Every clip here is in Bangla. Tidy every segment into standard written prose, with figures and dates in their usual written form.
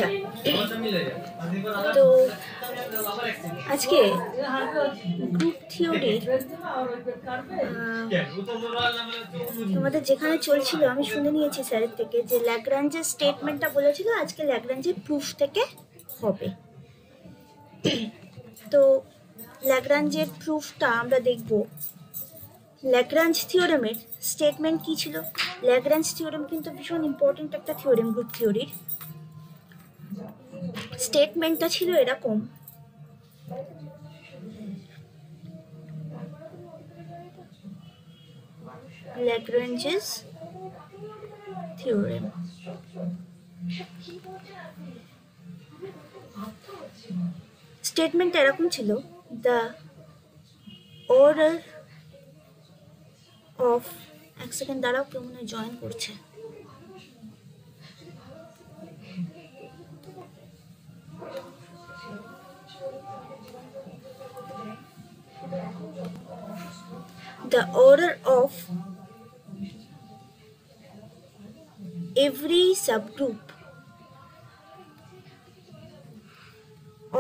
আচ্ছা, তো আজকে গ্রুপ থিওরি তোমাদের যেখানে চলছিল আমি শুনে নিয়েছি স্যারের থেকে যে ল্যাগ্রাঞ্জের স্টেটমেন্টটা বলেছিল আজকে ল্যাগ্রাঞ্জের প্রুফ থেকে হবে। তো ল্যাগ্রাঞ্জের প্রুফটা আমরা দেখব। ল্যাগ্রাঞ্জ থিওরেমের স্টেটমেন্ট কি ছিল? ল্যাগ্রাঞ্জ থিওরেম কিন্তু ভীষণ ইম্পর্টেন্ট একটা থিওরেম গ্রুপ থিওরির। স্টেটমেন্টটা ছিল এরকম, ল্যাগ্রাঞ্জেস থিওরেম। স্টেটমেন্টটা এরকম ছিল, দ্য অর্ডার অফ, এক সেকেন্ড দাঁড়াও, কেউ মনে জয়েন করছে। The order of every subgroup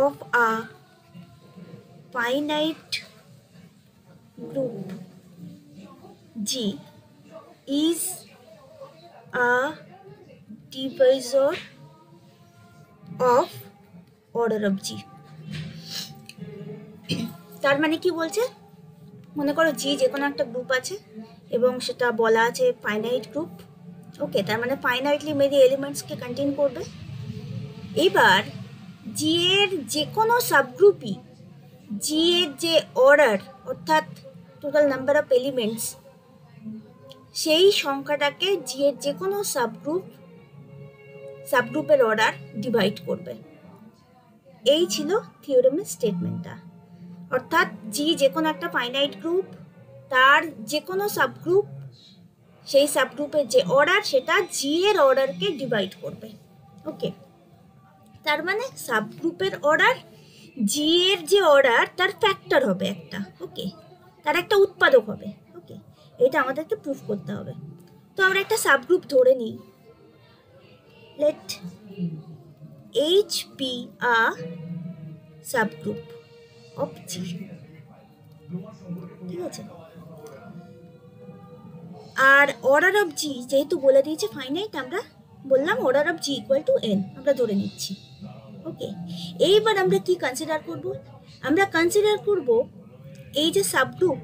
of a finite group G is a divisor of order of G. তার মানে কি বলছে? মনে করো জি যে কোনো একটা গ্রুপ আছে এবং সেটা বলা আছে ফাইনাইট গ্রুপ। ওকে, তার মানে ফাইনাইটলি মেনি এলিমেন্টসকে কন্টেইন করবে। এবার জি এর যে কোনো সাবগ্রুপই জি এর যে অর্ডার অর্থাৎ টোটাল নাম্বার অফ এলিমেন্টস, সেই সংখ্যাটাকে জি এর যে কোনো সাবগ্রুপের অর্ডার ডিভাইড করবে। এই ছিল থিওরেমের স্টেটমেন্টটা। অর্থাৎ জি যে কোনো একটা ফাইনাইট গ্রুপ, তার যে কোনো সাবগ্রুপ, সেই সাবগ্রুপের যে অর্ডার সেটা জি এর অর্ডারকে ডিভাইড করবে। ওকে, তার মানে সাবগ্রুপের অর্ডার জি এর যে অর্ডার তার ফ্যাক্টর হবে একটা। ওকে, তার একটা উৎপাদক হবে। ওকে, এটা আমাদেরকে প্রুফ করতে হবে। তো আমরা একটা সাবগ্রুপ ধরে নিই, let H be a subgroup of G. ঠিক আছে, আর অর্ডার অফ জি যেহেতু বলে দিয়েছে ফাইনাইট, আমরা বললাম order of G equal two N, আমরা ধরে নিচ্ছি। ওকে, এইবার আমরা কি কনসিডার করব? আমরা কনসিডার করব এই যে সাবগ্রুপ,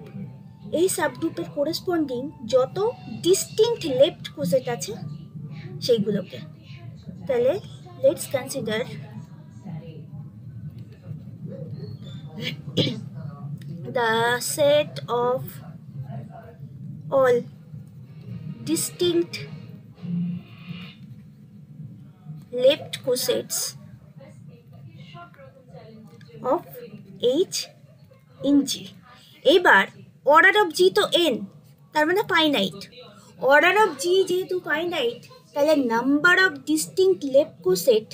এই সাবগ্রুপের করেসপন্ডিং যত ডিস্টিংক্ট লেফট কোসেট আছে সেইগুলোকে। তাহলে let's consider the set of all distinct left cosets of H in G. এবার অর্ডার অফ জি তো n, তার মানে ফাইনাইট। অর্ডার অফ জি যেহেতু ফাইনাইট, তাহলে নাম্বার অফ ডিস্টিংক্ট লেফট কোসেট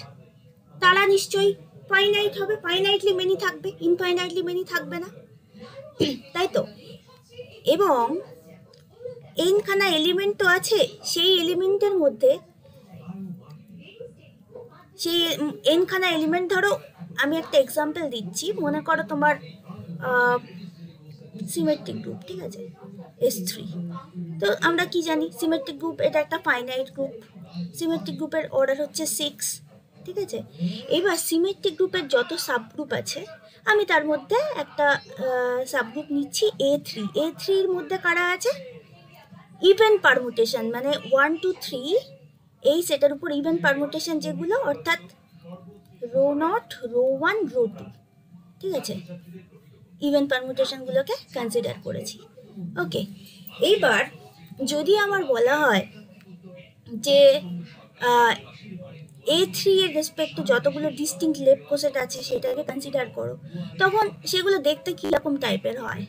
তারা নিশ্চয়ই ফাইনাইট হবে, ফাইনাইটলি মেনি থাকবে, ইনফাইনাইটলি মেনি থাকবে না, তাই তো? এবং এনখানা এলিমেন্ট তো আছে, সেই এলিমেন্টের মধ্যে সেই এনখানা এলিমেন্ট, ধরো আমি একটা এক্সাম্পল দিচ্ছি, মনে করো তোমার সিমেট্রিক গ্রুপ, ঠিক আছে, S3। তো আমরা কি জানি সিমেট্রিক গ্রুপ এটা একটা ফাইনাইট গ্রুপ। সিমেট্রিক গ্রুপের অর্ডার হচ্ছে 6, ঠিক আছে। এবার সিমেট্রিক গ্রুপের যত সাবগ্রুপ আছে, আমি তার মধ্যে একটা সাবগ্রুপ নিচ্ছি A3। A3-র মধ্যে কারা আছে? ইভেন পারমুটেশন, মানে 1 2 3 এই সেটার উপর ইভেন পারমুটেশন যেগুলো, অর্থাৎ রো নট, রো 1, রো 2, ঠিক আছে, ইভেন পারমুটেশনগুলোকে কনসিডার করেছি। ওকে, এইবার যদি আমার বলা হয় যে A3 এর রেসপেক্টে যতগুলো ডিস্টিংক্ট লেফট কোসেট আছে সেটাকে কনসিডার করো, তখন সেগুলো দেখতে কীরকম টাইপের হয়?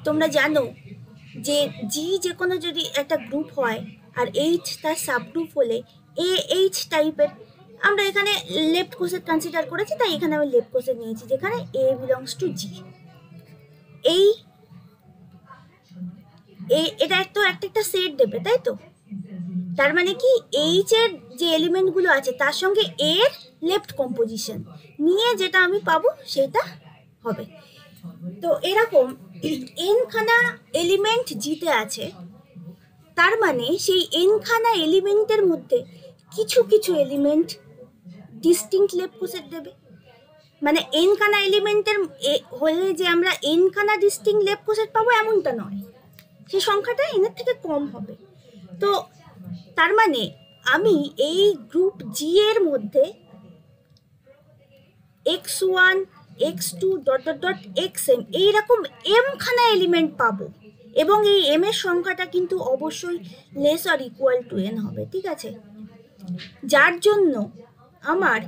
তোমরা জানো যে জি যে কোনো যদি একটা গ্রুপ হয় আর এইচ তার সাবগ্রুপ হলে এইচ টাইপের। আমরা এখানে লেফট কোসেট কনসিডার করেছি, তাই এখানে আমি লেফট কোসেট নিয়েছি যেখানে এ বিলংস টু জি। এটা তো একটা সেট দেবে, তাই তো? তার মানে কি এইচ এর যে এলিমেন্টগুলো আছে তার সঙ্গে এর লেফট কম্পোজিশন নিয়ে যেটা আমি পাবো সেটা হবে। তো এরকম এন খানা এলিমেন্ট জিতে আছে, তার মানে সেই এন খানা এলিমেন্টের মধ্যে কিছু কিছু এলিমেন্ট ডিস্টিংক্ট লেফট কোসেট দেবে। মানে এন খানা এলিমেন্টের হলে যে আমরা এন খানা ডিস্টিংক্ট লেফট কোসেট পাবো এমনটা নয়, সেই সংখ্যাটা এনের থেকে কম হবে। তো তার মানে আমি এই গ্রুপ জি এর মধ্যে x1 x2 dot dot dot xm এইরকম এম খানা এলিমেন্ট পাবো, এবং এই এম এর সংখ্যাটা কিন্তু অবশ্যই less or equal to n হবে, ঠিক আছে? যার জন্য আমার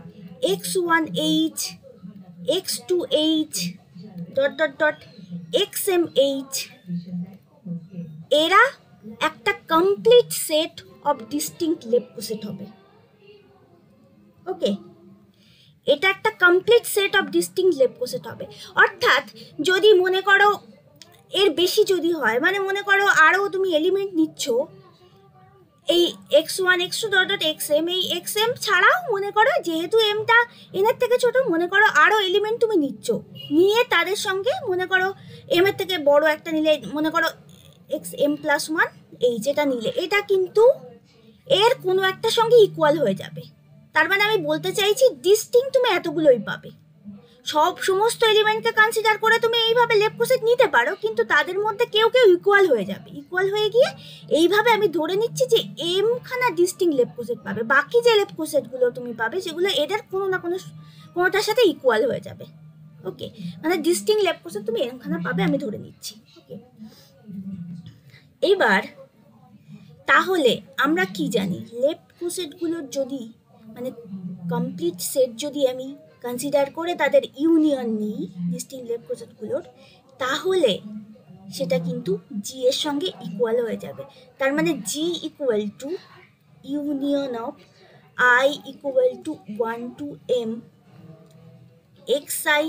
x1h x2h dot dot dot xmh এরা একটা complete set of distinct left coset হবে। ওকে, এটা একটা complete set of distinct left coset হবে। অর্থাৎ যদি মনে করো এর বেশি যদি হয়, মানে মনে করো আরও তুমি এলিমেন্ট নিচ্ছ এই x1 x2 dot dot xm, এই xm ছাড়াও মনে করো যেহেতু এমটা এনের থেকে ছোট, মনে করো আরও এলিমেন্ট তুমি নিচ্ছ, নিয়ে তাদের সঙ্গে মনে করো এম এর থেকে বড় একটা নিলে, মনে করো xm+1 এই যেটা নিলে এটা কিন্তু এর কোনো একটা সঙ্গে ইকুয়াল হয়ে যাবে। তার মানে আমি বলতে চাইছি ডিস্টিংক্ট তুমি এতগুলোই পাবে। সমস্ত এলিমেন্টকে কনসিডার করে তুমি এইভাবে লেফট কোসেট নিতে পারো, কিন্তু তাদের মধ্যে কেউ কেউ ইকুয়াল হয়ে যাবে। ইকুয়াল হয়ে গিয়ে এইভাবে আমি ধরে নিচ্ছি যে এম খানা ডিস্টিংক্ট লেফট কোসেট পাবে। বাকি যে লেফট কোসেটগুলো তুমি পাবে সেগুলো এদের কোনো না কোনোটার সাথে ইকুয়াল হয়ে যাবে। ওকে, মানে ডিস্টিংক্ট লেফট কোসেট তুমি এম খানা পাবে, আমি ধরে নিচ্ছি। ওকে, এবার তাহলে আমরা কি জানি, লেফট কোসেটগুলোর যদি মানে কমপ্লিট সেট যদি আমি কনসিডার করে তাদের ইউনিয়ন নিই ডিস্টিংক্ট লেফট কোসেটগুলোর, তাহলে সেটা কিন্তু জি এর সঙ্গে ইকুয়াল হয়ে যাবে। তার মানে G equal to union of I equal to 1 to m xi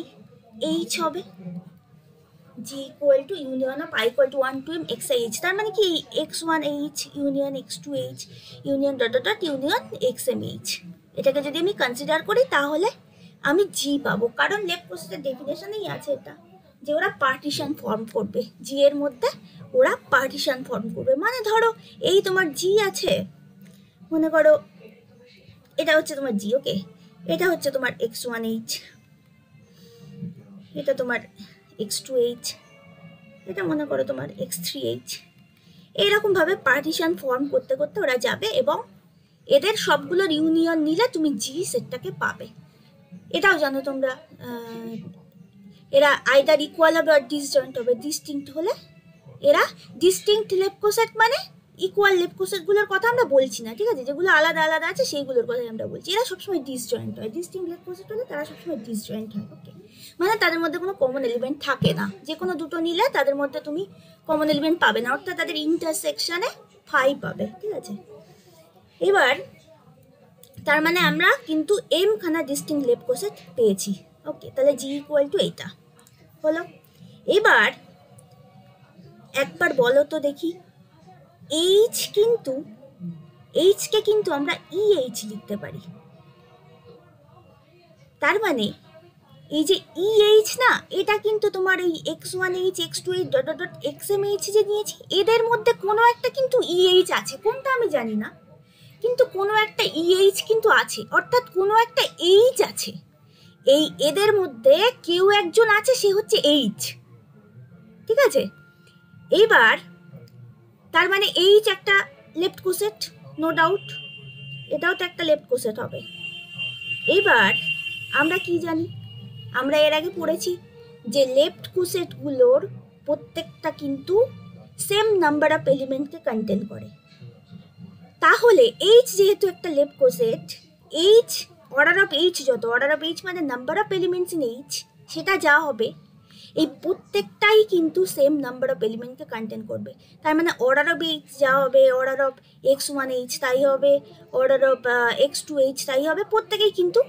h হবে। G equal to union of I equal to 1 to m xi h। তার মানে কি x1h union x2h union dot dot dot union xmh, এটাকে যদি আমি কনসিডার করি তাহলে আমি জি পাবো। কারণ লেফট কোসেটের ডেফিনেশনেই আছে এটা যে ওরা পার্টিশন ফর্ম করবে, জি এর মধ্যে ওরা পার্টিশন ফর্ম করবে। মানে ধরো এই তোমার জি আছে, মনে করো এটা হচ্ছে তোমার জি, ওকে, এটা হচ্ছে তোমার x1h, এটা তোমার x2h, এটা মনে করো তোমার x3h। এইরকমভাবে পার্টিশন ফর্ম করতে করতে ওরা যাবে এবং এদের সবগুলোর ইউনিয়ন নিলে তুমি জি সেটটাকে পাবে। এটাও জানো তোমরা, এরা আইদার ইকুয়াল হবে আর ডিসজয়েন্ট হবে। ডিস্টিংক্ট হলে এরা ডিস্টিংক্ট লেফট কোসেট, মানে ইকুয়াল লেফট কোসেটগুলোর কথা আমরা বলছি না, ঠিক আছে? যেগুলো আলাদা আলাদা আছে সেইগুলোর কথাই আমরা বলছি। এরা সবসময় ডিসজয়েন্ট হয়। ডিস্টিংক্ট লেফট কোসেট হলে তারা সবসময় ডিসজয়েন্ট হয়। ওকে, মানে তাদের মধ্যে কোনো কমন এলিমেন্ট থাকে না। যে কোনো দুটো নিলে তাদের মধ্যে তুমি কমন এলিমেন্ট পাবে না, অর্থাৎ তাদের ইন্টারসেকশনে ফাই পাবে, ঠিক আছে? এবার তার মানে আমরা কিন্তু এম খানা ডিস্টিংক্ট লেফট কোসেট পেয়েছি। ওকে, তাহলে জি ইকুয়াল টু এইটা হলো। এবার একবার বলো তো দেখি, এইচকে কিন্তু আমরা ইএইচ লিখতে পারি। তার মানে এই যে ইএইচ না, এটা কিন্তু তোমার এই x1h x2h dot dot dot xmh যে নিয়েছি, এদের মধ্যে কোনো একটা কিন্তু ইএইচ আছে। কোনটা আমি জানি না, কিন্তু কোনো একটা ইএইচ কিন্তু আছে, অর্থাৎ কোনো একটা এইচ আছে। এই এদের মধ্যে কেউ একজন আছে, সে হচ্ছে এইচ, ঠিক আছে? এইবার তার মানে এইচ একটা লেফট কোসেট, নো ডাউট, এটাও তো একটা লেফট কোসেট হবে। এইবার আমরা কি জানি, আমরা এর আগে পড়েছি যে লেফট কোসেটগুলোর প্রত্যেকটা কিন্তু সেম নাম্বার অফ এলিমেন্টকে কন্টেন করে। তাহলে এইচ যেহেতু একটা left coset, H order of H যত, অর্ডার অফ এইচ মানে number of elements in H, সেটা যা হবে এই প্রত্যেকটাই কিন্তু সেম নাম্বার অফ এলিমেন্টকে কন্টেন করবে। তার মানে অর্ডার অফ এইচ যা হবে, অর্ডার অফ x1h তাই হবে, অর্ডার অফ x2h তাই হবে। প্রত্যেকেই কিন্তু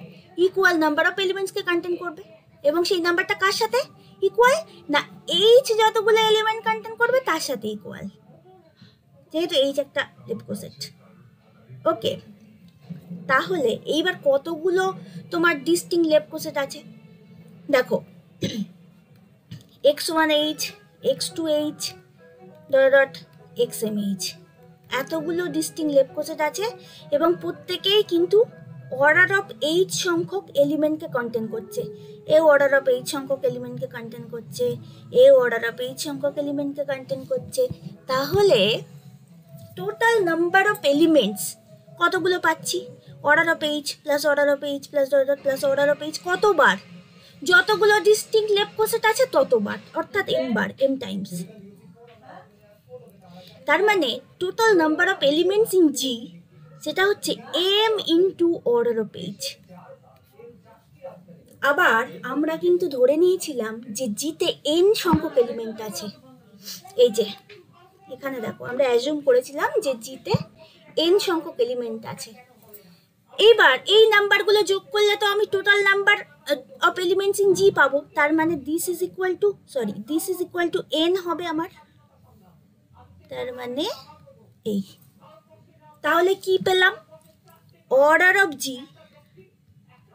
ইকুয়াল নাম্বার অফ এলিমেন্টসকে কন্টেন করবে, এবং সেই নাম্বারটা কার সাথে ইকুয়াল না, এইচ যতগুলো এলিমেন্ট কন্টেন করবে তার সাথে ইকুয়াল, যেহেতু এইচ একটা লেফট কোসেট। ওকে, তাহলে এইবার কতগুলো তোমার ডিস্টিংক্ট লেফট কোসেট আছে দেখো, x1h, x2h, ডট xmh, এতগুলো ডিস্টিংক্ট লেফট কোসেট আছে এবং প্রত্যেকেই কিন্তু অর্ডার অফ এইচ সংখ্যক এলিমেন্টকে কন্টেন করছে। এ অর্ডার অফ এইচ সংখ্যক এলিমেন্টকে কন্টেন করছে, এ অর্ডার অফ এইচ সংখ্যক এলিমেন্টকে কন্টেন করছে। তাহলে টোটাল নাম্বার অফ এলিমেন্টস কতগুলো পাচ্ছি? Order of H plus order of H plus dot plus order of H কতবার? যতগুলো ডিস্টিংক্ট লেফট কোসেট আছে ততবার, অর্থাৎ m বার, m টাইমস। তার মানে total number of elements in G সেটা হচ্ছে m into order of H. আবার আমরা কিন্তু ধরে নিয়েছিলাম যে জিতে n সংখ্যক এলিমেন্ট আছে। এই যে এখানে দেখো আমরা অ্যাজুম করেছিলাম যে জিতে n সংখ্যক এলিমেন্ট আছে। এইবার এই নাম্বারগুলো যোগ করলে তো আমি total number of elements in G পাবো। তার মানে this is equal to n হবে আমার। তার মানে এই, তাহলে কি পেলাম? Order of G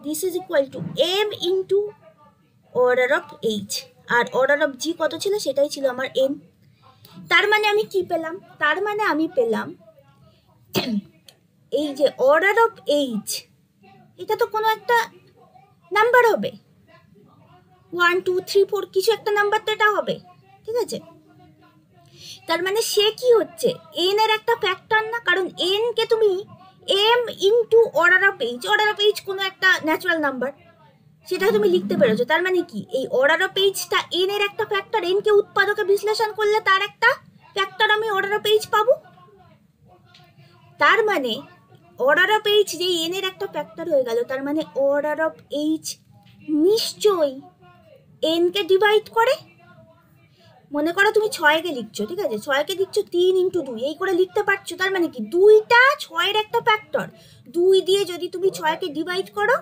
this is equal to m into order of H, আর অর্ডার অফ জি কত ছিল? সেটাই ছিল আমার n। তার মানে আমি কি পেলাম? তার মানে আমি পেলাম এই যে অর্ডার অফ এইচ, এটা তো কোনো একটা নাম্বার হবে, 1 2 3 4 কিছু একটা নাম্বার তো এটা হবে, ঠিক আছে? তার মানে সে কি হচ্ছে? n এর একটা ফ্যাক্টর না, কারণ n কে তুমি m into order of H কোনো একটা ন্যাচারাল নাম্বার, সেটা তুমি লিখতে পেরেছো। তার মানে কি এই অর্ডার অফ এইচটা n এর একটা ফ্যাক্টর, n কে উৎপাদকে বিশ্লেষণ করলে তার একটা ফ্যাক্টর আমি অর্ডার অফ এইচ পাবো। তার মানে অর্ডার অফ এইচ যে n এর একটা ফ্যাক্টর হয়ে গেল, তার মানে অর্ডার অফ এইচ নিশ্চয়ই n কে ডিভাইড করে। মনে করো তুমি 6 কে লিখছো, ঠিক আছে, 6 কে লিখছো 3 ইন্টু 2 এই করে লিখতে পারছো। তার মানে কি 2টা 6 এর একটা ফ্যাক্টর, 2 দিয়ে যদি তুমি 6 কে ডিভাইড করো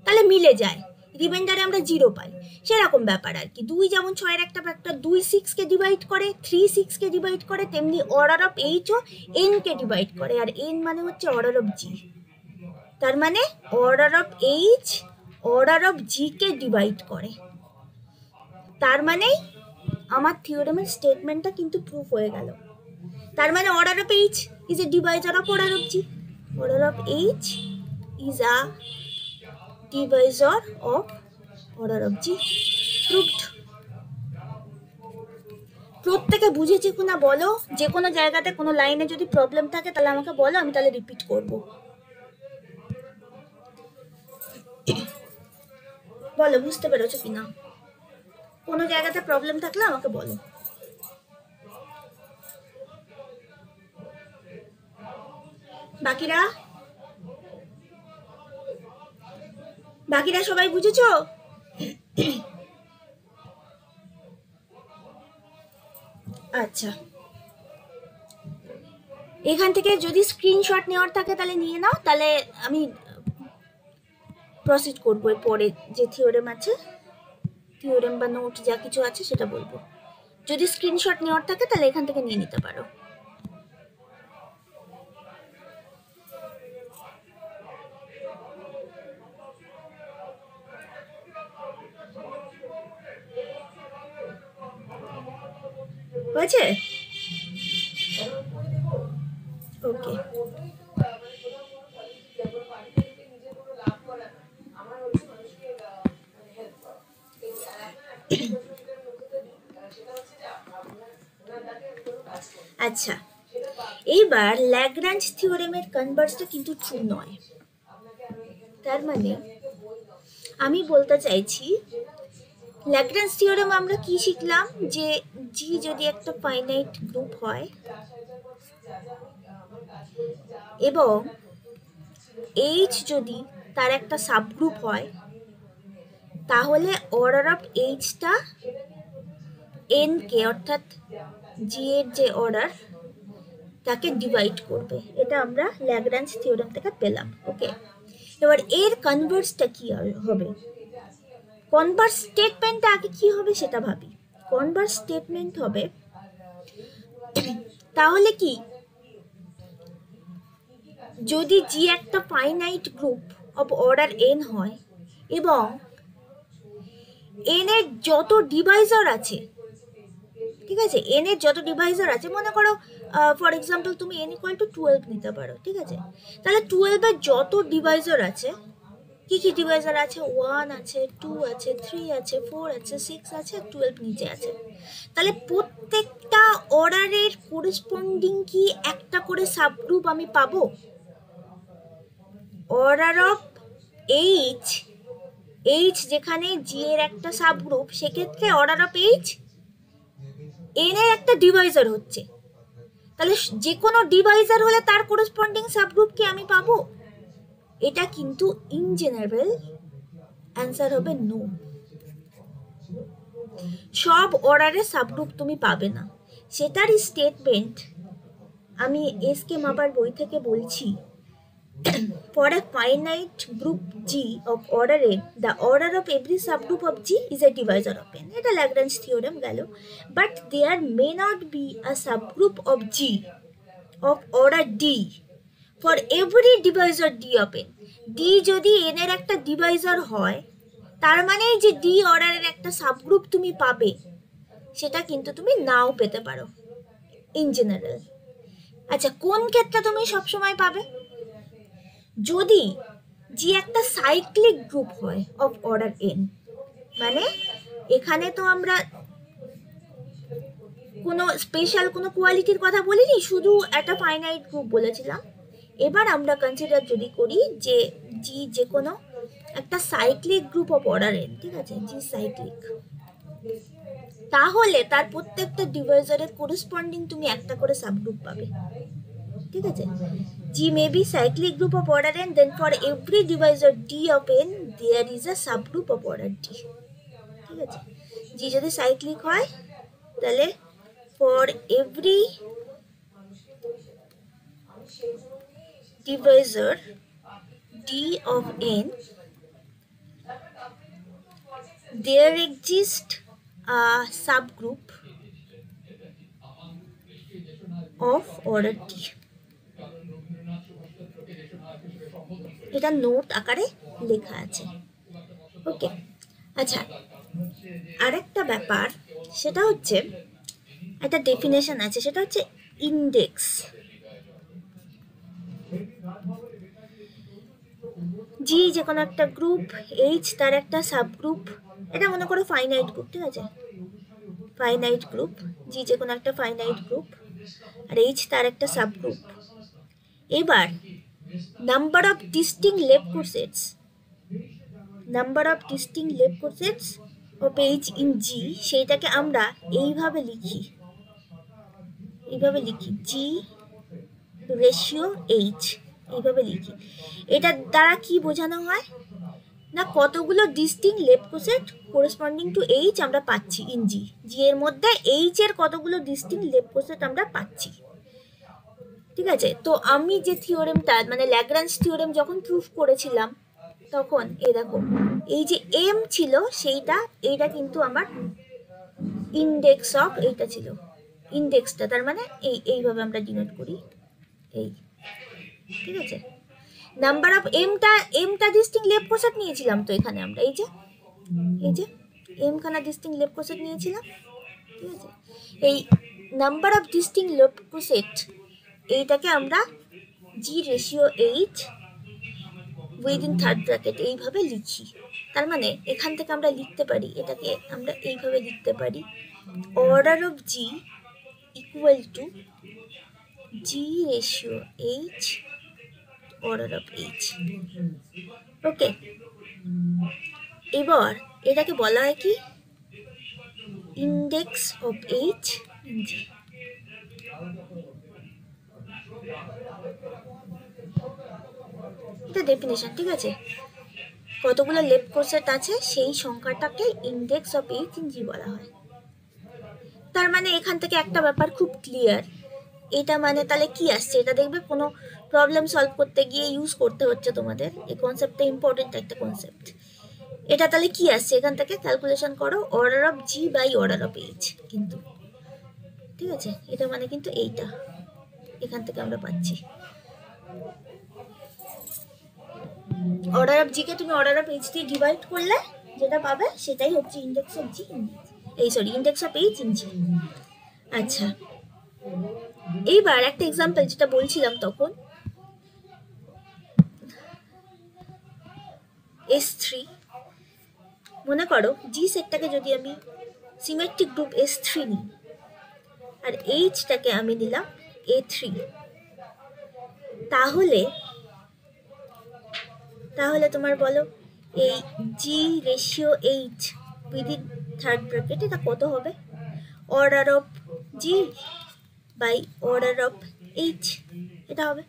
তাহলে মিলে যায়, রিমাইন্ডারে আমরা 0 পাই। সেরকম ব্যাপার আর কি, 2 যেমন 6 এর একটা ফ্যাক্টর, 2 6 কে ডিভাইড করে, 3 6 কে ডিভাইড করে, তেমনি order of HO n K divide করে, আর n মানে হচ্ছে অর্ডার অফ জি। তার মানে order of H order of G কে ডিভাইড করে। তার মানে আমার থিওরেমের স্টেটমেন্টটা কিন্তু প্রুফ হয়ে গেল। তার মানে order of H is a divisor of order of G, order of H is a divisor of order of G. Proved. প্রত্যেকে বুঝেছে কিনা বলো? যে কোনো জায়গাতে কোনো লাইনে যদি প্রবলেম থাকে তাহলে আমাকে বলো, আমি তাহলে রিপিট করব। বলো বুঝতে পেরেছো কিনা? কোনো জায়গাতে প্রবলেম থাকলে আমাকে বলো। বাকিরা সবাই বুঝেছো? আচ্ছা, এখান থেকে যদি স্ক্রিনশট নেওয়ার থাকে তাহলে নিয়ে নাও, তাহলে আমি প্রসিড করবো পরে যে থিওরেম আছে, থিওরেম বা নোট যা কিছু আছে সেটা বলবো। যদি স্ক্রিনশট নেওয়ার থাকে তাহলে এখান থেকে নিয়ে নিতে পারো। হয়েছে? ওকে, আচ্ছা, এইবার ল্যাগ্রাঞ্জ থিওরেমের কনভার্সটা কিন্তু ট্রু নয়। তার মানে আমি বলতে চাইছি ল্যাগ্রাঞ্জ থিওরেম আমরা কি শিখলাম, যে জি যদি একটা ফাইনাইট গ্রুপ হয় এবং এইচ যদি তার একটা সাবগ্রুপ হয়, তাহলে অর্ডার অফ এইচটা এন কে অর্থাৎ জি এর যে অর্ডার তাকে ডিভাইড করবে। এটা আমরা ল্যাগ্রাঞ্জ থিওরেম থেকে পেলাম। ওকে, এবার এর কনভার্সটা কি হবে? কনভার্স স্টেটমেন্টটা আগে কি হবে সেটা ভাবি। কনভার্স স্টেটমেন্ট হবে তাহলে কি যদি জি একটা finite group of order N হয় এবং এন এর যত ডিভাইজার আছে, ঠিক আছে, এন এর যত ডিভাইজার আছে, মনে করো ফর এক্সাম্পল তুমি এন ইকুয়াল টু 12 নিতে পারো, ঠিক আছে, তাহলে 12 এর যত ডিভাইজার আছে, কি কি ডিভাইজার আছে, 1 আছে, 2 আছে, 3 আছে, 4 আছে, 6 আছে, 12 নিচে আছে, তাহলে প্রত্যেকটা অর্ডারের করেসপন্ডিং কি একটা করে সাবগ্রুপ আমি পাবো। অর্ডার অফ এইচ, এইচ যেখানে জি এর একটা সাবগ্রুপ, সেক্ষেত্রে অর্ডার অফ এইচ এন এর একটা ডিভাইজার হচ্ছে, তাহলে যে কোনো ডিভাইজার হলে তার করেসপন্ডিং সাবগ্রুপ কি আমি পাবো? এটা কিন্তু ইন জেনারেল অ্যান্সার হবে নো। সব অর্ডারের সাবগ্রুপ তুমি পাবে না। সেটারই স্টেটমেন্ট আমি এসকে মাপার বই থেকে বলছি, for a finite group G of order n, the order of every subgroup of G is a divisor of n. এটা Lagrange theorem গেল, but there may not be a subgroup of G of order D for every divisor D of n. D যদি n এর একটা ডিভাইজার হয়, তার মানে যে D অর্ডারের একটা সাবগ্রুপ তুমি পাবে, সেটা কিন্তু তুমি নাও পেতে পারো ইন জেনারেল। আচ্ছা, কোন ক্ষেত্রে তুমি সবসময় পাবে? যদি জি একটা সাইক্লিক গ্রুপ হয় অফ অর্ডার এন, মানে এখানে তো আমরা কোনো স্পেশাল কোনো কোয়ালিটির কথা বলিনি, শুধু একটা ফাইনাইট গ্রুপ বলেছিলাম। এবার আমরা কনসিডার যদি করি যে জি যে কোনো একটা cyclic group of order N, ঠিক আছে, জি সাইক্লিক, তাহলে তার প্রত্যেকটা ডিভাইজারের করেসপন্ডিং তুমি একটা করে সাবগ্রুপ পাবে, ঠিক আছে। G may be cyclic group of order n, then for every divisor D of n there is a subgroup of order D, ঠিক আছে। G যদি সাইক্লিক হয়, তাহলে for every divisor D of n there exists a subgroup of order D. এটা নোট আকারে লেখা আছে, ওকে। আচ্ছা, আরেকটা ব্যাপার, সেটা হচ্ছে একটা ডেফিনেশন আছে, সেটা হচ্ছে ইন্ডেক্স। জি যে কোনো একটা গ্রুপ, এইচ তার একটা সাবগ্রুপ, এটা মনে করো ফাইনাইট গ্রুপ, ঠিক আছে, ফাইনাইট গ্রুপ, জি যে কোনো একটা ফাইনাইট গ্রুপ, আর এইচ তার একটা সাবগ্রুপ। এবার number of distinct left cosets, number of distinct left cosets of H in G, সেইটাকে আমরা এইভাবে লিখি, এইভাবে লিখি জি রেশিও এইচ, এইভাবে লিখি। এটার দ্বারা কি বোঝানো হয় না, কতগুলো distinct left coset corresponding to H আমরা পাচ্ছি ইন জি, জি এর মধ্যে এইচ এর কতগুলো ডিস্টিংক্ট লেফট কোসেট আমরা পাচ্ছি, ঠিক আছে। তো আমি যে থিওরেমটা, মানে ল্যাগ্রাঞ্জ থিওরেম যখন প্রুফ করেছিলাম, তখন এই দেখো এই যে এম ছিল সেইটা, এইটা কিন্তু আমার ইন্ডেক্স অফ এইটা ছিল, ইন্ডেক্সটা, তার মানে এইভাবে আমরা ডিনোট করি, এই, ঠিক আছে। নাম্বার অফ এমটা ডিস্টিংক্ট লেফট কোসেট নিয়েছিলাম, তো এখানে আমরা এই যে এম খানা ডিস্টিংক্ট লেফট কোসেট নিয়েছিলাম, ঠিক আছে। এই নাম্বার অফ ডিস্টিংক্ট লেফট কোসেট, এইটাকে আমরা জি ratio H within third bracket এইভাবে লিখি। তার মানে এখান থেকে আমরা লিখতে পারি, এটাকে আমরা এইভাবে লিখতে পারি, order of G equal to G ratio H order of H, okay. এবার এটাকে বলা হয় কি, index of H in G. এটা ডেফিনেশন, ঠিক আছে। কতগুলো লেফট কোসেট আছে সেই সংখ্যাটাকে ইন্ডেক্স অফ এইচ ইন জি বলা হয়। তার মানে এখান থেকে একটা ব্যাপার খুব ক্লিয়ার, এটা মানে তাহলে কি আসছে, এটা দেখবে কোনো প্রবলেম সলভ করতে গিয়ে ইউজ করতে হচ্ছে তোমাদের, এই কনসেপ্টটা ইম্পর্টেন্ট একটা কনসেপ্ট। এটা তাহলে কি আসছে, এখান থেকে ক্যালকুলেশন করো, order of G by order of H, কিন্তু ঠিক আছে, এটা মানে কিন্তু এইটা এখান থেকে আমরা পাচ্ছি। অর্ডার অফ জি কে তুমি অর্ডার অফ এইচ দিয়ে ডিভাইড করলে যেটা পাবে সেটাই হচ্ছে index of G index of H in G. আচ্ছা, এইবার একটা এক্সাম্পল যেটা বলছিলাম তখন, S3 মনে করো জি সেটটাকে যদি আমি সিমেট্রিক গ্রুপ S3 নিই আর এইচটাকে আমি নিলাম A3, তাহলে তোমার বলো এই G ratio H within third bracket এটা কত হবে? Order of G by order of H এটা হবে।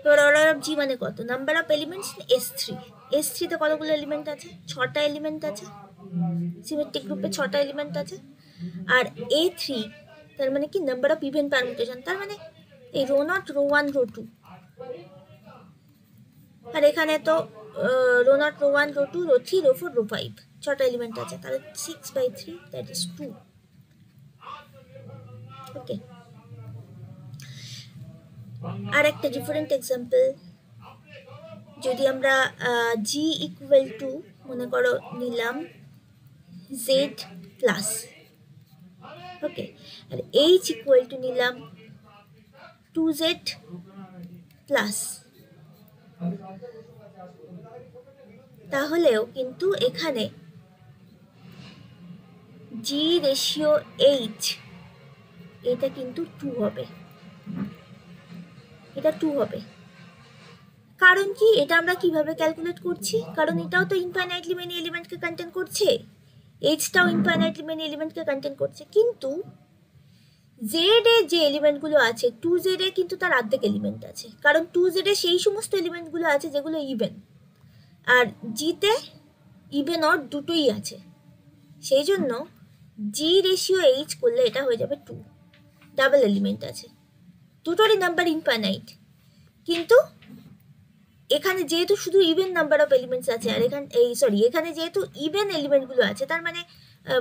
এবার অর্ডার অফ জি মানে কত? নাম্বার অফ এলিমেন্টস S3 তে কতগুলো এলিমেন্ট আছে? 6টা এলিমেন্ট আছে, সিমেট্রিক গ্রুপে 6টা এলিমেন্ট আছে। আর A3 তার মানে কি? নাম্বার অফ ইভেন পারমুটেশন, তার মানে এই রো নট, রো 1, রো 2। আর এখানে তো rho naught, rho 1, rho 2, rho 3, rho 4, rho 5, 6টা এলিমেন্ট আছে, তাহলে 6/3 দ্যাট ইজ 2। ওকে, আর একটা ডিফারেন্ট এক্সাম্পল, যদি আমরা জি ইকুয়াল টু মনে করো নিলাম জেড প্লাস, ওকে, আর এইচ ইকুয়াল টু নিলাম 2z প্লাস, তাহলেও কিন্তু এখানে জি রেশিও এইচ এটা কিন্তু 2 হবে, এটা 2 হবে। কারণ কি? এটা আমরা কিভাবে ক্যালকুলেট করছি? কারণ এটাও তো ইনফাইনাইটলি মেনি এলিমেন্টকে কন্টেন করছে, এইচটাও ইনফাইনাইটলি মেনি এলিমেন্টকে কন্টেন করছে, কিন্তু জেড এ যে এলিমেন্টগুলো আছে 2z এ কিন্তু তার অর্ধেক এলিমেন্ট আছে, কারণ 2z এ সেই সমস্ত এলিমেন্টগুলো আছে যেগুলো ইভেন, আর জিতে ইভেন অর দুটোই আছে। সেই জন্য জি রেশিও এইচ করলে এটা হয়ে যাবে 2, ডাবল এলিমেন্ট আছে, দুটোরই নাম্বার ইনফাইনাইট, কিন্তু এখানে যেহেতু শুধু ইভেন নাম্বার অফ এলিমেন্টস আছে, আর এখানে যেহেতু ইভেন এলিমেন্টগুলো আছে, তার মানে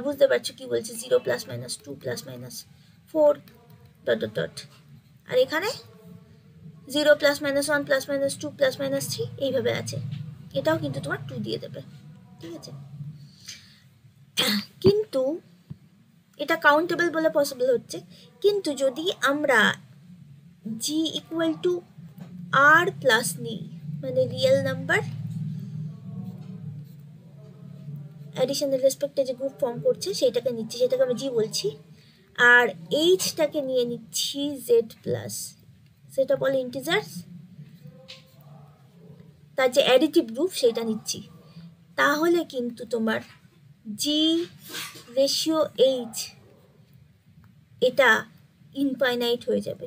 বুঝতে পারছো কি বলছে, 0 + - 2 + - 4 ... আর এখানে 0 + - 1 + - 2 + - 3 এইভাবে আছে, এটাও কিন্তু তোমার 2 দিয়ে দেবে, ঠিক আছে। কিন্তু এটা কাউন্টেবল বলে পসিবল হচ্ছে, কিন্তু যদি আমরা জি ইকুয়াল টু আর প্লাস নিই, মানে রিয়েল নাম্বার অ্যাডিশনের রেসপেক্টে যে গ্রুপ ফর্ম করছে সেইটাকে নিচ্ছি, সেটাকে আমি জি বলছি, আর এইচটাকে নিয়ে নিচ্ছি জেড প্লাস, সেটা বলে ইন্টিজার্স, তার যে অ্যাডিটিভ গ্রুপ সেটা নিচ্ছি, তাহলে কিন্তু তোমার জি রেশিও এইচ এটা ইনফাইনাইট হয়ে যাবে,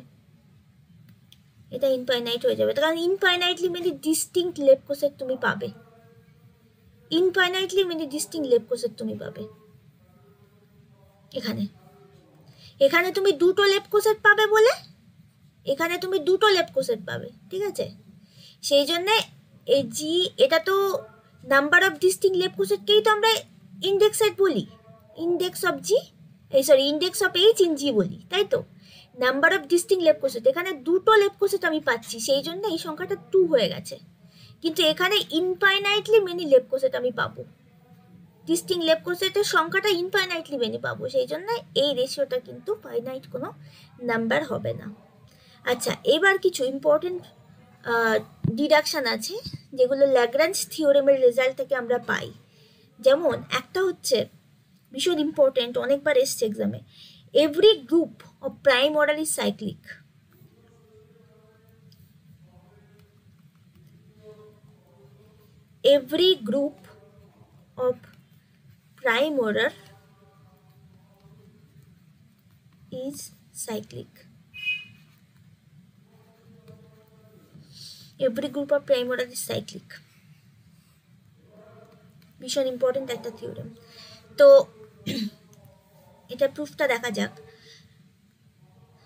এটা ইনফাইনাইট হয়ে যাবে, কারণ ইনফাইনাইটলি মেনি ডিস্টিংক্ট লেফট কোসেট তুমি পাবে, ইনফাইনাইটলি মেনি ডিস্টিংক্ট লেফট কোসেট তুমি পাবে। এখানে তুমি দুটো লেফট কোসেট পাবে বলে, এখানে তুমি দুটো লেফট কোসেট পাবে, ঠিক আছে। সেই জন্যে এই জি, এটা তো নাম্বার অফ ডিস্টিংক্ট লেফট কোসেটকেই তো আমরা ইন্ডেক্স সেট বলি, index of G, index of H in G বলি, তাই তো। Number of distinct left coset, এখানে দুটো লেফট কোসেট আমি পাচ্ছি, সেই জন্য এই সংখ্যাটা 2 হয়ে গেছে, কিন্তু এখানে ইনফাইনাইটলি মেনি লেফট কোসেট আমি পাবো, ডিস্টিংক্ট লেফট কোসেটের সংখ্যাটা ইনফাইনাইটলি মেনি পাবো, সেই জন্য এই রেশিওটা কিন্তু ফাইনাইট কোনো নাম্বার হবে না। আচ্ছা, এবার কিছু ইম্পর্টেন্ট ডিডাকশান আছে যেগুলো ল্যাগ্রাঞ্জ থিওরেমের রেজাল্ট থেকে আমরা পাই। যেমন একটা হচ্ছে ভীষণ ইম্পর্টেন্ট, অনেকবার এসছে এক্সামে, every group of prime order is cyclic. Every group of prime order is cyclic. Every group of prime order is cyclic. ভীষণ ইম্পর্টেন্ট একটা থিওরেম। তো এটা প্রুফটা দেখা যাক।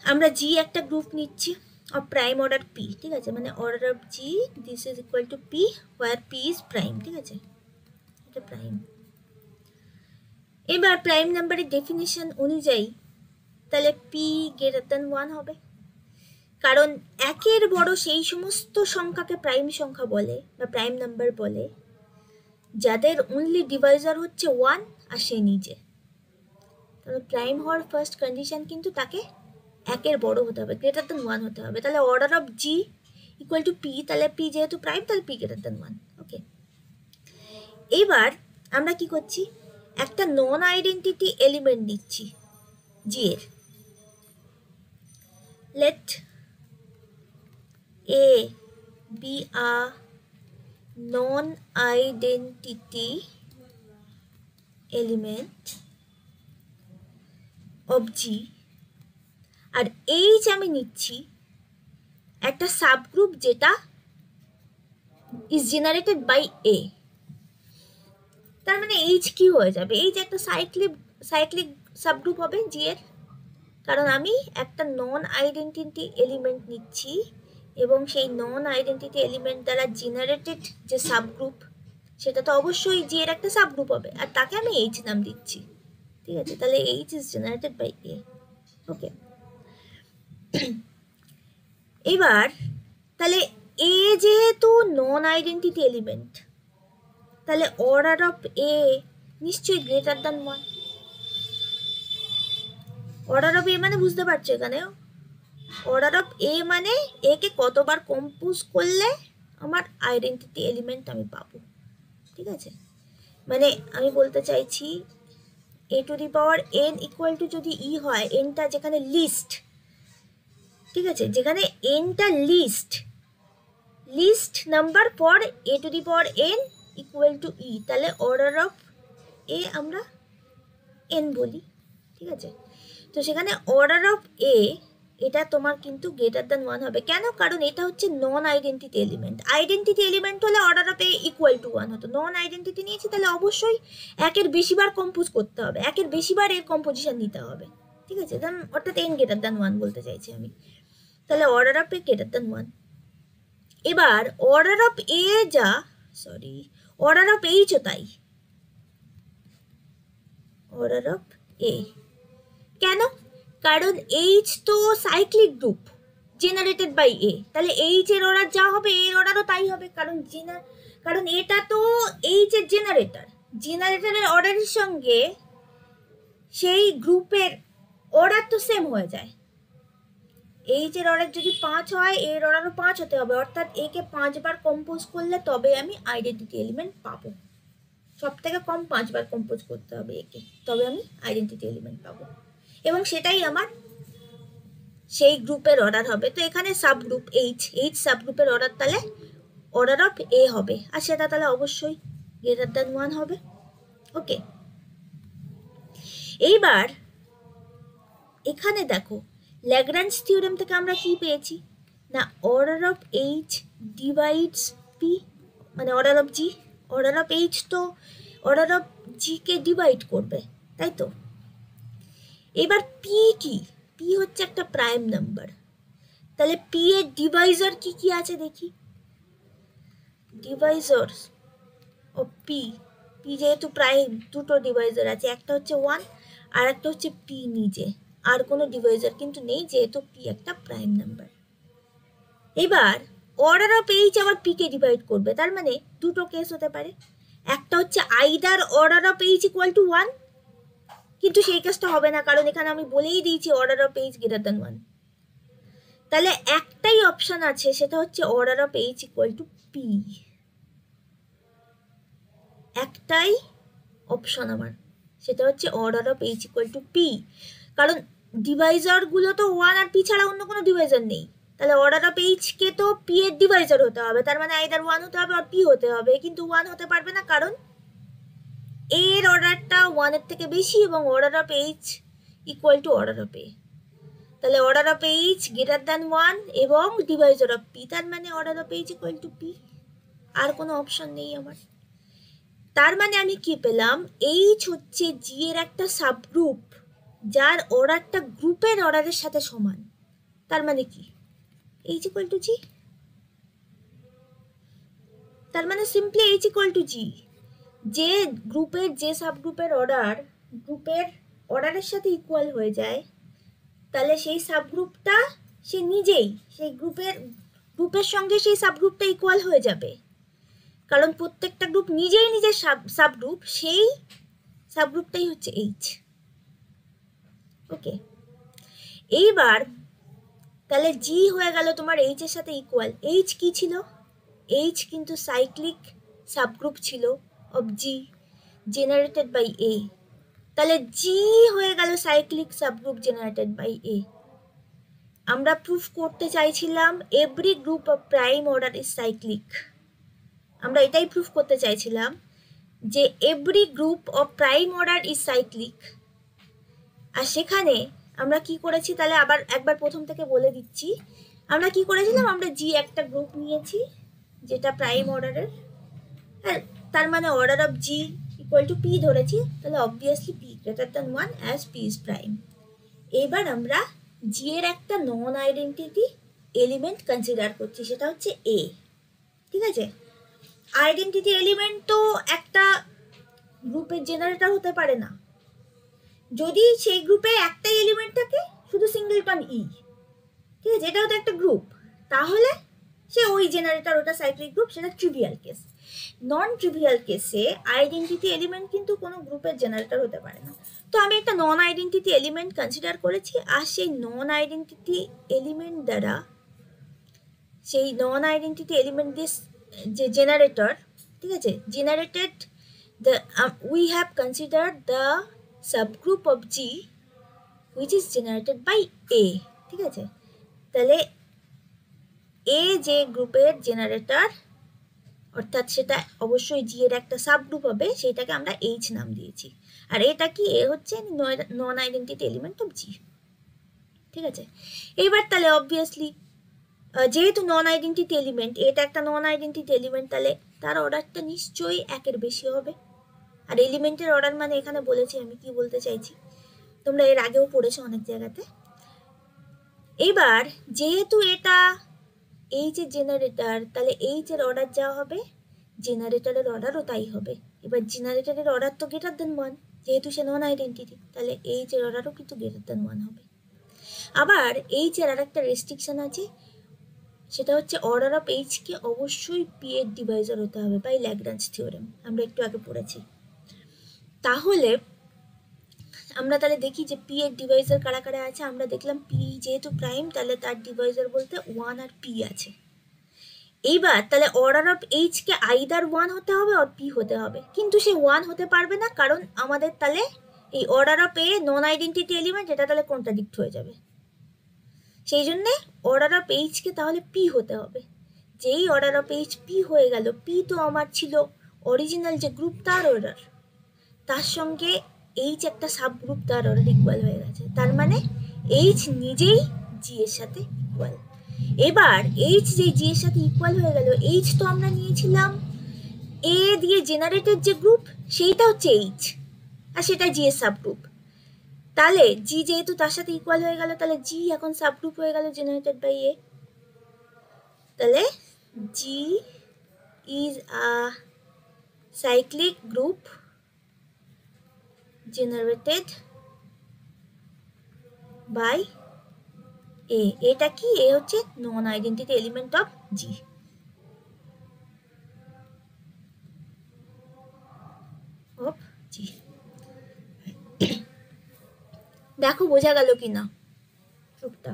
আমরা জি একটা গ্রুপ নিচ্ছি অফ প্রাইম অর্ডার পি, ঠিক আছে, মানে order of G this is equal to P, where P is prime, ঠিক আছে, এটা প্রাইম। এবার প্রাইম নাম্বারের ডেফিনিশন অনুযায়ী তাহলে পি গ্রেটার দ্যান 1 হবে, কারণ একের বড় সেই সমস্ত সংখ্যাকে প্রাইম সংখ্যা বলে বা প্রাইম নাম্বার বলে যাদের অনলি ডিভাইজার হচ্ছে 1 আর সে নিজে। তাহলে প্রাইম হওয়ার ফার্স্ট কন্ডিশন কিন্তু তাকে একের বড় হতে হবে, গ্রেটার দেন 1 হতে হবে। তাহলে order of G equal to P, তাহলে পি যেহেতু প্রাইম তাহলে পি গ্রেটার দেন 1। ওকে, এবার আমরা কি করছি, একটা নন আইডেন্টিটি এলিমেন্ট নিচ্ছি জি এর। Let a be a non identity element of G, আর এইচ আমি নিচ্ছি একটা সাবগ্রুপ যেটা ইজ জেনারেটেড বাই এ। তার মানে এইচ কি হয়ে যাবে, এইচ একটা সাইক্লিক সাবগ্রুপ হবে জি এর, কারণ আমি একটা নন আইডেন্টিটি এলিমেন্ট নিচ্ছি এবং সেই নন আইডেন্টিটি এলিমেন্ট দ্বারা জেনারেটেড যে সাবগ্রুপ সেটা তো অবশ্যই জি এর একটা সাবগ্রুপ হবে, আর তাকে আমি এইচ নাম দিচ্ছি। ঠিক আছে, তাহলে এইচ ইজ জেনারেটেড বাই এ। ওকে, এবার তাহলে এ যেহেতু নন আইডেন্টিটি এলিমেন্ট, তাহলে অর্ডার অফ এ নিশ্চয়ই গ্রেটার দ্যান 1। অর্ডার অফ এ মানে বুঝতে পারছো, এখানে অর্ডার অফ এ মানে এ কে কতবার কম্পোজ করলে আমার আইডেন্টিটি এলিমেন্ট আমি পাবো। ঠিক আছে, মানে আমি বলতে চাইছি A to the power N equal to যদি ই হয়, এনটা যেখানে লিস্ট, ঠিক আছে, যেখানে এনটা list number for A to the power N equal to E, তাহলে অর্ডার অফ এ আমরা এন বলি। ঠিক আছে, তো সেখানে অর্ডার অফ এ এটা তোমার কিন্তু গ্রেটার দ্যান 1 হবে। কেন? কারণ এটা হচ্ছে non identity element. Identity element হলে order of a equal to 1 হতো, নন আইডেন্টিটি নিয়েছি তাহলে অবশ্যই একের বেশিবার কম্পোজ করতে হবে, একের বেশিবার এর কম্পোজিশন নিতে হবে। ঠিক আছে, অর্থাৎ এন গ্রেটার দ্যান 1 বলতে চাইছি আমি। তাহলে order of A greater than 1। এবার অর্ডার অফ এ যা, অর্ডার অফ এইচও তাই। অর্ডার অফ এ কেন? কারণ এইচ তো সাইক্লিক গ্রুপ জেনারেটেড বাই এ, তাহলে এইচ এর অর্ডার যা হবে এর অর্ডারও তাই হবে, কারণ এটা তো এইচ এর জেনারেটরের অর্ডারের সঙ্গে সেই গ্রুপের অর্ডার তো সেম হয়ে যায়। এইচ এর অর্ডার যদি 5 হয় এর অর্ডারও 5 হতে হবে, অর্থাৎ এ কে 5 বার কম্পোজ করলে তবে আমি আইডেন্টিটি এলিমেন্ট পাবো। সব থেকে কম 5 বার কম্পোজ করতে হবে একে, তবে আমি আইডেন্টিটি এলিমেন্ট পাবো, এবং সেটাই আমার সেই গ্রুপের অর্ডার হবে। তো এখানে সাবগ্রুপ এইচ সাবগ্রুপের অর্ডার, তাহলে অর্ডার অফ এ হবে, আর সেটা তাহলে অবশ্যই গ্রেটার দ্যান 1 হবে। ওকে, এইবার এখানে দেখো ল্যাগ্রাঞ্জ থিওরেম থেকে আমরা কি পেয়েছি না, order of H divides P, মানে order of G. Order of H তো অর্ডার অফ জি কে ডিভাইড করবে, তাই তো। এবার পি কি? পি হচ্ছে একটা প্রাইম নাম্বার, তাহলে পি এর ডিভাইজার কি কি আছে দেখি। ডিভাইজার অফ পি, পি যেহেতু প্রাইম দুটো ডিভাইজার আছে, একটা হচ্ছে 1 আর একটা হচ্ছে পি নিজে, আর কোনো ডিভাইজার কিন্তু নেই যেহেতু পি একটা প্রাইম নাম্বার। এবার অর্ডার অফ এইচ আবার পি কে ডিভাইড করবে, তার মানে দুটো কেস হতে পারে। একটা হচ্ছে either order of H equal to 1, কিন্তু সেই কেসটা হবে না কারণ এখানে আমি বলেই দিয়েছি order of H greater than 1। তাহলে একটাই অপশন আছে, সেটা হচ্ছে order of H equal to P. একটাই অপশন আমার, সেটা হচ্ছে order of H equal to P, কারণ ডিভাইজারগুলো তো 1 আর পি ছাড়া অন্য কোনো ডিভাইজার নেই। তাহলে অর্ডার অফ এইচ কে তো পি এর ডিভাইজার হতে হবে, তার মানে আইদার 1 হতে হবে আর পি হতে হবে, কিন্তু 1 হতে পারবে না কারণ এর অর্ডারটা 1 এর থেকে বেশি এবং order of H equal to order of A. তাহলে order of H greater than 1 এবং ডিভাইজার অফ পি, তার মানে order of H equal to P, আর কোনো অপশন নেই আমার। তার মানে আমি কি পেলাম, এইচ হচ্ছে জি এর একটা সাবগ্রুপ যার অর্ডারটা গ্রুপের অর্ডারের সাথে সমান। তার মানে কি, এইচ ইকুয়াল টু জি। তার মানে সিম্পলি এইচ ইকুয়াল টু জি। যে গ্রুপের যে সাবগ্রুপের অর্ডার গ্রুপের অর্ডারের সাথে ইকুয়াল হয়ে যায়, তাহলে সেই সাবগ্রুপটা সে নিজেই সেই গ্রুপের সঙ্গে সেই সাবগ্রুপটা ইকুয়াল হয়ে যাবে, কারণ প্রত্যেকটা গ্রুপ নিজেই নিজের সাবগ্রুপ, সেই সাবগ্রুপটাই হচ্ছে এইচ। ওকে, এইবার তাহলে জি হয়ে গেল তোমার এইচ এর সাথে ইকুয়াল। এইচ কি ছিল? এইচ কিন্তু সাইক্লিক সাবগ্রুপ ছিল অফ জি জেনারেটেড বাই এ। তাহলে জি হয়ে গেল cyclic subgroup generated by A. আমরা প্রুফ করতে চাইছিলাম every group of prime order is cyclic. আমরা এটাই প্রুফ করতে চাইছিলাম যে every group of prime order is cyclic. আর সেখানে আমরা কি করেছি, তাহলে আবার একবার প্রথম থেকে বলে দিচ্ছি। আমরা কি করেছিলাম, আমরা জি একটা গ্রুপ নিয়েছি যেটা প্রাইম অর্ডারের, হ্যাঁ, তার মানে order of G equal to P ধরেছি, তাহলে obviously P greater than 1 as P is prime. এবার আমরা জি এর একটা নন আইডেন্টিটি এলিমেন্ট কনসিডার করছি, সেটা হচ্ছে এ। ঠিক আছে, আইডেন্টিটি এলিমেন্ট তো একটা গ্রুপের জেনারেটর হতে পারে না। যদি সেই গ্রুপে একটাই এলিমেন্ট থাকে, শুধু সিঙ্গেলটন ই, ঠিক আছে, এটা হতো একটা গ্রুপ, তাহলে সে ওই জেনারেটর, ওটা সাইক্লিক গ্রুপ, সেটা ট্রিভিয়াল কেস। নন ট্রিভিয়াল কেসে আইডেন্টিটি এলিমেন্ট কিন্তু কোনো গ্রুপের জেনারেটর হতে পারে না। তো আমি একটা নন আইডেন্টিটি এলিমেন্ট কনসিডার করেছি, আর সেই নন আইডেন্টিটি এলিমেন্ট দ্বারা, সেই নন আইডেন্টিটি এলিমেন্ট দিস যে জেনারেটর, ঠিক আছে, generated the we have considered the subgroup of G which is generated by A। ঠিক আছে, তাহলে এ যে গ্রুপের জেনারেটর, অর্থাৎ সেটা অবশ্যই জি এর একটা সাবগ্রুপ হবে, সেটাকে আমরা এইচ নাম দিয়েছি। আর এটা কি, এ হচ্ছে non identity element of G. ঠিক আছে, এবার তাহলে অবভিয়াসলি যেহেতু নন আইডেন্টিটি এলিমেন্ট, এটা একটা নন আইডেন্টিটি এলিমেন্ট, তাহলে তার অর্ডারটা নিশ্চয়ই একের বেশি হবে। আর এলিমেন্টের অর্ডার মানে এখানে বলেছি আমি কি বলতে চাইছি, তোমরা এর আগেও পড়েছো অনেক জায়গাতে। এবার যেহেতু এটা এইচ এর জেনারেটর, তাহলে এইচ এর অর্ডার যা হবে, জেনারেটরের অর্ডারও তাই হবে। এবার জেনারেটরের অর্ডার তো গ্রেটার দেন 1, যেহেতু সে নন আইডেন্টিটি, তাহলে এইচ এর অর্ডারও কিন্তু গ্রেটার দেন 1 হবে। আবার এইচ এর আর একটা রেস্ট্রিকশন আছে, সেটা হচ্ছে অর্ডার অফ এইচকে অবশ্যই পি এর ডিভাইজার হতে হবে বাই ল্যাগ্রাঞ্জ থিওরেম, আমরা একটু আগে পড়েছি। তাহলে আমরা তাহলে দেখি যে পি এর ডিভাইজার কারা কারা আছে। আমরা দেখলাম পি যেহেতু প্রাইম, তাহলে তার ডিভাইজার বলতে 1 আর পি আছে। এইবার তাহলে অর্ডার অফ এইচকে আইদার 1 হতে হবে আর পি হতে হবে, কিন্তু সে 1 হতে পারবে না, কারণ আমাদের তাহলে এই order of A non identity element, এটা তাহলে কন্ট্রাডিক্ট হয়ে যাবে। সেই জন্যে অর্ডার অফ এইচকে তাহলে পি হতে হবে। যেই অর্ডার অফ এইচ পি হয়ে গেল, পি তো আমার ছিল অরিজিনাল যে গ্রুপ, তার অর্ডার, তার সঙ্গে এইচ একটা সাবগ্রুপ, তার অর্ডার ইকুয়াল হয়ে গেছে, তার মানে এইচ নিজেই জি এর সাথে ইকুয়াল। এবার এইচ যে জি এর সাথে ইকুয়াল হয়ে গেল, এইচ তো আমরা নিয়েছিলাম এ দিয়ে জেনারেটেড যে গ্রুপ, সেইটা হচ্ছে এইচ, আর সেটা জি এর সাবগ্রুপ। তাহলে জি যেহেতু তার সাথে ইকুয়াল হয়ে গেল, তাহলে জি এখন সাবগ্রুপ হয়ে গেল জেনারেটেড বাই এ। তাহলে G is a cyclic group generated by A। এটা কি, এ হচ্ছে non identity element of G. দেখো বোঝা গেল কিনা প্রুফটা,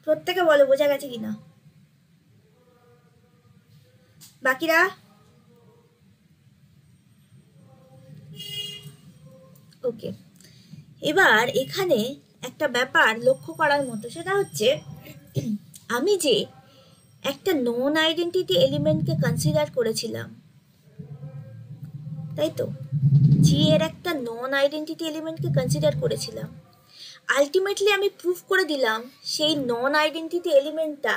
প্রত্যেকে বলো বোঝা গেছে কিনা, বাকিরা। ওকে, এবার এখানে একটা ব্যাপার লক্ষ্য করার মতো, সেটা হচ্ছে আমি যে একটা নন আইডেন্টিটি এলিমেন্টকে কনসিডার করেছিলাম, তাই তো, জি এর একটা নন আইডেন্টিটি এলিমেন্টকে কনসিডার করেছিলাম, আলটিমেটলি আমি প্রুফ করে দিলাম সেই নন আইডেন্টিটি এলিমেন্টটা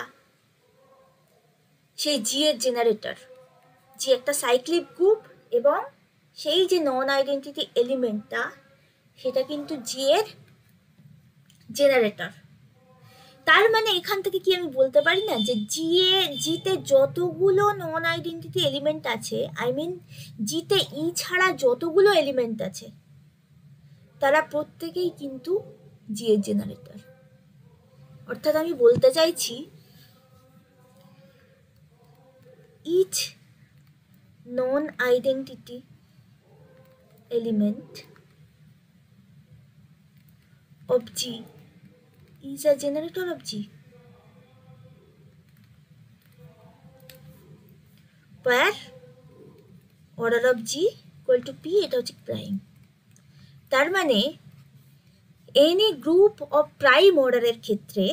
সেই জি এর জেনারেটর। জি একটা সাইক্লিক গ্রুপ, এবং সেই যে নন আইডেন্টিটি এলিমেন্টটা, সেটা কিন্তু জি এর জেনারেটর। তার মানে এখান থেকে কি আমি বলতে পারি না যে জিতে যতগুলো নন আইডেন্টিটি এলিমেন্ট আছে, আই মিন জিতে ই ছাড়া যতগুলো এলিমেন্ট আছে, তারা প্রত্যেকেই কিন্তু জি এর জেনারেটর। অর্থাৎ আমি বলতে চাইছি each non identity element of G is a generator of G where order of G equal to P, এটা হচ্ছে প্রাইম। তার মানে এনি গ্রুপ অফ প্রাইম অর্ডারের ক্ষেত্রে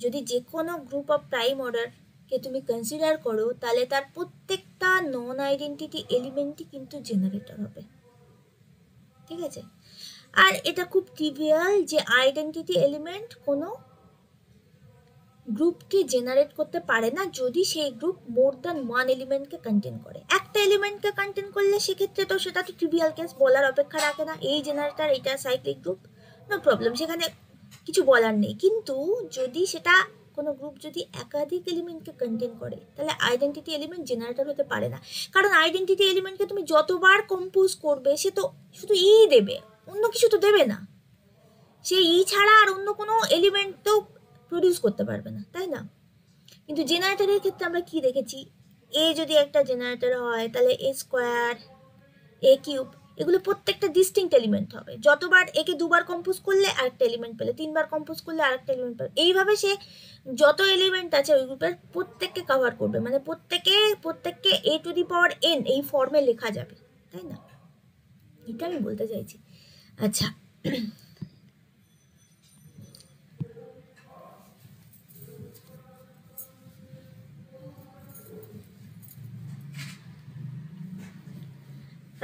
যদি যে কোনো গ্রুপ অফ প্রাইম অর্ডারকে তুমি কনসিডার করো, তাহলে তার প্রত্যেকটা নন আইডেন্টিটি এলিমেন্টই কিন্তু জেনারেটর হবে, ঠিক আছে? আর এটা খুব ট্রিভিয়াল যে আইডেন্টিটি এলিমেন্ট কোনো গ্রুপকে জেনারেট করতে পারে না যদি সেই গ্রুপ মোর দ্যান ওয়ান এলিমেন্টকে কন্টেন করে। একটা এলিমেন্টকে কন্টেন করলে সেক্ষেত্রে তো সেটা তো ট্রিভিয়াল কেস, বলার অপেক্ষা রাখে না, এই জেনারেটর এটা সাইক্লিক গ্রুপ, নো প্রবলেম, সেখানে কিছু বলার নেই। কিন্তু যদি সেটা কোনো গ্রুপ যদি একাধিক এলিমেন্টকে কন্টেন করে, তাহলে আইডেন্টিটি এলিমেন্ট জেনারেটর হতে পারে না। কারণ আইডেন্টিটি এলিমেন্টকে তুমি যতবার কম্পোজ করবে সে তো শুধু ই দেবে, অন্য কিছু তো দেবে না। সে ই ছাড়া আর অন্য কোনো এলিমেন্ট তো প্রডিউস করতে পারবে না, তাই না? কিন্তু জেনারেটরের ক্ষেত্রে আমরা কি দেখেছি, এ যদি একটা জেনারেটর হয় তাহলে এ স্কোয়ার, এ কিউব, এগুলো প্রত্যেকটা ডিস্টিংক্ট এলিমেন্ট হবে। যতবার একে দুবার কম্পোজ করলে আরেকটা এলিমেন্ট পেলে, তিনবার কম্পোজ করলে আরেকটা এলিমেন্ট পেলে, এইভাবে সে যত এলিমেন্ট আছে ওই গ্রুপের প্রত্যেককে কভার করবে, মানে প্রত্যেককে এ টু দি পাওয়ার এন এই ফর্মে লেখা যাবে, তাই না? এটা আমি বলতে চাইছি। আচ্ছা,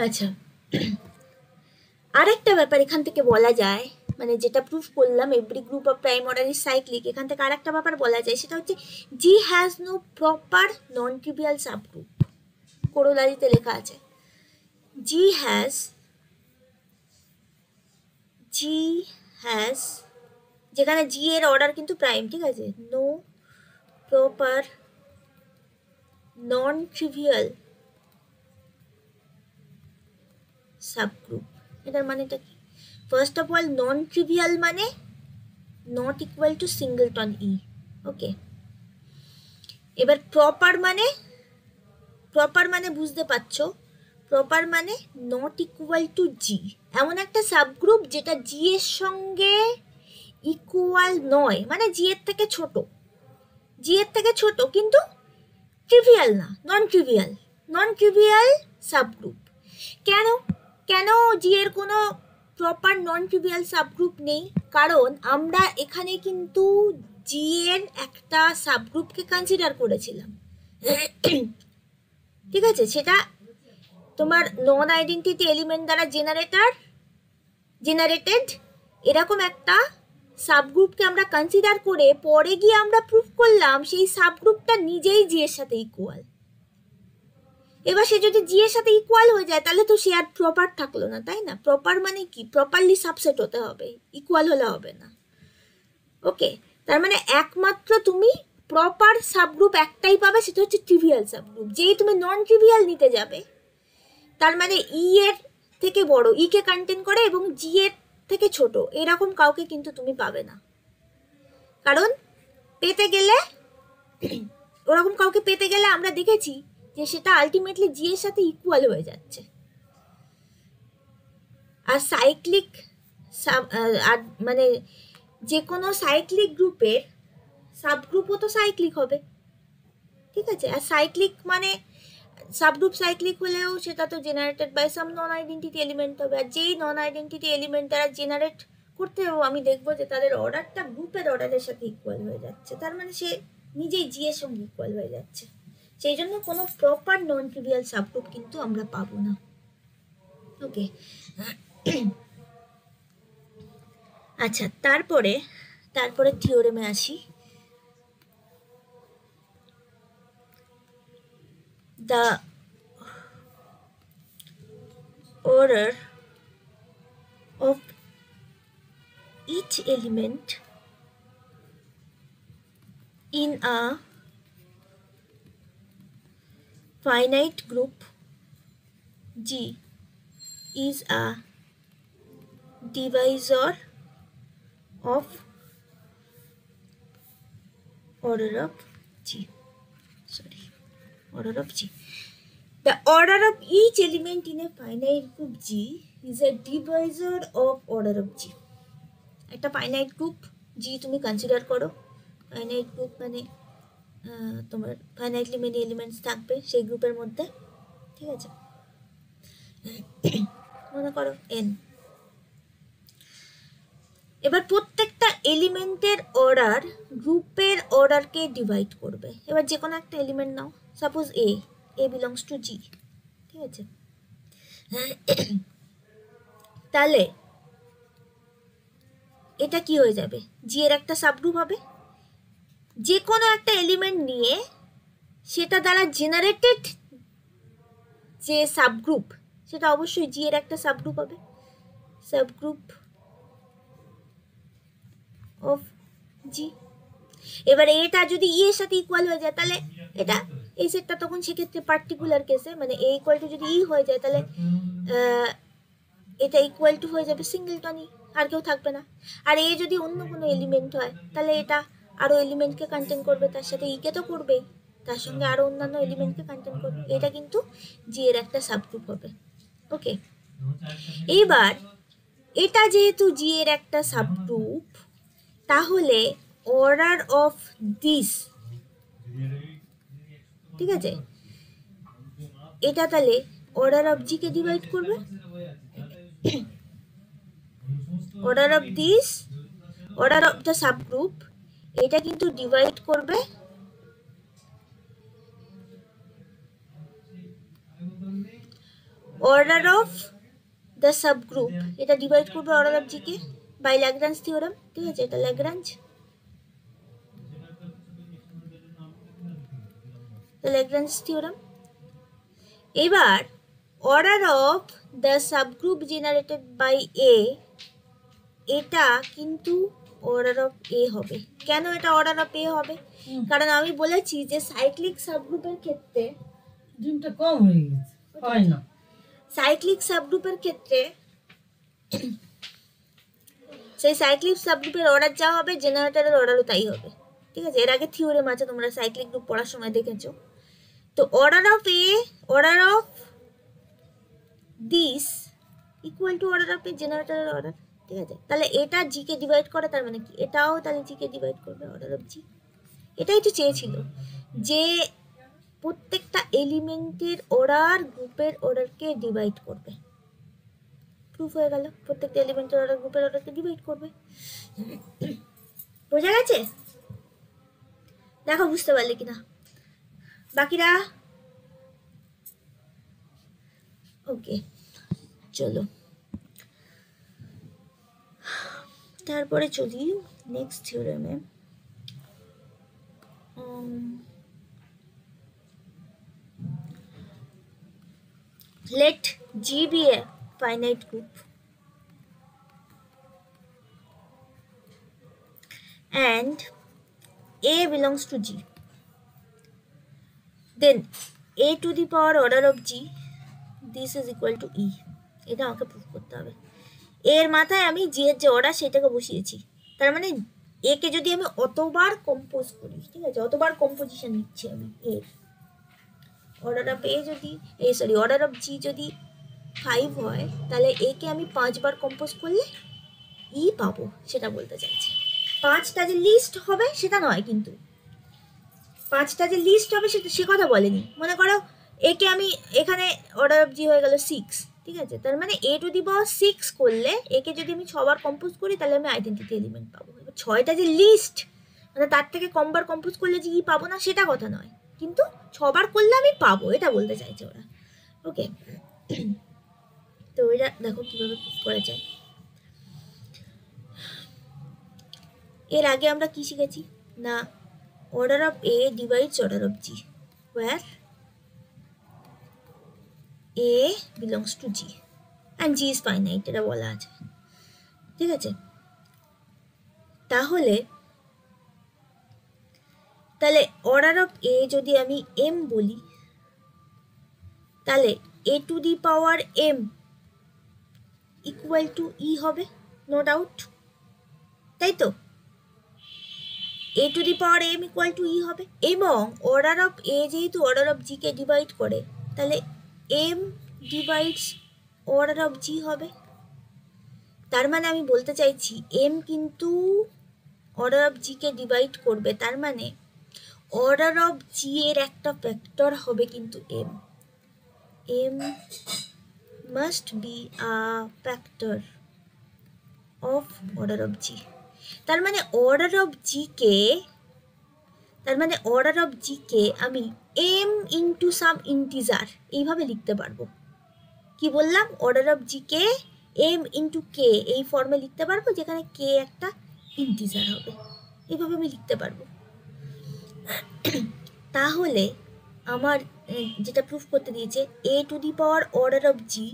আচ্ছা, আরেকটা ব্যাপার এখান থেকে বলা যায়, মানে যেটা প্রুফ করলাম every group of prime order is cyclic, এখান থেকে আরেকটা ব্যাপার বলা যায়, সেটা হচ্ছে G has no proper non trivial subgroup. কোরোলারিতে লেখা আছে জি হ্যাজ, যেখানে জি এর অর্ডার কিন্তু প্রাইম, ঠিক আছে, no proper non trivial subgroup. এটার মানেটা কি? First of all, non trivial মানে not equal to singleton e, okay. এবার প্রপার মানে বুঝতে পারছো, প্রপার মানে নট ইকুয়াল টু জি, এমন একটা সাবগ্রুপ যেটা জি এর সঙ্গে ইকুয়াল নয়, মানে জি এর থেকে ছোট কিন্তু ট্রিভিয়াল না, নন ট্রিভিয়াল সাবগ্রুপ। কেন জি এর কোনো প্রপার নন ট্রিভিয়াল সাবগ্রুপ নেই? কারণ আমরা এখানে কিন্তু জি এর একটা সাবগ্রুপকে কনসিডার করেছিলাম, ঠিক আছে? সেটা তোমার নন আইডেন্টিটি এলিমেন্ট দ্বারা জেনারেটেড এরকম একটা সাবগ্রুপকে আমরা কনসিডার করে পরে গিয়ে আমরা প্রুফ করলাম সেই সাবগ্রুপটা নিজেই জি এর সাথে ইকুয়াল। এবার সে যদি জি এর সাথে ইকুয়াল হয়ে যায় তাহলে তো সে আর প্রপার থাকলো না, তাই না? প্রপার মানে কি? প্রপারলি সাবসেট হতে হবে, ইকুয়াল হলে হবে না, ওকে। তার মানে একমাত্র তুমি প্রপার সাবগ্রুপ একটাই পাবে, সেটা হচ্ছে ট্রিভিয়াল সাবগ্রুপ। যেই তুমি নন ট্রিভিয়াল নিতে যাবে, তার মানে ই এর থেকে বড়, ই কে কন্টেন করে এবং জি এর থেকে ছোট, এরকম কাউকে কিন্তু তুমি পাবে না। কারণ ওরকম কাউকে পেতে গেলে আমরা দেখেছি যে সেটা আলটিমেটলি জি এর সাথে ইকুয়াল হয়ে যাচ্ছে। আর সাইক্লিক মানে যে কোনো সাইক্লিক গ্রুপের সাবগ্রুপও তো সাইক্লিক হবে, ঠিক আছে? আর সাইক্লিক মানে সাবগ্রুপ সাইক্লিক হলেও সেটা তো generated by some non identity element হবে। আর যেই নন আইডেন্টিটি এলিমেন্ট তারা জেনারেট করতে হবে, আমি দেখবো যে তাদের অর্ডারটা গ্রুপের অর্ডারের সাথে ইকুয়াল হয়ে যাচ্ছে, তার মানে সে নিজেই জি এর সঙ্গে ইকুয়াল হয়ে যাচ্ছে। সেই জন্য কোনো প্রপার নন ট্রিভিয়াল সাবগ্রুপ কিন্তু আমরা পাবো না, ওকে। আচ্ছা, তারপরে থিওরেমে আসি। The order of each element in a finite group G is a divisor of order of G. Sorry, order of G. The order of each element in a finite group G is a divisor of order of G. একটা finite group G তুমি কনসিডার করো। finite group মানে তোমার finitely many elements থাকবে সেই গ্রুপের মধ্যে, ঠিক আছে? মনে করো n। এবার প্রত্যেকটা এলিমেন্টের অর্ডার গ্রুপের অর্ডারকে ডিভাইড করবে। এবার যে কোনো একটা এলিমেন্ট নাও, suppose A belongs to G, ঠিক আছে? তাহলে এটা কি হয়ে যাবে, জি এর একটা সাবগ্রুপ হবে। যে কোনো একটা এলিমেন্ট নিয়ে সেটা দ্বারা জেনারেটেড যে সাবগ্রুপ সেটা অবশ্যই জি এর একটা সাবগ্রুপ হবে, সাবগ্রুপ অফ জি। এবার এটা যদি ই এর সাথে ইকুয়াল হয়ে যায় তাহলে এটা এই সেটটা তখন সেক্ষেত্রে পার্টিকুলার কেসে মানে এ ইকুয়াল টু যদি ই হয়ে যায় তাহলে এটা ইকুয়াল টু হয়ে যাবে সিঙ্গেলটনই, আর কেউ থাকবে না। আর এ যদি অন্য কোনো এলিমেন্ট হয় তাহলে এটা আরও এলিমেন্টকে কন্টেন করবে, তার সাথে ইকে তো করবেই, তার সঙ্গে আরও অন্যান্য এলিমেন্টকে কন্টেন করবে। এটা কিন্তু জি এর একটা সাবগ্রুপ হবে। ওকে, এইবার এটা যেহেতু জি এর একটা সাবগ্রুপ তাহলে অর্ডার অফ দিস, ঠিক আছে, এটা তাহলে অর্ডার অফ জি কে ডিভাইড করবে। Order of this, order of the subgroup, এটা কিন্তু ডিভাইড করবে অর্ডার অফ দ্য সাবগ্রুপ, এটা ডিভাইড করবে অর্ডার অফ জি কে বাই ল্যাগ্রাঞ্জ থিওরেম, ঠিক আছে? এটা ল্যাগ্রাঞ্জ থিওরেম। এবার order of the subgroup generated by a, এটা কিন্তু অর্ডার অফ এ হবে। কেন এটা অর্ডার অফ এ হবে? কারণ আমি বলেছি যে সাইক্লিক সাবগ্রুপের ক্ষেত্রে ডিমটা কম হয়ে গেছে, হয় না। সাইক্লিক সাবগ্রুপের ক্ষেত্রে সেই সাইক্লিক সাবগ্রুপের অর্ডার যা হবে জেনারেটরের অর্ডারও তাই হবে, ঠিক আছে? এর আগে থিওরেম আছে, তোমরা সাইক্লিক গ্রুপ পড়ার সময় দেখেছো। তো order of a, order of this equal to order of a জেনারেটরের অর্ডার, ঠিক আছে? তাহলে এটা জি কে ডিভাইড করে, তার মানে কি এটাও তাহলে জি কে ডিভাইড করবে, অর্ডার অফ জি। এটাই তো চেয়েছিল যে প্রত্যেকটা এলিমেন্টের অর্ডার গ্রুপের অর্ডারকে ডিভাইড করবে। প্রুফ হয়ে গেল, প্রত্যেকটা এলিমেন্টের অর্ডার গ্রুপের অর্ডারকে ডিভাইড করবে। বোঝা গেছে? দেখো বুঝতে পারলে কিনা বাকিরা? ওকে, চলো তারপরে চলি next থিওরেমে। let G be a finite group and A belongs to G, then A to the power order of G, this is equal to E. এটা আমাকে প্রুফ করতে হবে। এর মাথায় আমি জি এর যে অর্ডার সেটাকে বসিয়েছি, তার মানে এ কে যদি আমি অতবার কম্পোজ করি, ঠিক আছে, অতবার কম্পোজিশন নিচ্ছি আমি এর অর্ডার অফ এ যদি অর্ডার অফ জি যদি 5 হয় তাহলে এ কে আমি 5 বার কম্পোজ করলে ই পাবো, সেটা বলতে চাইছে। 5টা যে লিস্ট হবে সেটা নয়, কিন্তু 5টা যে লিস্ট হবে সেটা সে কথা বলেনি। মনে করো একে আমি এখানে অর্ডার অফ জি হয়ে গেল 6, ঠিক আছে? তার মানে এ টু দি পাওয়ার 6 করলে একে যদি আমি 6 বার কম্পোজ করি তাহলে আমি আইডেন্টিটি এলিমেন্ট পাবো। এবার 6টা যে লিস্ট মানে তার থেকে কমবার কম্পোজ করলে যে ই পাবো না সেটা কথা নয়, কিন্তু 6 বার করলে আমি পাবো, এটা বলতে চাইছে ওরা। ওকে, তো এটা দেখো কিভাবে প্রুফ করা যায়। এর আগে আমরা কি শিখেছি না, order of A divides order of G where A belongs to G and G is finite, এটা বলা আছে, ঠিক আছে? তাহলে অর্ডার অফ এ যদি আমি m বলি তাহলে a to the power m equal to e হবে, নো ডাউট, তাই তো? A to the power m equal to e হবে, এবং অর্ডার অফ এ যেহেতু অর্ডার অফ জিকে ডিভাইড করে, তাহলে এম ডিভাইডস অর্ডার অফ জি হবে। তার মানে আমি বলতে চাইছি এম কিন্তু অর্ডার অফ জিকে ডিভাইড করবে, তার মানে অর্ডার অফ জি এর একটা ফ্যাক্টর হবে কিন্তু m. M must be a factor of order of G. তার মানে অর্ডার অফ জিকে আমি এম ইন্টু সাম ইন্টিজার এইভাবে লিখতে পারবো। কি বললাম? অর্ডার অফ জিকে এম ইন্টু কে এই ফর্মে লিখতে পারবো, যেখানে কে একটা ইন্টিজার হবে, এইভাবে আমি লিখতে পারবো। তাহলে আমার যেটা প্রুফ করতে দিয়েছে a to the power order of G,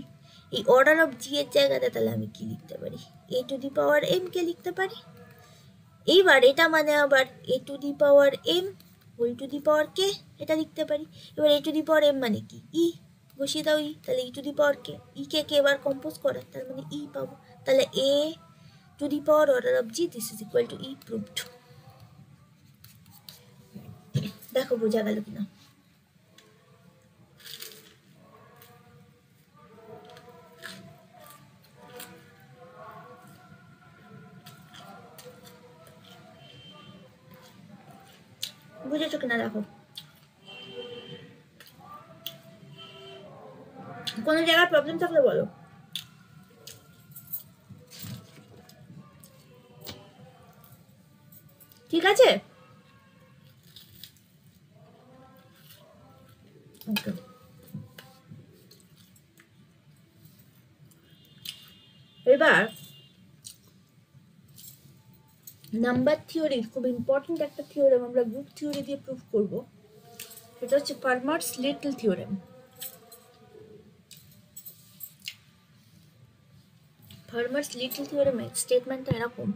এই অর্ডার অফ জি এর জায়গাতে তাহলে আমি কি লিখতে পারি? এ to the power M K লিখতে পারি। এইবার এটা মানে আবার a to the power m whole to the power k এটা লিখতে পারি। এবার এ টু দি পাওয়ার এম মানে কি? ই, বসিয়ে দাও ই, তাহলে ই টু দি পাওয়ার কে, ই কে এবার কম্পোজ করে, তার মানে ই পাবো। তাহলে a to the power order of G this is equal to e proved. দেখো বোঝা গেল কিনা? বুঝেছো কিনা দেখো। কোনো জায়গায় প্রবলেম থাকলে বলো। ঠিক আছে? ওকে, এবার নাম্বার থিওরির খুব ইম্পর্টেন্ট একটা থিওরেম আমরা গ্রুপ থিওরি দিয়ে প্রুফ করব। সেটা হচ্ছে farmers little theorem. Farmers little থিওরেমের স্টেটমেন্টটা এরকম,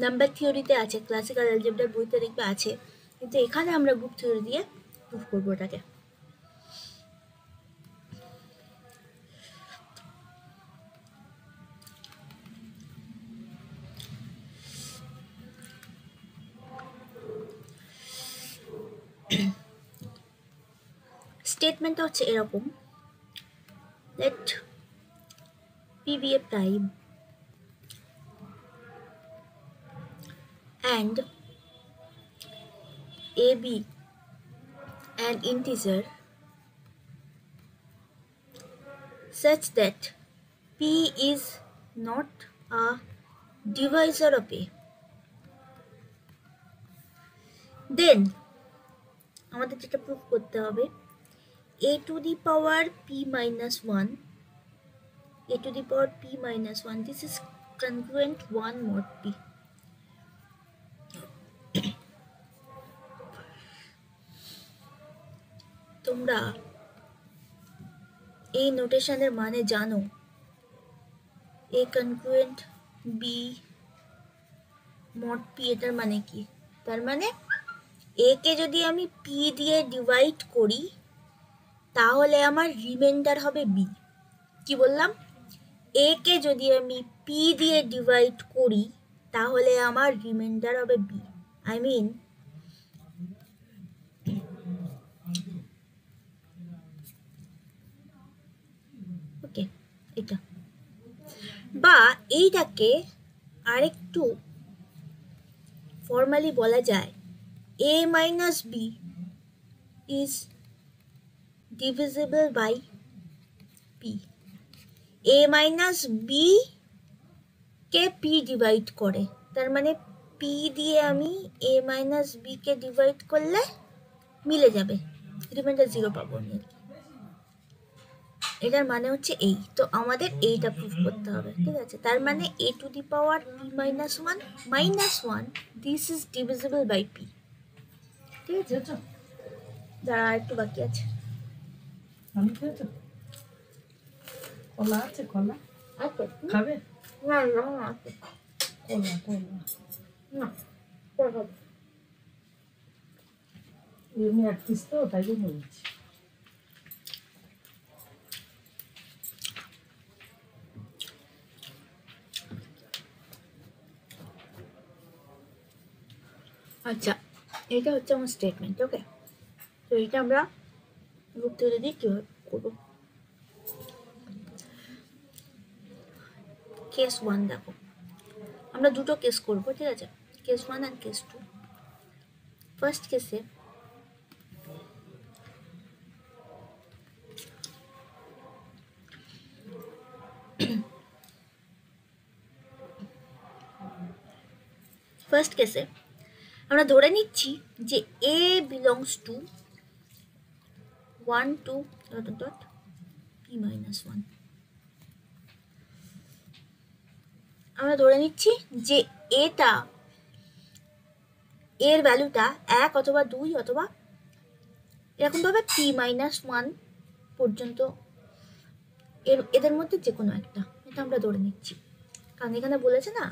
নাম্বার থিওরিতে আছে, ক্লাসিক্যাল অ্যালজেব্রার বইতে দেখবে আছে, কিন্তু এখানে আমরা গ্রুপ থিওরি দিয়ে প্রুফ করবো এটাকে। স্টেটমেন্টটা হচ্ছে এরকম, let P be a prime and A be an integer such that P is not a divisor of A, then আমাদের যেটা প্রুফ করতে হবে a to the power p minus 1, a to the power p minus 1, this is congruent 1 mod p. তোমরা এই নোটেশনের মানে জানো, a congruent b mod p এটার মানে কি? তার মানে a কে যদি আমি p দিয়ে ডিভাইড করি তাহলে আমার রিমাইন্ডার হবে b। কি বললাম? a কে যদি আমি p দিয়ে ডিভাইড করি তাহলে আমার রিমাইন্ডার হবে b। আই মিন ওকে, এটা বা এইটাকে আরেকটু ফর্মালি বলা যায় a minus b is divisible by p। a minus b K p divide করে, তার মানে p দিয়ে আমি a minus b K divide করলে মিলে যাবে, রিমাইন্ডার 0 পাবো আমি। এটার মানে হচ্ছে এই, তো আমাদের এইটা প্রুফ করতে হবে। ঠিক আছে? তার মানে a to the power p minus 1 this is divisible by p। ঠিক আছে? যারা একটু বাকি আছে, আমি খেয়েছো? কলা আছে? কলা আছে খাবে? না না আছে কলা কলা না করব এমনি এক পিস তো, তাই জন্য বলছি। আচ্ছা, এটা হচ্ছে আমার স্টেটমেন্ট। ওকে, তো এটা আমরা গ্রুপ থিওরি দিয়ে কীভাবে করবো। কেস 1 দেখো, আমরা দুটো কেস করবো, ঠিক আছে, কেস 1 অ্যান্ড কেস 2। ফার্স্ট কেসে আমরা ধরে নিচ্ছি যে A belongs to 1 to ... p minus 1। আমরা ধরে নিচ্ছি যে এটা এর ভ্যালুটা 1 অথবা 2 অথবা এরকমভাবে p minus 1 পর্যন্ত এদের মধ্যে যে কোনো একটা, এটা আমরা ধরে নিচ্ছি। কারণ এখানে বলেছে না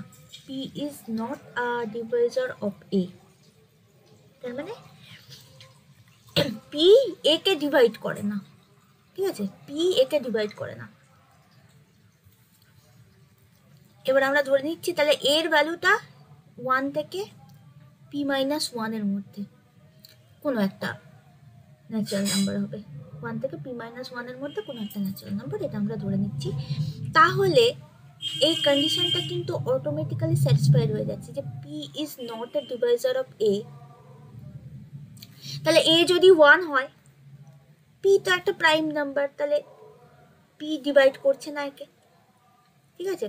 p is not a divisor of a, তার মানে p a কে ডিভাইড করে না, ঠিক আছে, p a কে ডিভাইড করে না। এবার আমরা ধরে নিচ্ছি তাহলে এর ভ্যালুটা 1 থেকে p minus 1 এর মধ্যে কোনো একটা ন্যাচারাল নাম্বার হবে। 1 থেকে p minus 1 এর মধ্যে কোনো একটা ন্যাচারাল নাম্বার, এটা আমরা ধরে নিচ্ছি। তাহলে এই কন্ডিশনটা কিন্তু অটোমেটিক্যালি স্যাটিসফাইড হয়ে যাচ্ছে যে p is not a divisor of a। তাহলে a যদি 1 হয়, p তো একটা প্রাইম নাম্বার, তাহলে p ডিভাইড করছে না একে, ঠিক আছে।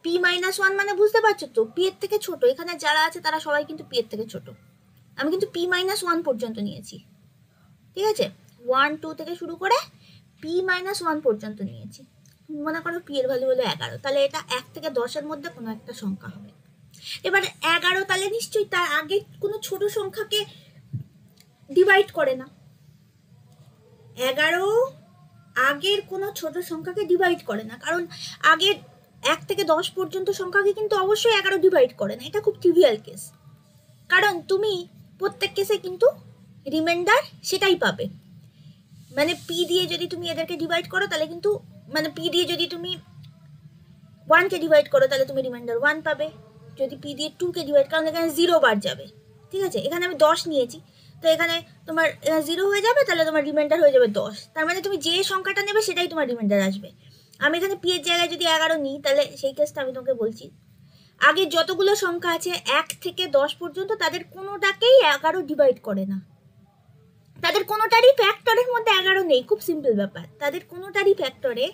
p minus 1 মানে বুঝতে পারছো তো, p এর থেকে ছোট, এখানে যারা আছে তারা সবাই কিন্তু p এর থেকে ছোট। আমি কিন্তু p minus 1 পর্যন্ত নিয়েছি, ঠিক আছে, 1 2 থেকে শুরু করে p minus 1 পর্যন্ত নিয়েছি। মনে করো p এর ভ্যালু হলো 11, তাহলে এটা 1 থেকে 10 এর মধ্যে কোনো একটা সংখ্যা হবে। এবার 11 তাহলে নিশ্চয়ই তার আগে কোনো ছোট সংখ্যাকে ডিভাইড করে না। 11 আগের কোনো ছোট সংখ্যাকে ডিভাইড করে না, কারণ আগের 1 থেকে 10 পর্যন্ত সংখ্যাকে কিন্তু অবশ্যই 11 ডিভাইড করে না। এটা খুব ট্রিভিয়াল কেস, কারণ তুমি প্রত্যেক কেসে কিন্তু রিমাইন্ডার সেটাই পাবে। মানে p দিয়ে যদি তুমি এদেরকে ডিভাইড করো তাহলে কিন্তু, মানে p দিয়ে যদি তুমি 1 কে ডিভাইড করো তাহলে তুমি রিমাইন্ডার 1 পাবে। যদি p দিয়ে 2 কে ডিভাইড, কারণ এখানে 0 বার যাবে, ঠিক আছে, এখানে আমি 10 নিয়েছি, তো এখানে তোমার 0 হয়ে যাবে, তাহলে তোমার রিমাইন্ডার হয়ে যাবে 10। তার মানে তুমি যে সংখ্যাটা নেবে সেটাই তোমার রিমাইন্ডার আসবে। আমি এখানে p এর জায়গায় যদি 11 নিই, তাহলে সেই কেসটা আমি তোমাকে বলছি, আগে যতগুলো সংখ্যা আছে 1 থেকে 10 পর্যন্ত তাদের কোনোটাকেই 11 ডিভাইড করে না, তাদের কোনোটারই ফ্যাক্টরের মধ্যে 11 নেই। খুব সিম্পল ব্যাপার, তাদের কোনোটারই ফ্যাক্টরে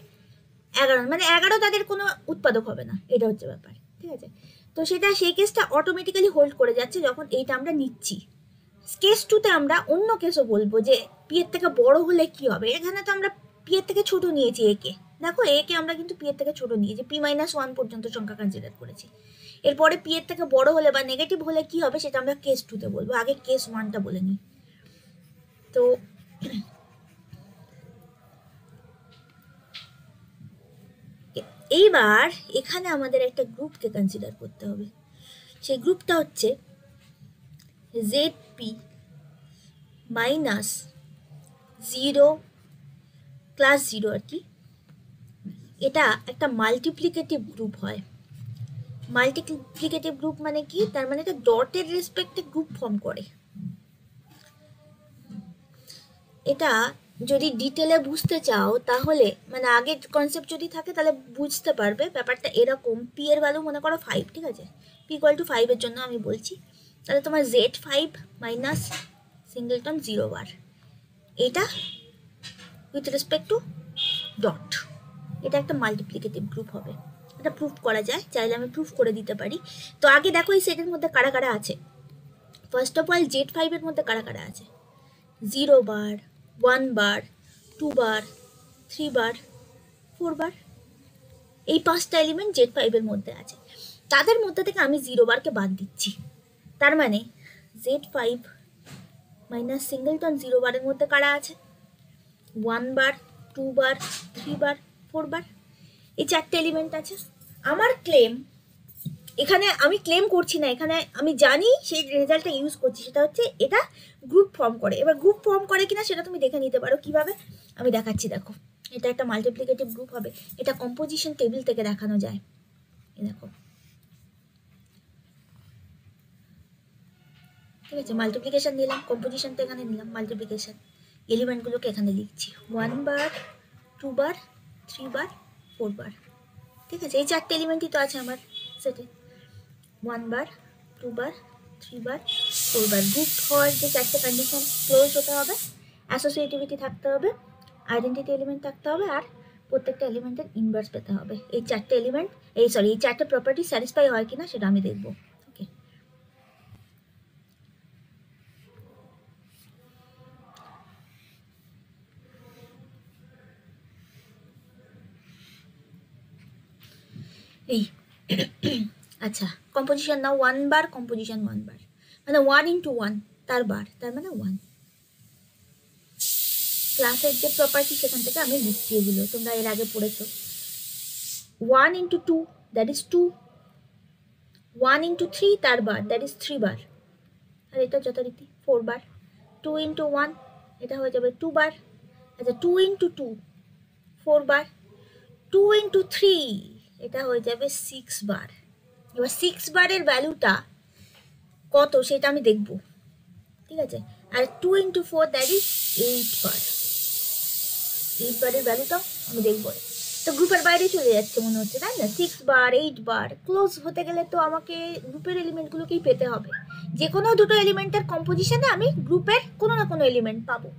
11, মানে 11 তাদের কোনো উৎপাদক হবে না, এটা হচ্ছে ব্যাপার, ঠিক আছে। তো সেটা সেই কেসটা অটোমেটিক্যালি হোল্ড করে যাচ্ছে যখন এইটা আমরা নিচ্ছি। কেস 2তে আমরা অন্য কেসও বলবো যে p এর থেকে বড় হলে কি হবে। এখানে তো আমরা p এর থেকে ছোট নিয়েছি a কে, দেখো a কে আমরা কিন্তু p এর থেকে ছোট নিয়েছি, p minus 1 পর্যন্ত সংখ্যা কনসিডার করেছি। এরপরে p এর থেকে বড় হলে বা নেগেটিভ হলে কি হবে সেটা আমরা কেস 2তে বলবো, আগে কেস 1টা বলে নিই। তো এইবার এখানে আমাদের একটা গ্রুপকে কনসিডার করতে হবে, সেই গ্রুপটা হচ্ছে zp মাইনাস 0 ক্লাস 0 আর কি। এটা একটা মাল্টিপ্লিকেটিভ গ্রুপ হয়। মাল্টিপ্লিকেটিভ গ্রুপ মানে কি, তার মানে এটা ডটের রেসপেক্টে গ্রুপ ফর্ম করে। এটা যদি ডিটেলে বুঝতে চাও তাহলে, মানে আগের কনসেপ্ট যদি থাকে তাহলে বুঝতে পারবে ব্যাপারটা এরকম। p এর ভ্যালু মনে করো 5, ঠিক আছে, p = 5 এর জন্য আমি বলছি, তাহলে তোমার z5 মাইনাস সিঙ্গেলটন 0 বার, এটা উইথ রেসপেক্ট টু ডট, এটা একটা মাল্টিপ্লিকেটিভ গ্রুপ হবে। এটা প্রুফ করা যায়, চাইলে আমি প্রুফ করে দিতে পারি। তো আগে দেখো এই সেটের মধ্যে কারা কারা আছে। ফার্স্ট অফ অল z5 এর মধ্যে কারা কারা আছে, 0 বার, 1 বার, 2 বার, 3 বার, 4 বার, এই 5টা এলিমেন্ট z5 এর মধ্যে আছে। তাদের মধ্যে থেকে আমি 0 বারকে বাদ দিচ্ছি, তার মানে z5 মাইনাস সিঙ্গেলটন 0 বারের মধ্যে কারা আছে, 1 বার, 2 বার, 3 বার, 4 বার, এই 4টে এলিমেন্ট আছে। আমার ক্লেম, এখানে আমি ক্লেম করছি না, এখানে আমি জানি সেই রেজাল্টটা ইউজ করছি, সেটা হচ্ছে এটা গ্রুপ ফর্ম করে। এবার গ্রুপ ফর্ম করে কিনা সেটা তুমি দেখে নিতে পারো কিভাবে, আমি দেখাচ্ছি। দেখো এটা একটা মাল্টিপ্লিকেটিভ গ্রুপ হবে, এটা কম্পোজিশন টেবিল থেকে দেখানো যায়। এই দেখো ঠিক আছে, মাল্টিপ্লিকেশন নিলাম, কম্পোজিশন তো এখানে নিলাম, মাল্টিপ্লিকেশন এলিমেন্টগুলোকে এখানে লিখছি 1 বার 2 বার 3 বার 4 বার। ঠিক আছে, এই 4টে এলিমেন্টই তো আছে আমার সেটে। 1 বার 2 বার 3 বার 4 বার। গ্রুপ হওয়ার যে 4টে কন্ডিশন, ক্লোজ হতে হবে, অ্যাসোসিয়েটিভিটি থাকতে হবে, আইডেন্টিটি এলিমেন্ট থাকতে হবে, আর প্রত্যেকটা এলিমেন্টের ইনভার্স পেতে হবে। এই 4টে এলিমেন্ট এই 4টে প্রপার্টি স্যাটিসফাই হয় কিনা সেটা আমি দেখবো। ওকে, এই আচ্ছা, কম্পোজিশন নাও 1 বার, কম্পোজিশন 1 বার মানে 1 × 1 তার বার, তার মানে 1। ক্লাসের যে প্রপার্টি সেখান থেকে আমি লিখছি, এগুলো তোমরা এর আগে পড়েছো। 1 × 2 দ্যাট ইজ 2, 1 × 3 তার বার, দ্যাট ইজ 3 বার, আর এটা যথারীতি 4 বার। 2 × 1 এটা হয়ে যাবে 2 বার। আচ্ছা, 2 × 2 4 বার। 2 × 3 এটা হয়ে যাবে 6 বার। এবার 6 বারের ভ্যালুটা কত সেটা আমি দেখব। ঠিক আছে, আর 2 × 4 দ্যাট ইজ 8 বার। 8 বারের ভ্যালুটাও আমি দেখবো। তো গ্রুপের বাইরে চলে যাচ্ছে মনে হচ্ছে, তাই না? 6 বার 8 বার ক্লোজ হতে গেলে তো আমাকে গ্রুপের এলিমেন্টগুলোকেই পেতে হবে। যে কোনো দুটো এলিমেন্টের কম্পোজিশনে আমি গ্রুপের কোনো না কোনো এলিমেন্ট পাবো।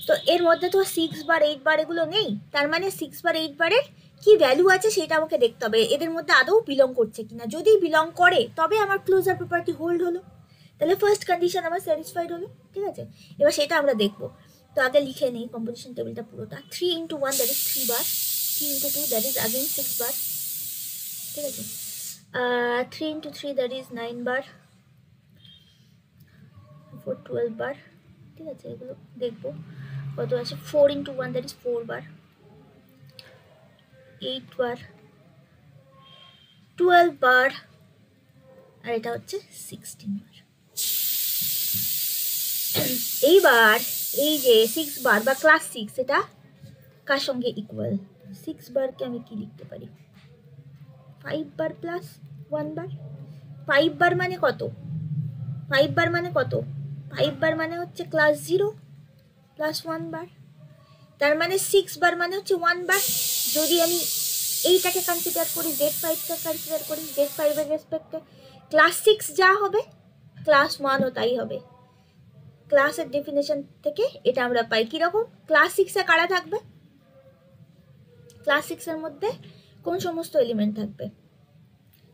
তো এর মধ্যে তো 6 বার 8 বার এগুলো নেই, তার মানে 6 বার 8 বারের কি ভ্যালু আছে সেটা আমাকে দেখতে হবে, এদের মধ্যে আদৌ বিলং করছে কিনা। যদি বিলং করে তবে আমার ক্লোজার প্রপার্টি হোল্ড হলো, তাহলে ফার্স্ট কন্ডিশন আমার স্যাটিসফাইড হলো। ঠিক আছে, এবার সেটা আমরা দেখবো। তো আগে লিখে নিই কম্পোজিশন টেবিলটা পুরোটা। 3 × 1 that is 3 bar, 3 × 2 that is again 6 বার। ঠিক আছে, 3 × 3 দ্যাট ইজ 9 বার, 4 12 বার। ঠিক আছে, এগুলো দেখবো কত আছে। 4 × 1 দ্যাট ইজ 4 বার, 8 বার, 12 বার, আর এটা হচ্ছে 16 বার। এইবার এই যে 6 বার বা ক্লাস 6 এটা কার সঙ্গে ইকুয়াল? 6 বারকে আমি কি লিখতে পারি? 5 বার প্লাস 1 বার। 5 বার মানে কত? 5 বার মানে কত? 5 বার মানে হচ্ছে ক্লাস 0 প্লাস 1 বার, তার মানে 6 বার মানে হচ্ছে 1 বার। যদি আমি এইটাকে কনসিডার করি, Z5কে কনসিডার করি, Z5 এর রেসপেক্টে ক্লাস 6 যা হবে ক্লাস 1ও তাই হবে। ক্লাসের ডেফিনেশন থেকে এটা আমরা পাই কিরকম? ক্লাস 6-এ কারা থাকবে? ক্লাস 6 এর মধ্যে কোন সমস্ত এলিমেন্ট থাকবে?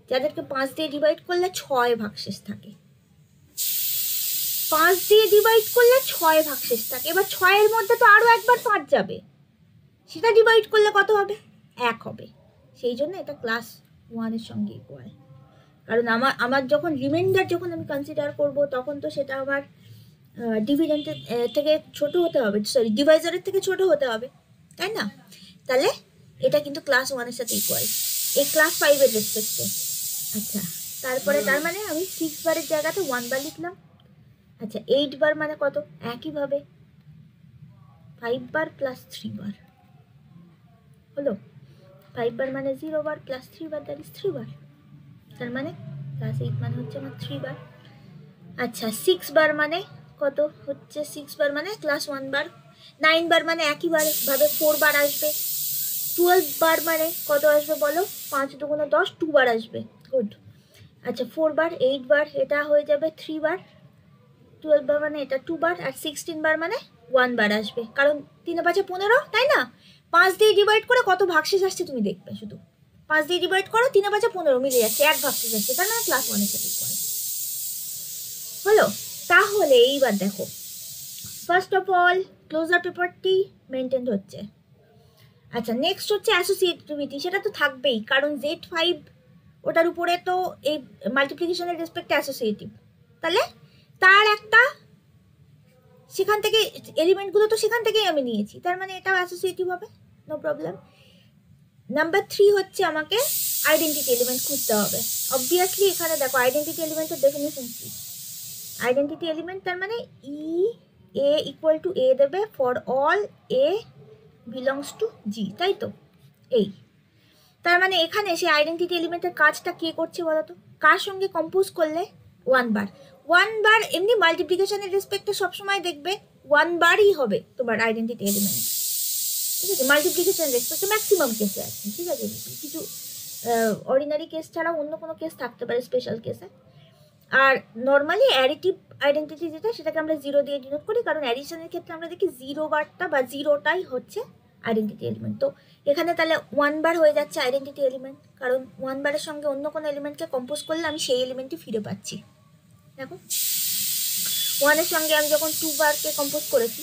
যাদেরকে 5 দিয়ে ডিভাইড করলে 6 ভাগশেষ থাকে। 5 দিয়ে ডিভাইড করলে 6 ভাগশেষ থাকে। এবার 6 এর মধ্যে তো আরো একবার 5 যাবে, সেটা ডিভাইড করলে কত হবে? 1 হবে। সেই জন্য এটা ক্লাস 1 এর সঙ্গে ইকুয়াল। কারণ আমার যখন রিমাইন্ডার যখন আমি কনসিডার করব তখন তো সেটা আমার ডিভিডেন্টের থেকে ছোট হতে হবে, সরি ডিভাইজারের থেকে ছোট হতে হবে, তাই না? তাহলে এটা কিন্তু ক্লাস 1 এর সাথে ইকুয়াল, এই ক্লাস 5 এর রেসপেক্টে। আচ্ছা, তারপরে তার মানে আমি 6 বারের জায়গাতে 1 বার লিখলাম। আচ্ছা, 8 বার মানে কত? একইভাবে 5 বার প্লাস 3 বার হলো। 5 বার মানে 0 বার প্লাস 3 বার, দ্যাট ইজ 3 বার। তার মানে ক্লাস 8 মানে হচ্ছে আমার 3 বার। আচ্ছা, 6 বার মানে কত হচ্ছে? 6 বার মানে ক্লাস 1 বার। 9 বার মানে একইভাবে 4 বার আসবে। 12 বার মানে কত আসবে বলো? 5 × 2 = 10, 2 বার আসবে। গুড। আচ্ছা, 4 বার 8 বার এটা হয়ে যাবে 3 বার। 12 বার মানে এটা 2 বার, আর 16 বার মানে 1 বার আসবে, কারণ 3 × 5 = 15, তাই না? 5 দিয়ে ডিভাইড করে কত ভাগশেষ আসছে তুমি দেখবে, শুধু 5 দিয়ে ডিভাইড করো, 3 × 5 = 15 মিলে যাচ্ছে, 1 ভাগশেষ আসছে, তার মানে ক্লাস 1 এর সাথে ইকুয়াল হলো। তাহলে এইবার দেখো, first of all closure property maintain হচ্ছে। আচ্ছা, নেক্সট হচ্ছে অ্যাসোসিয়েটিভিটি, সেটা তো থাকবেই, কারণ Z5 ওটার উপরে তো এই মাল্টিপ্লিকেশনের রেসপেক্টে অ্যাসোসিয়েটিভ, তাহলে তার একটা সেখান থেকে এলিমেন্টগুলো তো সেখান থেকেই আমি নিয়েছি, তার মানে এটাও অ্যাসোসিয়েটিভ হবে, নো প্রবলেম। নাম্বার 3 হচ্ছে আমাকে আইডেন্টিটি এলিমেন্ট খুঁজতে হবে। অবভিয়াসলি এখানে দেখো আইডেন্টিটি এলিমেন্টের ডেফিনেশন কি? আইডেন্টিটি এলিমেন্ট তার মানে A = A দেবে for all A belongs to G, তাই তো? এই তার মানে এখানে সেই আইডেন্টিটি এলিমেন্টের কাজটা কে করছে বলো তো? কার সঙ্গে কম্পোজ করলে 1 বার? ওয়ান বার এমনি মাল্টিপ্লিকেশনের রেসপেক্টে সবসময় দেখবে ওয়ান বারই হবে তোমার আইডেন্টিটি এলিমেন্ট, ঠিক আছে? মাল্টিপ্লিকেশন রেসপেক্টে ম্যাক্সিমাম কেসে আছে, ঠিক আছে? কিছু অর্ডিনারি কেস ছাড়াও অন্য কোনো কেস থাকতে পারে স্পেশাল কেসে। আর নর্মালি অ্যাডিটিভ আইডেন্টিটি যেটা, সেটাকে আমরা জিরো দিয়ে ডিনোট করি, কারণ অ্যাডিশনের ক্ষেত্রে আমরা দেখি জিরো বারটা বা জিরোটাই হচ্ছে আইডেন্টিটি এলিমেন্ট। তো এখানে তাহলে ওয়ান বার হয়ে যাচ্ছে আইডেন্টিটি এলিমেন্ট, কারণ ওয়ান বারের সঙ্গে অন্য কোনো এলিমেন্টকে কম্পোজ করলে আমি সেই এলিমেন্টই ফিরে পাচ্ছি। দেখো ওয়ানের সঙ্গে আমি যখন টু বারকে কম্পোজ করেছি,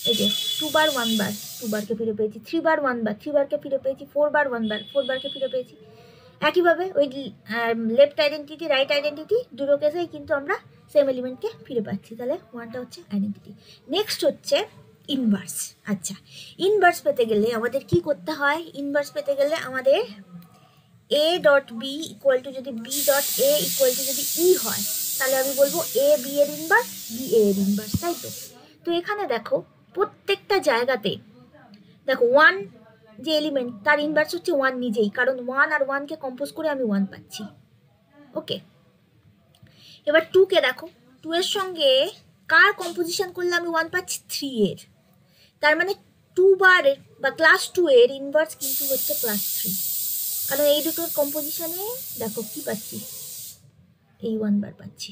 এই যে টু বার ওয়ান বার, টু বারকে ফিরে পেয়েছি, থ্রি বার ওয়ান বার, থ্রি বারকে ফিরে পেয়েছি, ফোর বার ওয়ান বার, ফোর বারকে ফিরে পেয়েছি। একইভাবে ওই লেফট আইডেন্টিটি রাইট আইডেন্টিটি দুটো কেসেই কিন্তু আমরা সেম এলিমেন্টকে ফিরে পাচ্ছি। তাহলে ওয়ানটা হচ্ছে আইডেন্টিটি। নেক্সট হচ্ছে ইনভার্স। আচ্ছা, ইনভার্স পেতে গেলে আমাদের কি করতে হয়? ইনভার্স পেতে গেলে আমাদের a dot b equal to, যদি b dot a equal to যদি ই হয়, তাহলে আমি বলবো এ বি এর ইনভার্স, বি এ এর ইনভার্স, তাই তো? তো এখানে দেখো প্রত্যেকটা জায়গাতে দেখো ওয়ান যে এলিমেন্ট তার ইনভার্স হচ্ছে ওয়ান নিজেই, কারণ ওয়ান আর ওয়ানকে কম্পোজ করে আমি ওয়ান পাচ্ছি। ওকে, এবার টুকে দেখো, টু এর সঙ্গে কার কম্পোজিশন করলে আমি ওয়ান পাচ্ছি? থ্রি এর। তার মানে টু বার বা ক্লাস টু এর ইনভার্স কিন্তু হচ্ছে ক্লাস থ্রি, কারণ এই দুটোর কম্পোজিশনে দেখো কি পাচ্ছি? এই ওয়ান বার পাচ্ছি।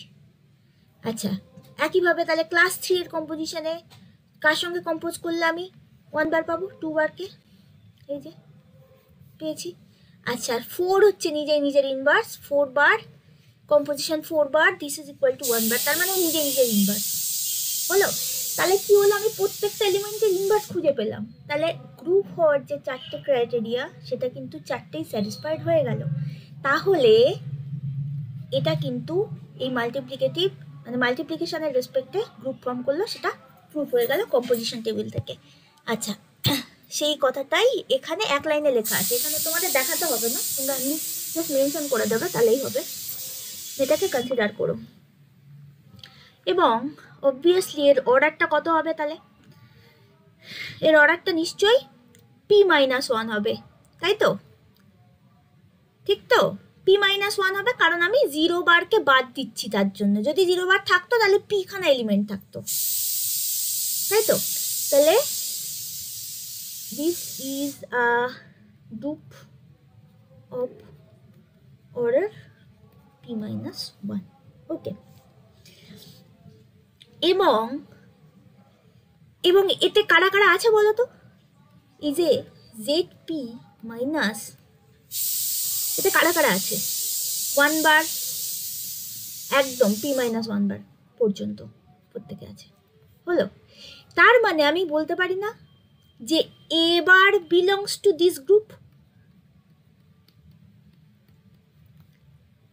আচ্ছা, একইভাবে তাহলে ক্লাস থ্রি এর কম্পোজিশনে কার সঙ্গে কম্পোজ করলে আমি ওয়ান বার পাবো? টু বারকে, এই যে পেয়েছি। আচ্ছা, আর ফোর হচ্ছে নিজের inverse, four bar composition four bar, this is equal to one bar, তার মানে নিজের ইনভার্স হলো। তাহলে কি হলো? আমি প্রত্যেকটা এলিমেন্টের ইনভার্স খুঁজে পেলাম। তাহলে গ্রুপ হওয়ার যে চারটে ক্রাইটেরিয়া, সেটা কিন্তু চারটেই স্যাটিসফাইড হয়ে গেল। তাহলে এটা কিন্তু এই মাল্টিপ্লিকেটিভ মানে মাল্টিপ্লিকেশনের রেসপেক্টে গ্রুপ ফর্ম করলো, সেটা প্রুফ হয়ে গেল কম্পোজিশন টেবিল থেকে। আচ্ছা, সেই কথাটাই এখানে এক লাইনে লেখা আছে, এখানে তোমাদের দেখাতে হবে না, তোমরা এমনি জাস্ট মেনশন করে দেবে, তাহলেই হবে। এটাকে কনসিডার করো। এবং অবভিয়াসলি এর অর্ডারটা কত হবে? তাহলে এর অর্ডারটা নিশ্চয়ই পি মাইনাস ওয়ান হবে, তাই তো? ঠিক তো? পি মাইনাস ওয়ান হবে, কারণ আমি জিরো বারকে বাদ দিচ্ছি তার জন্য। যদি জিরো বার থাকতো তাহলে পি খানা এলিমেন্ট থাকতো, তাই তো? তাহলে this is a group of order p minus 1. ওকে, এবং এতে কারা কারা আছে বলো তো? এই যে জেড পি মাইনাস, এতে কারা কারা আছে? ওয়ান বার একদম পি মাইনাস ওয়ান বার পর্যন্ত প্রত্যেকে আছে, হলো। তার মানে আমি বলতে পারি না যে এ বার বিলংস টু দিস গ্রুপ?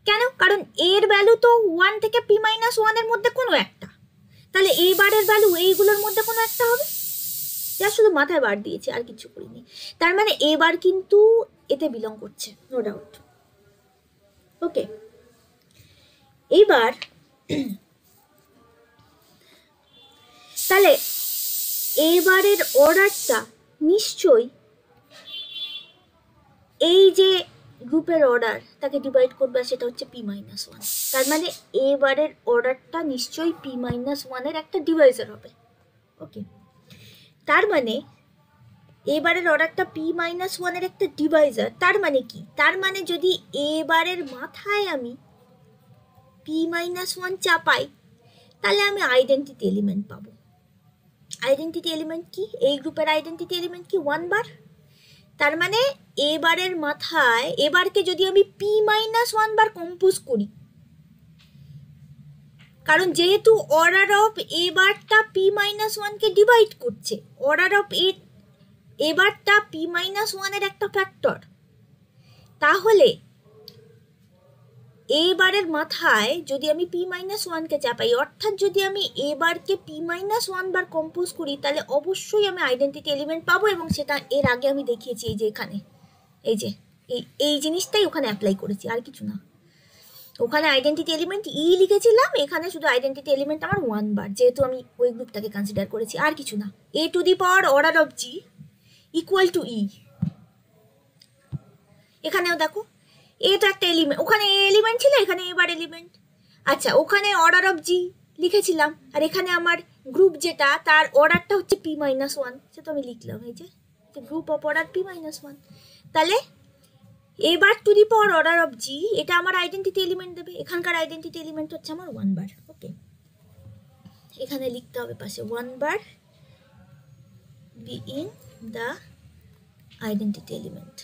কেন? কারণ এর ভ্যালু তো ওয়ান থেকে পি মাইনাস ওয়ানের মধ্যে কোনো একটা, তাহলে এ বারের ভ্যালু এইগুলোর মধ্যে কোনো একটা হবে। যা শুধু মাথায় বার দিয়েছি, আর কিছু করিনি। তার মানে এ বার কিন্তু এতে বিলং করছে, নো ডাউট। ওকে, এইবার তাহলে এবারের অর্ডারটা নিশ্চয়ই এই যে গ্রুপের অর্ডার তাকে ডিভাইড করবে, সেটা হচ্ছে পি মাইনাস ওয়ান। তার মানে এবারের অর্ডারটা নিশ্চয়ই পি মাইনাস ওয়ানের একটা ডিভাইজার হবে। ওকে, তার মানে এবারের অর্ডারটা পি মাইনাস ওয়ানের একটা ডিভাইজার। তার মানে কি? তার মানে যদি এবারের মাথায় আমি পি মাইনাস ওয়ান চাপাই, তাহলে আমি আইডেন্টিটি এলিমেন্ট পাবো। আইডেন্টিটি এলিমেন্ট কি? এই গ্রুপের আইডেন্টিটি এলিমেন্ট কি? One bar. তার মানে এবারের মাথায় এবারকে যদি আমি পি মাইনাস ওয়ান বার কম্পোজ করি, কারণ যেহেতু অর্ডার অফ এবারটা পি মাইনাস ওয়ানকে ডিভাইড করছে, অর্ডার অফ এবারটা পি মাইনাস ওয়ানের একটা ফ্যাক্টর, তাহলে এবারের মাথায় যদি আমি পি মাইনাস ওয়ানকে চাপাই, অর্থাৎ যদি আমি এবারকে পি মাইনাস ওয়ান বার কম্পোজ করি, তাহলে অবশ্যই আমি আইডেন্টিটি এলিমেন্ট পাবো। এবং সেটা এর আগে আমি দেখিয়েছি, এই যে এখানে, এই যে এই জিনিসটাই ওখানে অ্যাপ্লাই করেছি, আর কিছু না। ওখানে আইডেন্টিটি এলিমেন্ট ই লিখেছিলাম, এখানে শুধু আইডেন্টিটি এলিমেন্ট আমার ওয়ান বার, যেহেতু আমি ওই গ্রুপটাকে কনসিডার করেছি, আর কিছু না। A to the power order of G equal to e. এখানেও দেখো, এ তো একটা এলিমেন্ট, ওখানে এ এলিমেন্ট ছিল, এখানে এবার এলিমেন্ট। আচ্ছা, ওখানে অর্ডার অফ জি লিখেছিলাম, আর এখানে আমার গ্রুপ যেটা তার অর্ডারটা হচ্ছে p-1, সেটা আমি লিখলাম, এই যে গ্রুপ অফ অর্ডার p-1। তাহলে এবার to the power order of G, এটা আমার আইডেন্টিটি এলিমেন্ট দেবে। এখানকার আইডেন্টিটি এলিমেন্ট হচ্ছে আমার 1 বার। ওকে, এখানে লিখতে হবে পাশে 1 বার being the identity element।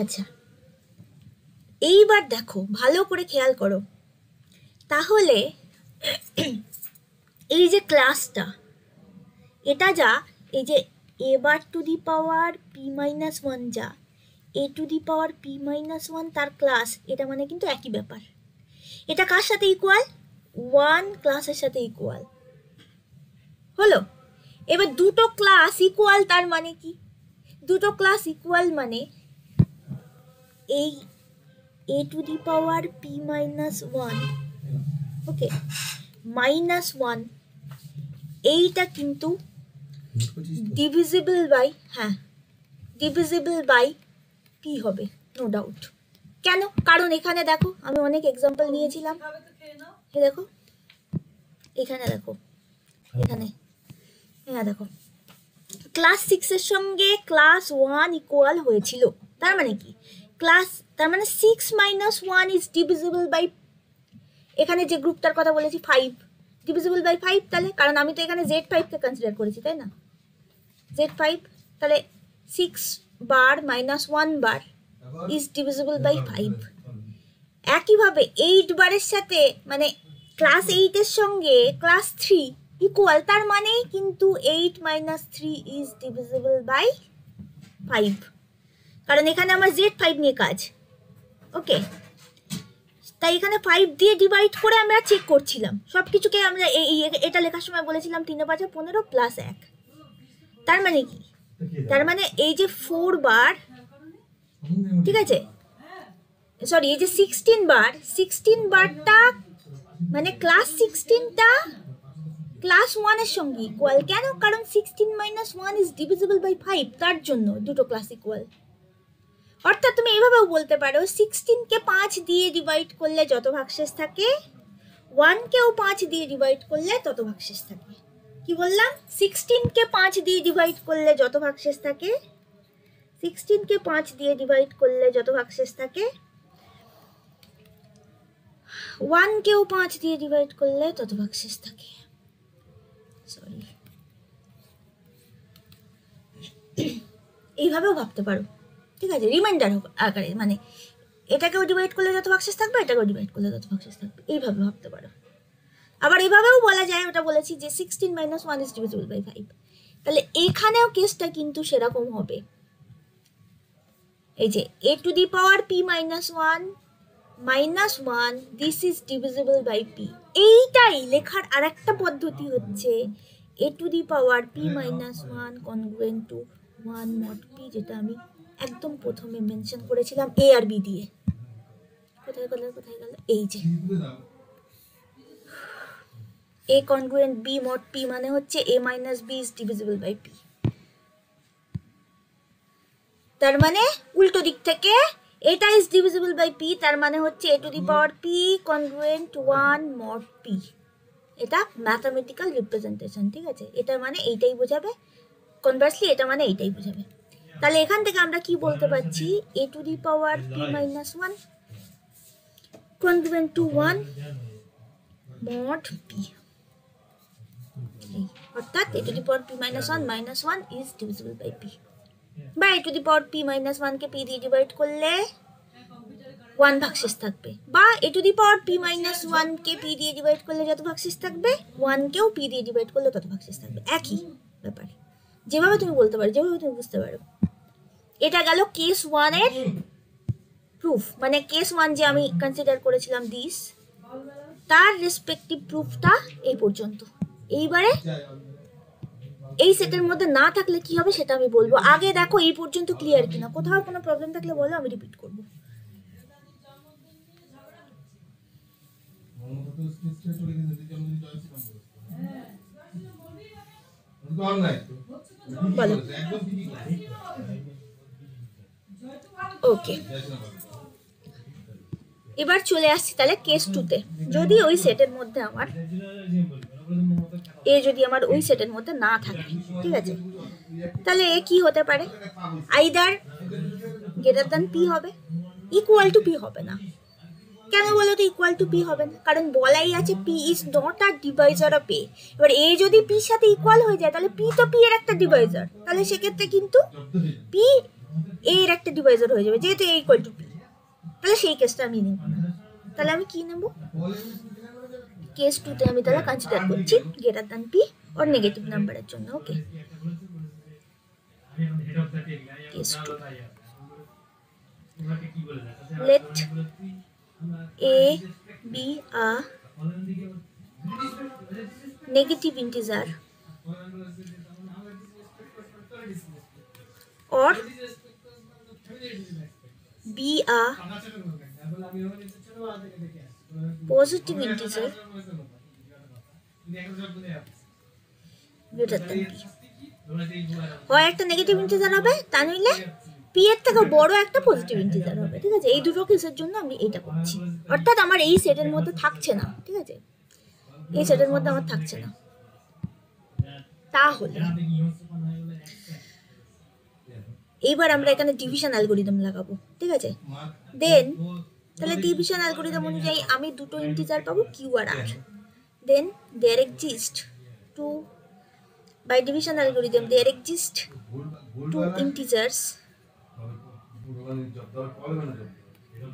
আচ্ছা, এইবার দেখো, ভালো করে খেয়াল করো, তাহলে এই যে ক্লাসটা, এটা যা, এই যে এ বার টু দি পাওয়ার p-1 যা, এ টু দি পাওয়ার p-1 তার ক্লাস, এটা মানে কিন্তু একই ব্যাপার। এটা কার সাথে ইকুয়াল? 1 ক্লাসের সাথে ইকুয়াল হলো। এবার দুটো ক্লাস ইকুয়াল, তার মানে কি? দুটো ক্লাস ইকুয়াল মানে এই এ টু দি পাওয়ার p-1, ওকে, -1, এইটা কিন্তু ডিভিজিবল বাই, হ্যাঁ, ডিভিজিবল বাই p হবে, নো ডাউট। কেন? কারণ এখানে দেখো, আমি অনেক এক্সাম্পল নিয়েছিলাম। এই দেখো, এখানে দেখো, এখানে, হ্যাঁ দেখো, ক্লাস 6 এর সঙ্গে ক্লাস 1 ইকুয়াল হয়েছিল। তার মানে কি? তার মানে 6 - 1 ইজ ডিভিজিবল বাই, এখানে যে গ্রুপটার কথা বলেছি 5, ডিভিজিবল বাই 5। তাহলে কারণ আমি তো এখানে Z5 কে কনসিডার করেছি, তাই না? Z5, তাহলে 6 বার -1 বার ইজ ডিভিজিবল বাই 5। একইভাবে 8 বারের সাথে, মানে ক্লাস 8 এর সঙ্গে ক্লাস 3 ইকুয়াল, তার মানেই কিন্তু 8 - 3 ইজ ডিভিজিবল বাই 5, কারণ এখানে আমার Z5 নিয়ে কাজ। ওকে, তাই এখানে 5 দিয়ে ডিভাইড করে আমরা চেক করছিলাম সব কিছুকে। আমরা এটা লেখার সময় বলেছিলাম 3 × 5 = 15 প্লাস 1। তার মানে কি? তার মানে এই যে 4 বার, ঠিক আছে, সরি, এই যে 16 বারটা মানে ক্লাস 16টা ক্লাস 1 এর সঙ্গে ইকুয়াল। কেন? কারণ 16 - 1 ইজ ডিভিজিবল বাই 5, তার জন্য দুটো ক্লাস ইকুয়াল। অর্থাৎ তুমি এইভাবেও বলতে পারো 16 কে 5 দিয়ে ডিভাইড করলে যত ভাগশেষ থাকে, 1 কেও 5 দিয়ে ডিভাইড করলে তত ভাগশেষ থাকে। কি বললাম? 16 কে 5 দিয়ে ডিভাইড করলে যত ভাগশেষ থাকে, 16 কে 5 দিয়ে ডিভাইড করলে যত ভাগশেষ থাকে, 1 কেও 5 দিয়ে ডিভাইড করলে তত ভাগশেষ থাকে। সরি, এইভাবেও ভাবতে পারো, ঠিক আছে, রিমাইন্ডার আকারে, মানে এটাকেও ডিভাইড করলে যত ভাগশেষ থাকবে, এটাকেও ডিভাইড করলে তত ভাগশেষ থাকবে, এইভাবে ভাবতে পারো। আবার এইভাবেও বলা যায়, ওটা বলেছি যে 16 - 1 ইজ ডিভিজিবল বাই 5। তাহলে এখানেও কেসটা কিন্তু সেরকম হবে। এই যে a to the power p-1 -1, this is divisible by p। এইটাই লেখার আরেকটা পদ্ধতি হচ্ছে a to the power p-1 congruent to 1 mod p, যেটা আমি একদম প্রথমে মেনশন করেছিলাম a আর b দিয়ে। কোথায় গেল? এই যে a congruent b mod p মানে হচ্ছে a - b is divisible by p। তার মানে উল্টো দিক থেকে এটা ইজ ডিভিজিবল বাই p, তার মানে হচ্ছে a to the power p congruent 1 mod p। এটা ম্যাথমেটিক্যাল রিপ্রেজেন্টেশন, ঠিক আছে? এটা মানে এইটাই বোঝাবে, কনভার্সলি এটা মানে এইটাই বোঝাবে। তাহলে এখান থেকে আমরা কি বলতে পারছি? a to the power p-1 congruent to 1 mod p, অর্থাৎ a to the power p-1 -1 is divisible by p, বা a to the power p-1 কে p দিয়ে ডিভাইড করলে 1 ভাগশেষ থাকবে, বা a to the power p-1 কে p দিয়ে ডিভাইড করলে যত ভাগশেষ থাকবে, 1 কেও p দিয়ে ডিভাইড করলে তত ভাগশেষ থাকবে। একই ব্যাপার, যেভাবে তুমি বলতে পারো, যেভাবে তুমি বুঝতে পারো। এটা গেল কেস 1 এর প্রুফ, মানে কেস 1 যে আমি কনসিডার করেছিলাম দিস, তার রেসপেক্টিভ প্রুফটা এই পর্যন্ত। এইবারে এই সেটের মধ্যে না থাকলে কি হবে সেটা আমি বলবো। আগে দেখো এই পর্যন্ত ক্লিয়ার কিনা, কোথাও কোনো প্রবলেম থাকলে বলো, আমি রিপিট করবো। বলো। ওকে, এবার চলে আসছি তাহলে কেস 2-তে। যদি ওই সেটের মধ্যে আমার এ যদি আমার ওই সেটের মধ্যে না থাকে, ঠিক আছে, তাহলে এ কি হতে পারে? আইদার গ্রেটার দ্যান পি হবে, ইকুয়াল টু পি হবে না। কেন বলো তো ইকুয়াল টু পি হবে না? কারণ বলাই আছে p is not a divisor of a. এবার এ যদি পির সাথে ইকুয়াল হয়ে যায় তাহলে পি তো পি এর একটা ডিভাইজার, তাহলে সেক্ষেত্রে কিন্তু পি এ এর একটা ডিভাইজার হয়ে যাবে, যেহেতু এ ইকুয়াল টু পি। তাহলে সেই কেসটা আমি নেব না। তাহলে আমি কি নেব? কেস 2-তে আমি তাহলে কনসিডার করছি greater than P or negative নাম্বারের জন্য। ওকে, case 2, let a be a negative integer or be a positive integer greater than p। হয় একটা নেগেটিভ ইন্টিজার হবে, তা নইলে পি এর থেকে বড় একটা পজিটিভ ইন্টিজার হবে, ঠিক আছে। এই দুটো কেসের জন্য আমি এইটা করছি, অর্থাৎ আমার এই সেটের মধ্যে থাকছে না, ঠিক আছে, এই সেটের মধ্যে আমার থাকছে না। তাহলে এইবার আমরা এখানে ডিভিশন অ্যালগরিদম লাগাবো, ঠিক আছে। দেন তাহলে ডিভিশন অ্যালগরিদম অনুযায়ী আমি দুটো ইন্টিজার পাবো, কিউ আর r. Then there exist two, by division algorithm there exist two integers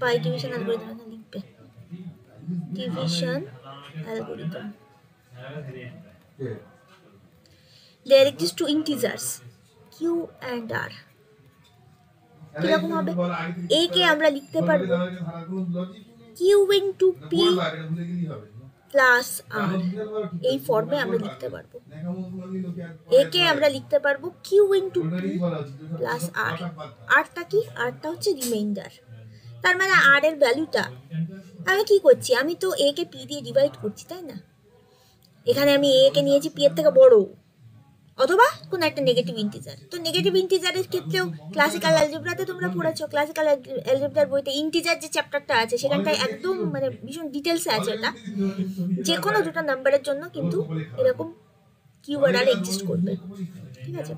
by division algorithm লিখবে division algorithm there exist two integers q and r। কিরকম হবে? a কে আমরা লিখতে পারবো q into p প্লাস আর, এই ফর্মে আমরা লিখতে পারবো। একে আমরা লিখতে পারবো কিউ ইন্টু পি প্লাস আর। আরটা কি? আরটা হচ্ছে রিমাইন্ডার। তার মানে আর এর ভ্যালুটা আমি কি করছি, আমি তো এ কে পি দিয়ে ডিভাইড করছি, তাই না? এখানে আমি এ কে নিয়েছি পি এর থেকে বড় অথবা কোন একটা নেগেটিভ ইন্টিজার। তো নেগেটিভ ইন্টিজারের ক্ষেত্রেও ক্লাসিক্যাল অ্যালজেব্রাতে তোমরা পড়েছো, ক্লাসিক্যাল অ্যালজেব্রার বইতে ইন্টিজার যে চ্যাপ্টারটা আছে সেখানটায় একদম মানে ভীষণ ডিটেলসে আছে এটা। যে কোনো দুটো নাম্বারের জন্য কিন্তু এরকম কিউ আর আর এক্সিস্ট করবে, ঠিক আছে।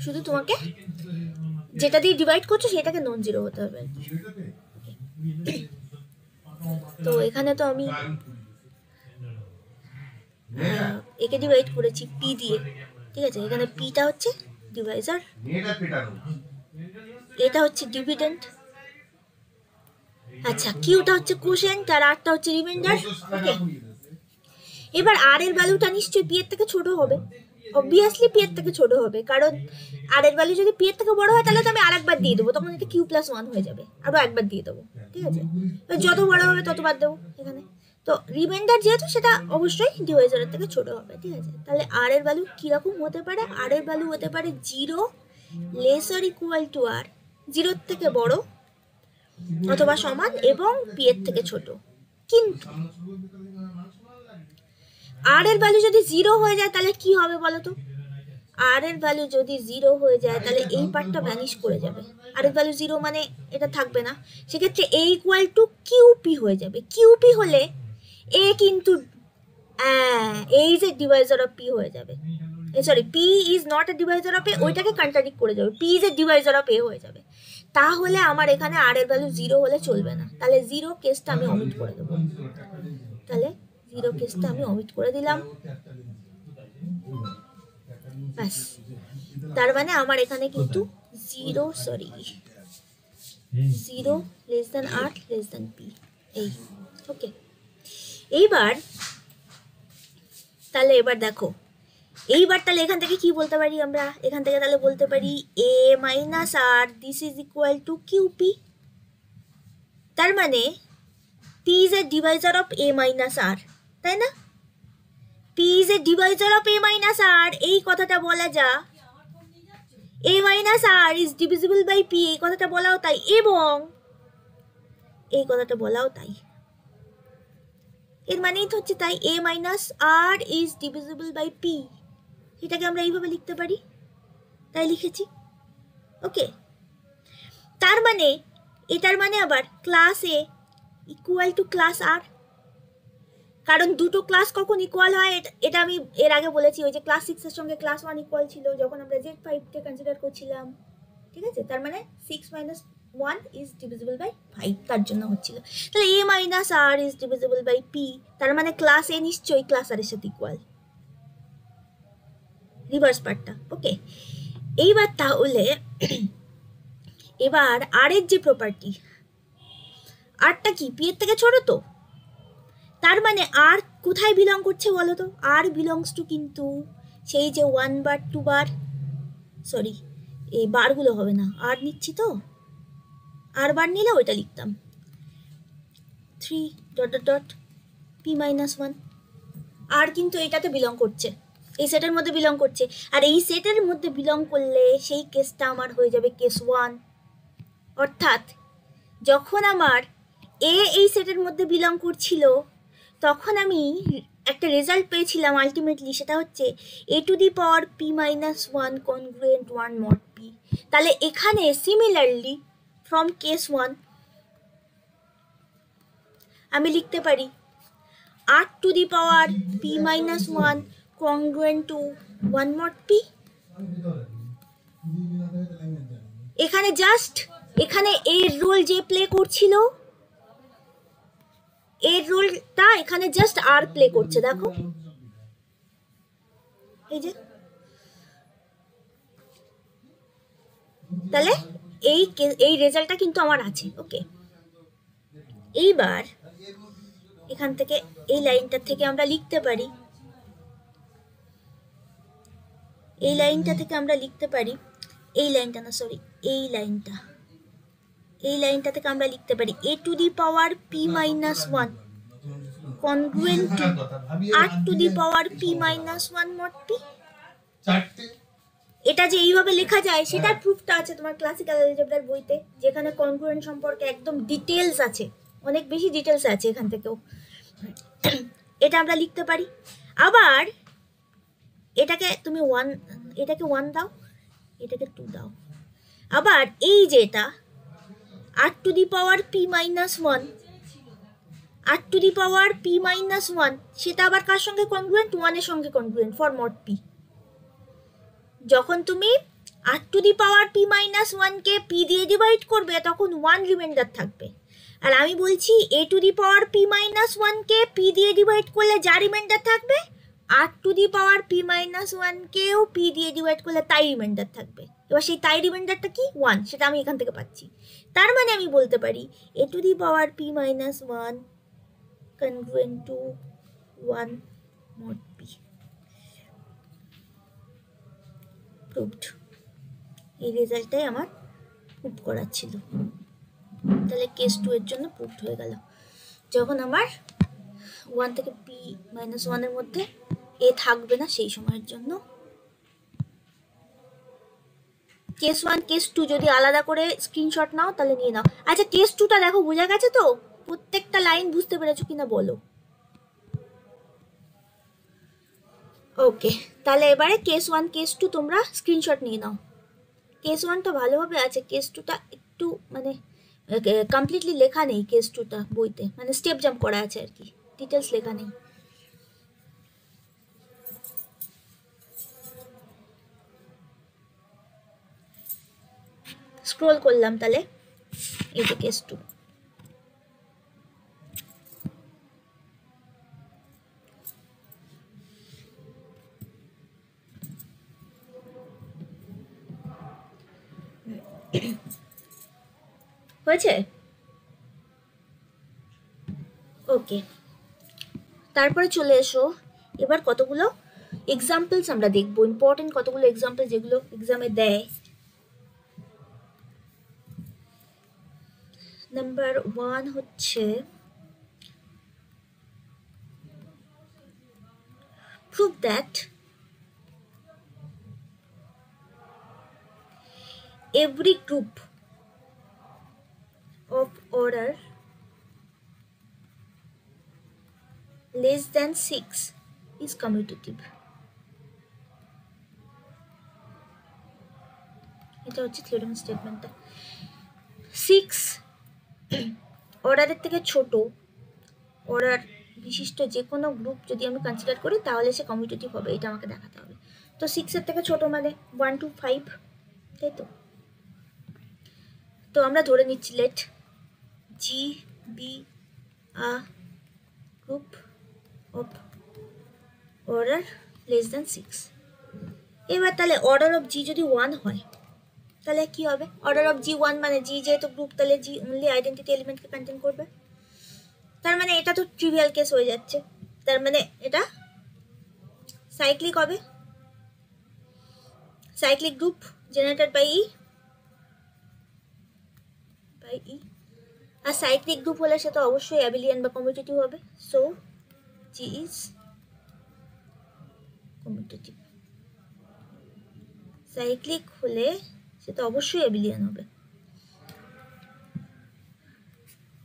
শুধু তোমাকে যেটা দিয়ে ডিভাইড করছো সেটাকে নন জিরো হতে হবে। তো এখানে তো আমি একে ডিভাইড করেছি পি দিয়ে, ঠিক আছে। এখানে পিটা হচ্ছে ডিভাইজার, এটা হচ্ছে ডিভিডেন্ট, আচ্ছা কিউটা হচ্ছে কোশেন্ট আর আরটা হচ্ছে রিমাইন্ডার। ওকে, এবার আর এর ভ্যালুটা নিশ্চয়ই পি এর থেকে ছোট হবে, অবভিয়াসলি পি এর থেকে ছোট হবে, কারণ আর এর ভ্যালু যদি পি এর থেকে বড় হয় তাহলে তো আমি আরেকবার দিয়ে দেবো, তখন এটা কিউ প্লাস 1 হয়ে যাবে, আরো একবার দিয়ে দেবো, ঠিক আছে। যত বড় হবে ততবার দেবো এখানে। তো রিমাইন্ডার যেহেতু সেটা অবশ্যই ডিভাইজারের থেকে ছোট হবে, ঠিক আছে। তাহলে আর এর ভ্যালু কিরকম হতে পারে? আর এর ভ্যালু হতে পারে 0 লেসার ইকুয়াল টু আর, 0 থেকে বড় অথবা সমান এবং পি এর থেকে ছোট। কিন্তু আর এর ভ্যালু যদি 0 হয়ে যায় তাহলে কি হবে বলো তো? আর এর ভ্যালু যদি 0 হয়ে যায় তাহলে এই পার্টটা ভ্যানিশ করে যাবে। আর এর ভ্যালু 0 মানে এটা থাকবে না, সেক্ষেত্রে এ ইকুয়াল টু কিউপি হয়ে যাবে। কিউপি হলে এ কিন্তু a is a divisor of p হয়ে যাবে, sorry p is not a divisor of a, ওইটাকে কন্ট্রাডিক্ট করে যাবে, p is a divisor of a হয়ে যাবে। তাহলে আমার এখানে আর এর ভ্যালু 0 হলে চলবে না, তাহলে 0 কেসটা আমি অমিট করে দেবো। তাহলে 0 কেসটা আমি অমিট করে দিলাম, ব্যাস। তার মানে আমার এখানে কিন্তু 0 লেস দেন আর লেস দেন পি, এই। ওকে, এইবার তাহলে এবার দেখো, এইবার তাহলে এখান থেকে কি বলতে পারি আমরা? এখান থেকে তাহলে বলতে পারি a minus r this is equal to q p. তার মানে p is a divisor of a minus r, তাই না? P is a divisor of a minus r, এই কথাটা বলা যা। A minus r is divisible by p, এই কথাটা বলাও তাই, এবং এই কথাটা বলাও তাই। এর মানেই তো হচ্ছে তাই, a minus r is divisible by p, এটাকে আমরা এইভাবে লিখতে পারি, তাই লিখেছি। ওকে, তার মানে এটার মানে আবার class a equal to class r. কারণ দুটো ক্লাস কখন ইকুয়াল হয় এটা আমি এর আগে বলেছি, ওই যে ক্লাস 6 এর সঙ্গে ক্লাস 1 ইকুয়াল ছিল যখন আমরা Z5 কে কনসিডার করছিলাম, ঠিক আছে? তার মানে 6 - 1 ইজ ডিভিজিবল বাই 5, তার জন্য হচ্ছিল। তাহলে A - R is divisible by P, তার মানে ক্লাস A নিশ্চয়ই ক্লাস R এর সাথে ইকুয়াল, রিভার্স পার্টটা। ওকে, এইবার তাহলে এবার আর এর যে প্রপার্টি, আরটা কি পি এর থেকে ছোট, তো তার মানে আর কোথায় বিলং করছে বলো তো? আর বিলংস টু কিন্তু সেই যে 1 বার 2 বার, সরি এই বারগুলো হবে না, আর নিচ্ছি তো, আর বার নিলে ওইটা লিখতাম 3 ... p - 1। আর কিন্তু এটাতে বিলং করছে, এই সেটের মধ্যে বিলং করছে, আর এই সেটের মধ্যে বিলং করলে সেই কেসটা আমার হয়ে যাবে কেস 1। অর্থাৎ যখন আমার এ এই সেটের মধ্যে বিলং করছিল তখন আমি একটা রেজাল্ট পেয়েছিলাম আলটিমেটলি, সেটা হচ্ছে a⁻p - 1 congruent 1 mod p। তাহলে এখানে সিমিলারলি ফ্রম কেস 1 আমি লিখতে পারি r⁻p - 1 congruent to 1 mod p। এখানে জাস্ট এখানে এর রোল যে প্লে করছিল, এর রোলটা এখানে জাস্ট আর প্লে করছে, দেখো এই যে। তাহলে এই রেজাল্টটা কিন্তু আমার আছে। ওকে, এইবার এখান থেকে এই লাইনটা থেকে আমরা লিখতে পারি, এই লাইনটা থেকে আমরা লিখতে পারি, এই লাইনটা না সরি এই লাইনটা, এই লাইনটা থেকে আমরা লিখতে পারি a⁻p - 1 congruent to r⁻p - 1 mod p। এটা যে এইভাবে লেখা যায় সেটার প্রুফটা আছে তোমার ক্লাসিক্যাল অ্যালজেব্রার বইতে, যেখানে কনগ্রুয়েন্ট সম্পর্কে একদম ডিটেলস আছে, অনেক বেশি ডিটেলস আছে এখান থেকেও। এটা আমরা লিখতে পারি। আবার এটাকে তুমি 1, এটাকে 1 দাও, এটাকে 2 দাও। আবার এই যে এটা r⁻p - 1, r⁻p - 1 সেটা আবার কার সঙ্গে কনগ্রুয়েন্ট? 1 এর সঙ্গে কনগ্রুয়েন্ট ফর মড p। যখন তুমি r⁻p - 1 কে p দিয়ে ডিভাইড করবে তখন 1 রিমাইন্ডার থাকবে, আর আমি বলছি a⁻p - 1 কে p দিয়ে ডিভাইড করলে যা রিমাইন্ডার থাকবে r⁻p - 1 কেও p দিয়ে ডিভাইড করলে তাই রিমাইন্ডার থাকবে। এবার সেই তাই রিমাইন্ডারটা কি? 1, সেটা আমি এখান থেকে পাচ্ছি। তার মানে আমি বলতে পারি a⁻p - 1 congruent to 1 mod p। Proved. এই রেজাল্টটাই আমার প্রুভ করার ছিল। তাহলে কেস 2 এর জন্য প্রুভড হয়ে গেল। যখন আমার 1 থেকে p - 1 এর মধ্যে এ থাকবে না সেই সময়ের জন্য। কেস 1 কেস 2 যদি আলাদা করে স্ক্রিনশট নাও তাহলে নিয়ে নাও। আচ্ছা কেস 2টা দেখো, বোঝা গেছে তো? প্রত্যেকটা লাইন বুঝতে পেরেছো কিনা বলো। ওকে, তাহলে এবারে কেস 1 কেস 2 তোমরা স্ক্রিনশট নিয়ে নাও। কেস 1টা ভালোভাবে আছে, কেস 2টা একটু মানে কমপ্লিটলি লেখা নেই। কেস 2টা বইতে মানে স্টেপ জাম্প করা আছে আর কি, ডিটেলস লেখা নেই। স্ক্রল করলাম, তাহলে এই যে কেস 2। হয়েছে? ওকে, তারপরে চলে এসো এবার কতগুলো এক্সাম্পলস আমরা দেখবো, ইম্পর্টেন্ট কতগুলো এক্সাম্পল যেগুলো এক্সামে দেয়। নাম্বার 1 হচ্ছে prove that every group of order less than 6 is commutative। এটা হচ্ছে থিওরেম স্টেটমেন্টটা। 6 অর্ডারের থেকে ছোট অর্ডার বিশিষ্ট যে কোনো গ্রুপ যদি আমি কনসিডার করি তাহলে সে কমিউটেটিভ হবে, এটা আমাকে দেখাতে হবে। তো 6 থেকে ছোট মানে 1 to 5, তাই তো? তো আমরা ধরে নিচ্ছি let G be a group of order less than 6। এবার তাহলে অর্ডার অফ জি যদি 1 হয় তাহলে কি হবে? অর্ডার অফ জি 1 মানে জি যেহেতু গ্রুপ, তাহলে জি অনলি আইডেন্টিটি এলিমেন্টকে কন্টেইন করবে। তার মানে এটা তো ট্রিভিয়াল কেস হয়ে যাচ্ছে, তার মানে এটা সাইক্লিক হবে, cyclic group generated by e আর সাইক্লিক গ্রুপ হলে সেটা অবশ্যই অ্যাবিলিয়ান বা কমিউটেটিভ হবে। So G is commutative. Cyclic হলে সেটা অবশ্যই অ্যাবিলিয়ান হবে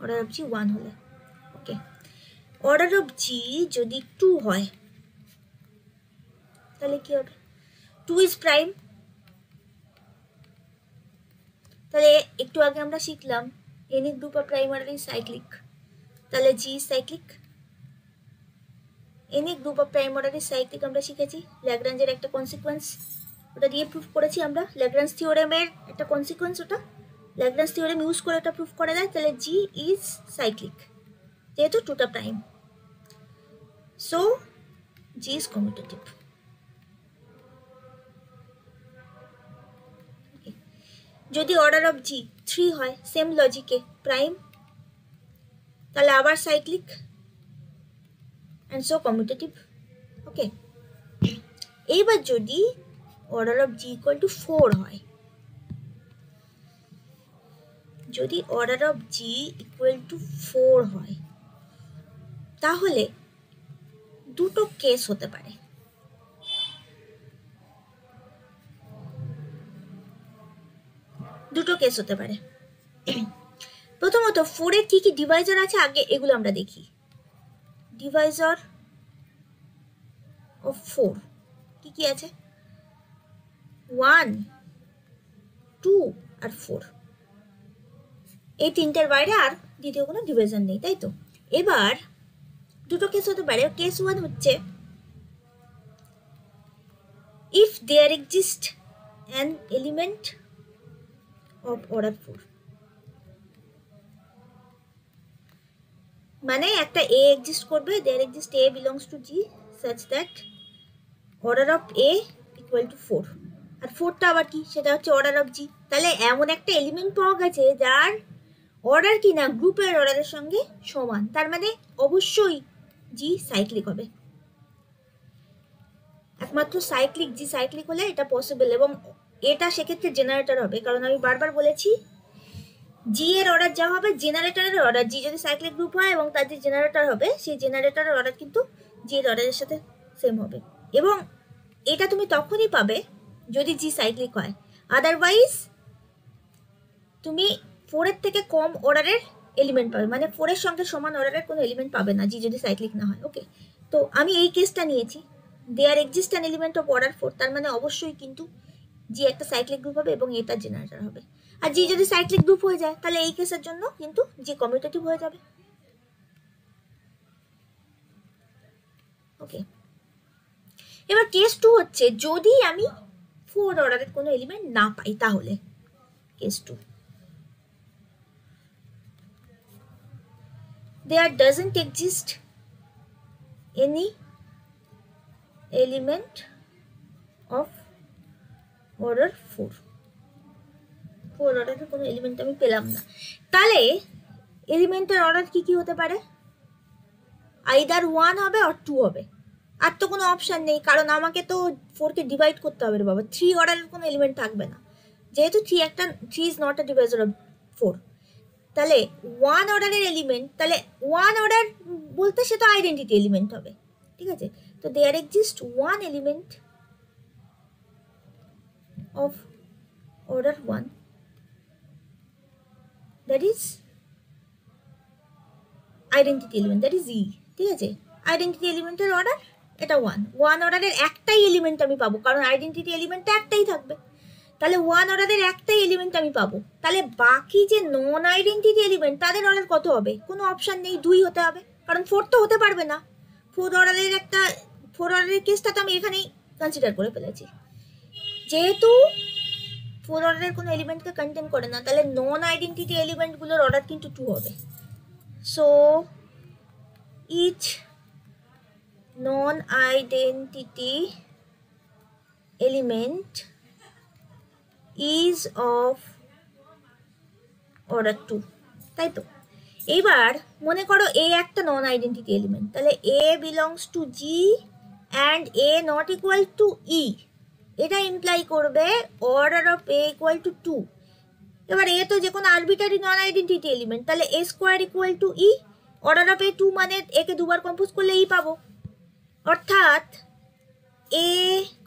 অর্ডার অফ জি 1 হলে। ওকে, অর্ডার অফ জি যদি 2 হয় তাহলে কি হবে? 2 ইজ প্রাইম। তাহলে একটু আগে আমরা শিখলাম any group of prime order is cyclic, তাহলে G is cyclic. Any group of prime order is cyclic আমরা শিখেছি, ল্যাগ্রাঞ্জের একটা কনসিকোয়েন্স, ওটা দিয়ে প্রুফ করেছি আমরা। ল্যাগ্রাঞ্জ থিওরেমের একটা কনসিকোয়েন্স, ওটা ল্যাগ্রাঞ্জ থিওরেম ইউজ করে ওটা প্রুফ করা যায়। তাহলে জি ইজ সাইক্লিক যেহেতু 2টা prime, so G is commutative. যদি অর্ডার অফ জি 3 হয় সেম লজিকে প্রাইম, তাহলে আবার সাইক্লিক অ্যান্ড সো কমিউটেটিভ। ওকে, এইবার যদি order of G equal two 4 হয়, যদি order of G equal two 4 হয় তাহলে দুটো কেস হতে পারে। প্রথমত 4 এর কি কি ডিভাইজার আছে আগে এগুলো আমরা দেখি। ডিভাইজার অফ 4 কি কি আছে? 1, 2 আর 4, এই তিনটের বাইরে আর দ্বিতীয় কোনো ডিভিশন নেই, তাই তো? এবার দুটো কেস হতে পারে। কেস 1 হচ্ছে if there exists an element of order 4, মানে একটা a exist করবে, there exists a belongs to G such that order of a equal to 4, আর 4টা আবার কি? সেটা হচ্ছে অর্ডার অফ জি। তাহলে এমন একটা এলিমেন্ট পাওয়া গেছে যার অর্ডার কি না গ্রুপের অর্ডারের সঙ্গে সমান, তার মানে অবশ্যই জি সাইক্লিক হবে। একমাত্র সাইক্লিক জি সাইক্লিক হলে এটা পসিবল, এবং এটা সেক্ষেত্রে জেনারেটর হবে, কারণ আমি বারবার বলেছি জি এর অর্ডার যা হবে জেনারেটরের অর্ডার, জি যদি সাইক্লিক গ্রুপ হয় এবং তার যে জেনারেটর হবে সেই জেনারেটরের অর্ডার কিন্তু জি এর অর্ডারের সাথে সেম হবে, এবং এটা তুমি তখনই পাবে যদি জি সাইক্লিক হয়। আদারওয়াইজ তুমি 4 এর থেকে কম অর্ডারের এলিমেন্ট পাবে, মানে 4 এর সঙ্গে সমান অর্ডারের কোনো এলিমেন্ট পাবে না জি যদি সাইক্লিক না হয়। ওকে, তো আমি এই কেসটা নিয়েছি, there exist an element of order 4, তার মানে অবশ্যই কিন্তু জি একটা সাইক্লিক গ্রুপ হবে এবং এটা জেনারেটর হবে। আর জি যদি সাইক্লিক গ্রুপ হয়ে যায় তাহলে এই কেসের জন্য কিন্তু জি কমিউটেটিভ হয়ে যাবে। ওকে, এবার কেস 2 হচ্ছে যদি আমি 4 অর্ডারের কোনো এলিমেন্ট না পাই, তাহলে case 2 there doesn't exist any element of order 4 অর্ডারের কোনো এলিমেন্ট আমি পেলাম না, তাহলে এলিমেন্টের অর্ডার কি কি হতে পারে? আইদার 1 হবে আর 2 হবে, আর তো কোনো অপশান নেই, কারণ আমাকে তো 4কে ডিভাইড করতে হবে রে বাবা। 3 অর্ডারের কোনো এলিমেন্ট থাকবে না, যেহেতু 3 is not a divisor of 4। তাহলে 1 অর্ডারের এলিমেন্ট, তাহলে 1 অর্ডার বলতে সে তো আইডেন্টিটি এলিমেন্ট হবে, ঠিক আছে? তো there exist 1 element of order 1 that is identity element, that is e, ঠিক আছে? আইডেন্টিটি এলিমেন্টের অর্ডার এটা 1 অর্ডারের একটাই এলিমেন্ট আমি পাবো, কারণ আইডেন্টিটি এলিমেন্টটা একটাই থাকবে। তাহলে ওয়ান অর্ডারের একটাই এলিমেন্ট আমি পাবো, তাহলে বাকি যে নন আইডেন্টিটি এলিমেন্ট তাদের অর্ডার কত হবে? কোনো অপশান নেই, 2 হতে হবে, কারণ 4 তো হতে পারবে না। 4 অর্ডারের কেসটা তো আমি এখানেই কনসিডার করে ফেলেছি। যেহেতু 4 অর্ডারের কোনো এলিমেন্টকে কন্টেন করে না, তাহলে নন আইডেন্টিটি এলিমেন্টগুলোর অর্ডার কিন্তু 2 হবে। So each non identity element is of order 2, তাই তো? এইবার মনে করো এ একটা নন আইডেন্টিটি এলিমেন্ট, তাহলে a belongs to G and a not equal to e, এটা ইমপ্লাই করবে order of a equal to 2। এবার এ তো যে কোনো আরবিটারি নন আইডেন্টিটি এলিমেন্ট, তাহলে a square equal to e, order of a 2 মানে একে দুবার কম্পোজ করলে ই পাবো, অর্থাৎ a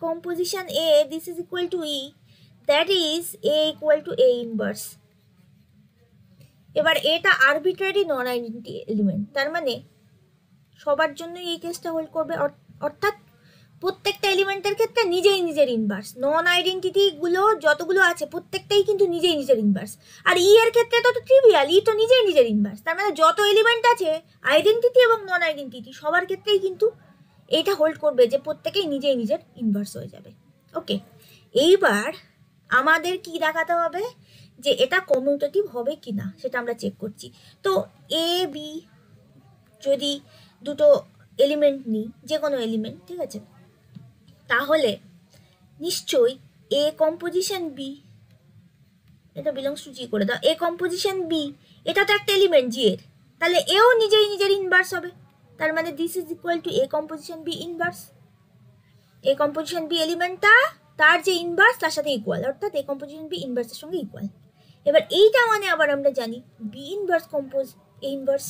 composition a this is equal to e, that is a equal to a inverse. এবার এটা আরবিট্রারি নন আইডেন্টিটি এলিমেন্ট, তার মানে সবার জন্য এই কেসটা হোল্ড করবে, অর্থাৎ প্রত্যেকটা এলিমেন্টের ক্ষেত্রে নিজেই নিজের ইনভার্স। নন আইডেন্টিটি গুলো যতগুলো আছে প্রত্যেকটাই কিন্তু নিজেই নিজের ইনভার্স। আর ই এর ক্ষেত্রে তো ট্রিভিয়াল, ই তো নিজেই নিজের ইনভার্স, তার মানে যত এলিমেন্ট আছে আইডেন্টিটি এবং নন আইডেন্টিটি সবার ক্ষেত্রেই কিন্তু এইটা হোল্ড করবে যে প্রত্যেকেই নিজেই নিজের ইনভার্স হয়ে যাবে। ওকে, এইবার আমাদের কি দেখাতে হবে যে এটা কমিউটেটিভ হবে কি না সেটা আমরা চেক করছি। তো এ বি যদি দুটো এলিমেন্ট নিই, যে কোনো এলিমেন্ট, ঠিক আছে, তাহলে নিশ্চয়ই এ কম্পোজিশন বি, এটা বিলংস টু জি করে দাও, এ কম্পোজিশন বি এটা তো একটা এলিমেন্ট জি এর, তাহলে এও নিজেই নিজের ইনভার্স হবে, তার মানে this is equal to a composition b inverse. A composition b এলিমেন্টটা তার যে ইনভার্স তার সাথে ইকুয়াল, অর্থাৎ এ কম্পোজিশন বি ইনভার্সের সঙ্গে ইকুয়াল। এবার এইটা মানে আবার আমরা জানি B inverse compose a inverse.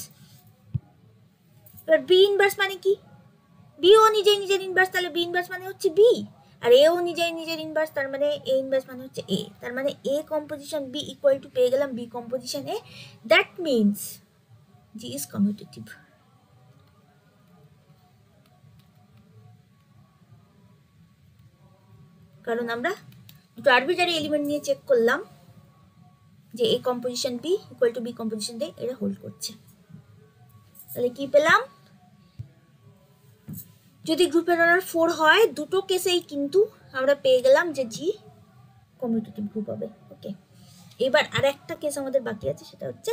এবার বি ইনভার্স মানে কি? বিও নিজেই নিজের ইনভার্স, তাহলে বি ইনভার্স মানে হচ্ছে বি, আর এও নিজেই নিজের ইনভার্স, তার মানে এ ইনভার্স মানে হচ্ছে এ, তার মানে a composition b equal to পেয়ে গেলাম b composition a, that means G is commutative. কারণ আমরা দুটো আরবিটারি এলিমেন্ট নিয়ে চেক করলাম যে a composition b equal to b composition ডে এরা হোল্ড করছে। তাহলে কি পেলাম? যদি গ্রুপের অর্ডার 4 হয় দুটো কেসেই কিন্তু আমরা পেয়ে গেলাম যে জি কমিউটেটিভ গ্রুপ হবে। ওকে, এবার আর একটা কেস আমাদের বাকি আছে, সেটা হচ্ছে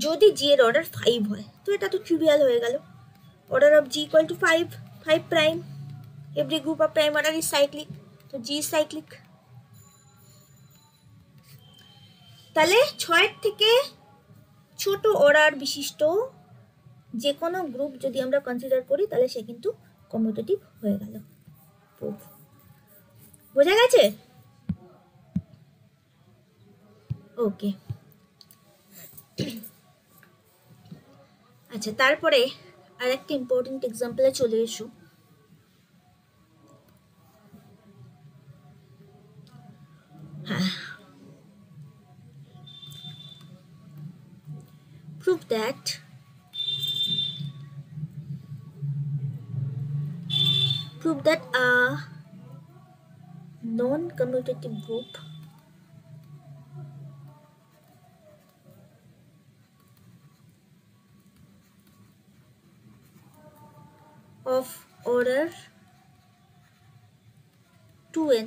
যদি জি এর অর্ডার 5 হয়, তো এটা তো ট্রিভিয়াল হয়ে গেল। Order of G equal two 5 prime, every group of prime order is cyclic, তো জি ইজ সাইক্লিক। তাহলে 6 থেকে ছোট অর্ডার বিশিষ্ট যে কোনো গ্রুপ যদি আমরা কনসিডার করি তাহলে সে কিন্তু কমিউটেটিভ হয়ে গেল। প্রুফ বোঝা গেছে? ওকে, আচ্ছা, তারপরে আর একটা ইম্পর্টেন্ট এক্সাম্পলে চলে এসো। হ্যাঁ, prove that a non-commutative group of order 2n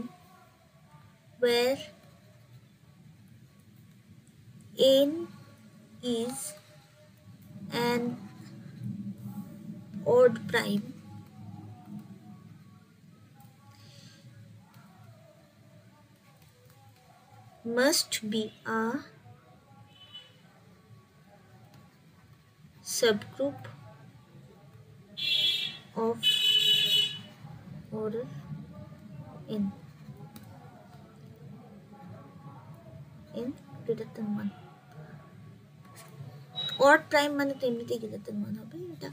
where n is an odd prime must be a subgroup of order n greater than 1। odd prime মানে তো এমনিতেই greater than 1 হবে, এটা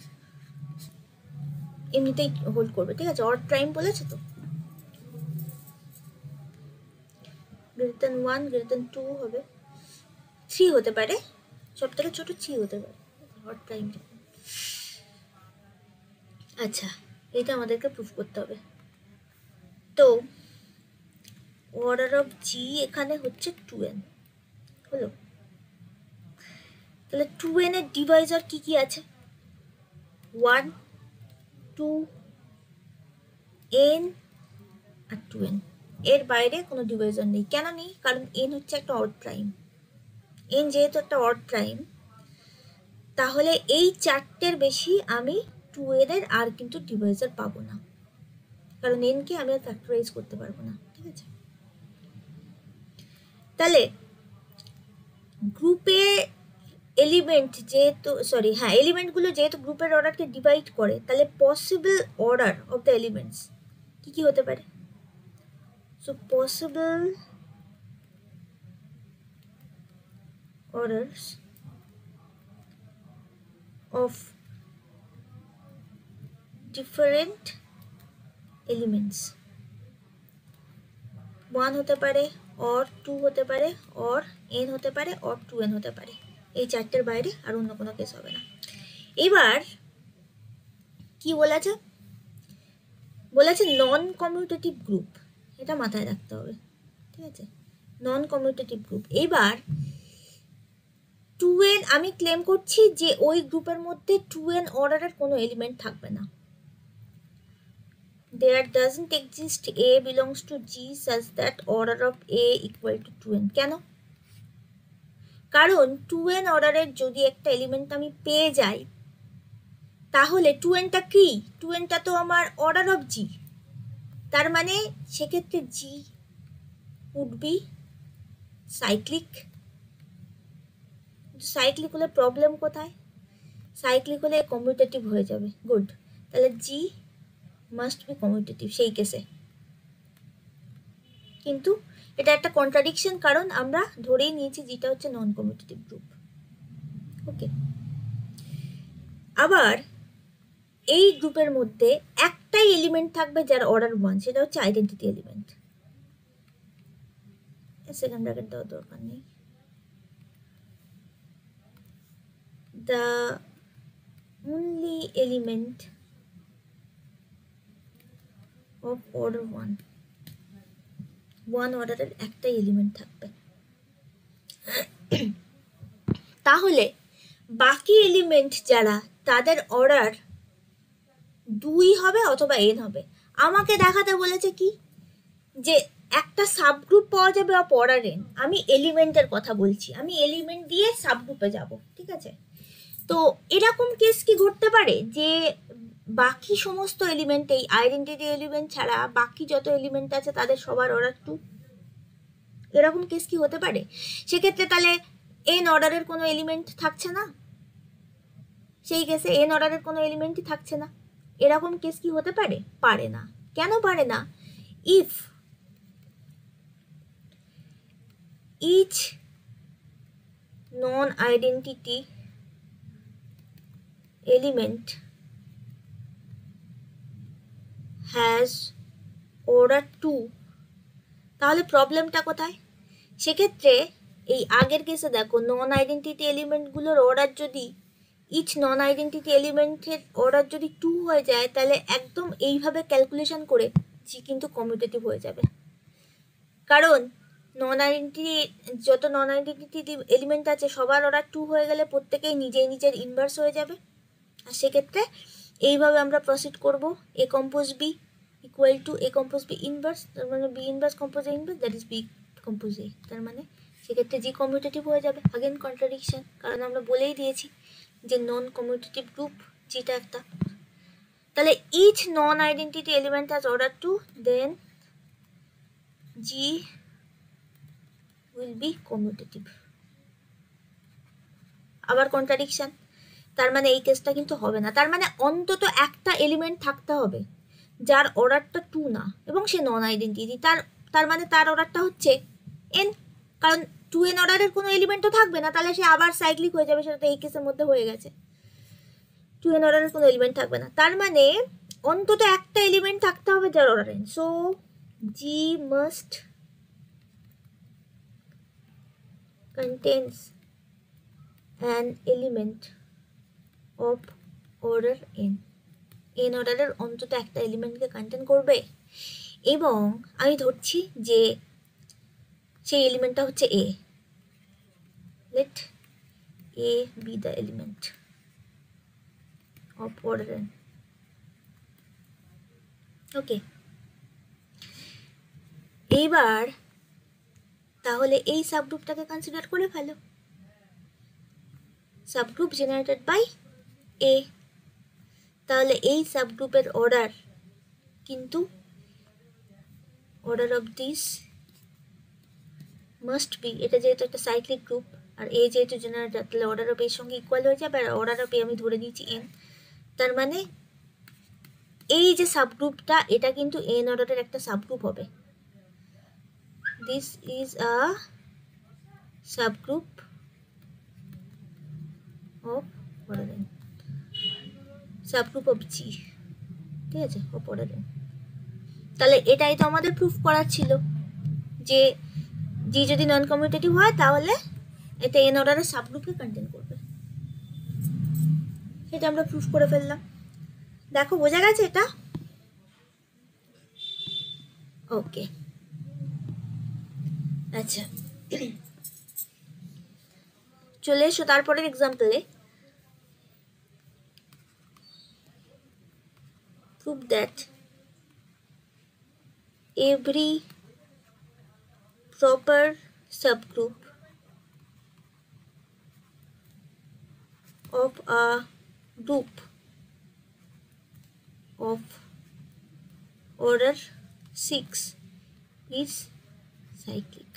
এমনিতেই হোল্ড করবে, ঠিক আছে? odd prime বলেছে তো, greater than 1 greater than 2 হবে, 3 হতে পারে, সব থেকে ছোট 3 হতে পারে odd prime। আচ্ছা, এটা আমাদেরকে প্রুফ করতে হবে। তো অর্ডার অফ জি এখানে হচ্ছে 2n, হলো। তাহলে 2n এর ডিভাইজার কি কি আছে? 1, 2, n আর 2n। এর বাইরে কোনো ডিভাইজার নেই। কেন নেই? কারণ n হচ্ছে একটা অড প্রাইম। n যেহেতু একটা অড প্রাইম, তাহলে এই চারটের বেশি আমি 2n এর আর কিন্তু ডিভাইজার পাবো না, কারণ n কে আমি আর ফ্যাক্টরাইজ করতে পারবো না, ঠিক আছে? তাহলে গ্রুপে এলিমেন্ট যেহেতু এলিমেন্টগুলো যেহেতু গ্রুপের অর্ডারকে ডিভাইড করে, তাহলে possible order of the elements কি কি হতে পারে? So possible orders of different elements 1 হতে পারে, অর 2 হতে পারে, অর n হতে পারে, অর 2n হতে পারে। এই চারটের বাইরে আর অন্য কোনো কেস হবে না। এবার কি বলেছে? বলেছে নন কমিউটেটিভ গ্রুপ, এটা মাথায় রাখতে হবে, ঠিক আছে? নন কমিউটেটিভ গ্রুপ। এবার 2n আমি ক্লেম করছি যে ওই গ্রুপের মধ্যে 2n অর্ডারের কোনো এলিমেন্ট থাকবে না। There doesn't exist A belongs to G such that order of A equal to 2n. কেন? কারণ 2n অর্ডারের যদি একটা এলিমেন্ট আমি পেয়ে যাই, তাহলে 2nটা কি? 2nটা তো আমার অর্ডার অফ G, তার মানে সেক্ষেত্রে G would be cyclic. Cyclic হলে প্রবলেম কোথায়? সাইক্লিক হলে কমিউটেটিভ হয়ে যাবে। গুড, তাহলে G মাস্ট বি কমিউটেটিভ সেই কেসে। কিন্তু এটা একটা কন্ট্রাডিকশন, কারণ আমরা ধরেই নিয়েছি যেটা হচ্ছে নন কমিউটেটিভ গ্রুপ। ওকে, আবার এই গ্রুপের মধ্যে একটাই এলিমেন্ট থাকবে যার অর্ডার 1, সেটা হচ্ছে আইডেন্টিটি এলিমেন্ট। সেকেন্ড ব্র্যাকেট দেওয়ার দরকার নেই। The only element of order 1 অর্ডারের একটাই এলিমেন্ট থাকবে। তাহলে বাকি এলিমেন্ট যারা, তাদের অর্ডার 2 হবে অথবা n হবে। আমাকে দেখাতে বলেছে কি, যে একটা সাবগ্রুপ পাওয়া যাবে অফ অর্ডার n। আমি এলিমেন্টের কথা বলছি, আমি এলিমেন্ট দিয়ে সাবগ্রুপে যাব, ঠিক আছে? তো এরকম কেস কি ঘটতে পারে যে বাকি সমস্ত এলিমেন্ট, এই আইডেন্টিটি এলিমেন্ট ছাড়া বাকি যত এলিমেন্ট আছে তাদের সবার অর্ডার 2? এরকম কেস কি হতে পারে? সেক্ষেত্রে তাহলে n অর্ডারের কোনো এলিমেন্ট থাকছে না, সেই কেসে n অর্ডারের কোনো এলিমেন্টই থাকছে না। এরকম কেস কি হতে পারে? পারে না। কেন পারে না? If each non-identity element has order 2, তাহলে প্রবলেমটা কোথায়? সেক্ষেত্রে এই আগের কেসে দেখো, নন আইডেন্টিটি এলিমেন্টগুলোর অর্ডার যদি, ইচ নন আইডেন্টিটি এলিমেন্টের অর্ডার যদি 2 হয়ে যায়, তাহলে একদম এইভাবে ক্যালকুলেশন করে জি কিন্তু কমিউটেটিভ হয়ে যাবে। কারণ যত নন আইডেন্টিটি এলিমেন্ট আছে সবার অর্ডার 2 হয়ে গেলে প্রত্যেকেই নিজেই নিজের ইনভার্স হয়ে যাবে। আর সেক্ষেত্রে এইভাবে আমরা প্রসিড করব, a compose b equal to a compose b inverse, তার মানে b inverse compose a inverse, that is b compose a. তার মানে সেক্ষেত্রে জি কমিউটেটিভ হয়ে যাবে। আগেন কন্ট্রাডিকশন, কারণ আমরা বলেই দিয়েছি যে নন কমিউটেটিভ গ্রুপ যেটা একটা। তাহলে each non identity element has order 2, then G will be commutative। আবার কন্ট্রাডিকশন, তার মানে এই কেসটা কিন্তু হবে না। তার মানে অন্তত একটা এলিমেন্ট থাকতে হবে যার অর্ডারটা 2 না, এবং সে নন আইডেন্টিটি। তার মানে তার অর্ডারটা হচ্ছে n, কারণ 2n অর্ডারের কোনো এলিমেন্টও থাকবে না, তাহলে সে আবার সাইক্লিক হয়ে যাবে। সেটা তো এই কেসের মধ্যে হয়ে গেছে, 2n অর্ডারের কোনো এলিমেন্ট থাকবে না। তার মানে অন্তত একটা এলিমেন্ট থাকতে হবে যার order n। So G must contains an element of order n অর্ডারের অন্তত একটা এলিমেন্টকে কন্টেন করবে। এবং আমি ধরছি যে সেই এলিমেন্টটা হচ্ছে a. Let a b the element of order n। Okay, এইবার তাহলে এই সাবগ্রুপটাকে কনসিডার করে ফেলো, সাবগ্রুপ জেনারেটেড বাই এ। তাহলে এই সাবগ্রুপের অর্ডার কিন্তু order of this must be, এটা যেহেতু একটা সাইক্লিক গ্রুপ আর এ যেহেতু জেনারেটর, তাহলে অর্ডার অফ এর সঙ্গে ইকুয়াল হয়ে যাবে। আর অর্ডার অফ এ আমি ধরে নিয়েছি এন, তার মানে এই যে সাবগ্রুপটা এটা কিন্তু এন অর্ডারের একটা সাবগ্রুপ হবে। This is a subgroup of order n, subgroup of G, ঠিক আছে, অফ অর্ডার এন। তাহলে এটাই তো আমাদের প্রুফ করার ছিল যে জি যদি নন কমিউটেটিভ হয় তাহলে এটা এন অর্ডারের সাবগ্রুপকে কন্টেন করবে। সেটা আমরা প্রুফ করে ফেললাম। দেখো বোঝা গেছে এটা? ওকে, আচ্ছা চলে এসো তারপরের এক্সাম্পলে। Proof that every proper subgroup of a group of order 6 is cyclic.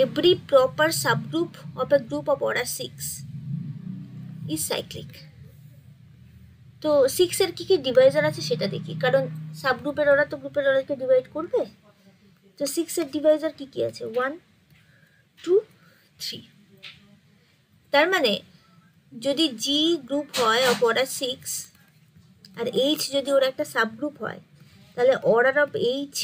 Every proper subgroup of a group of order 6 is cyclic. তো 6 এর কি কি ডিভাইজার আছে সেটা দেখি, কারণ সাবগ্রুপের অর্ডার তো গ্রুপের অর্ডারকে ডিভাইড করবে। তো 6 এর ডিভাইজার কি কি আছে? 1 2 3। তার মানে যদি জি গ্রুপ হয় অফ অর্ডার 6 আর এইচ যদি ওর একটা সাবগ্রুপ হয়, তাহলে অর্ডার অফ এইচ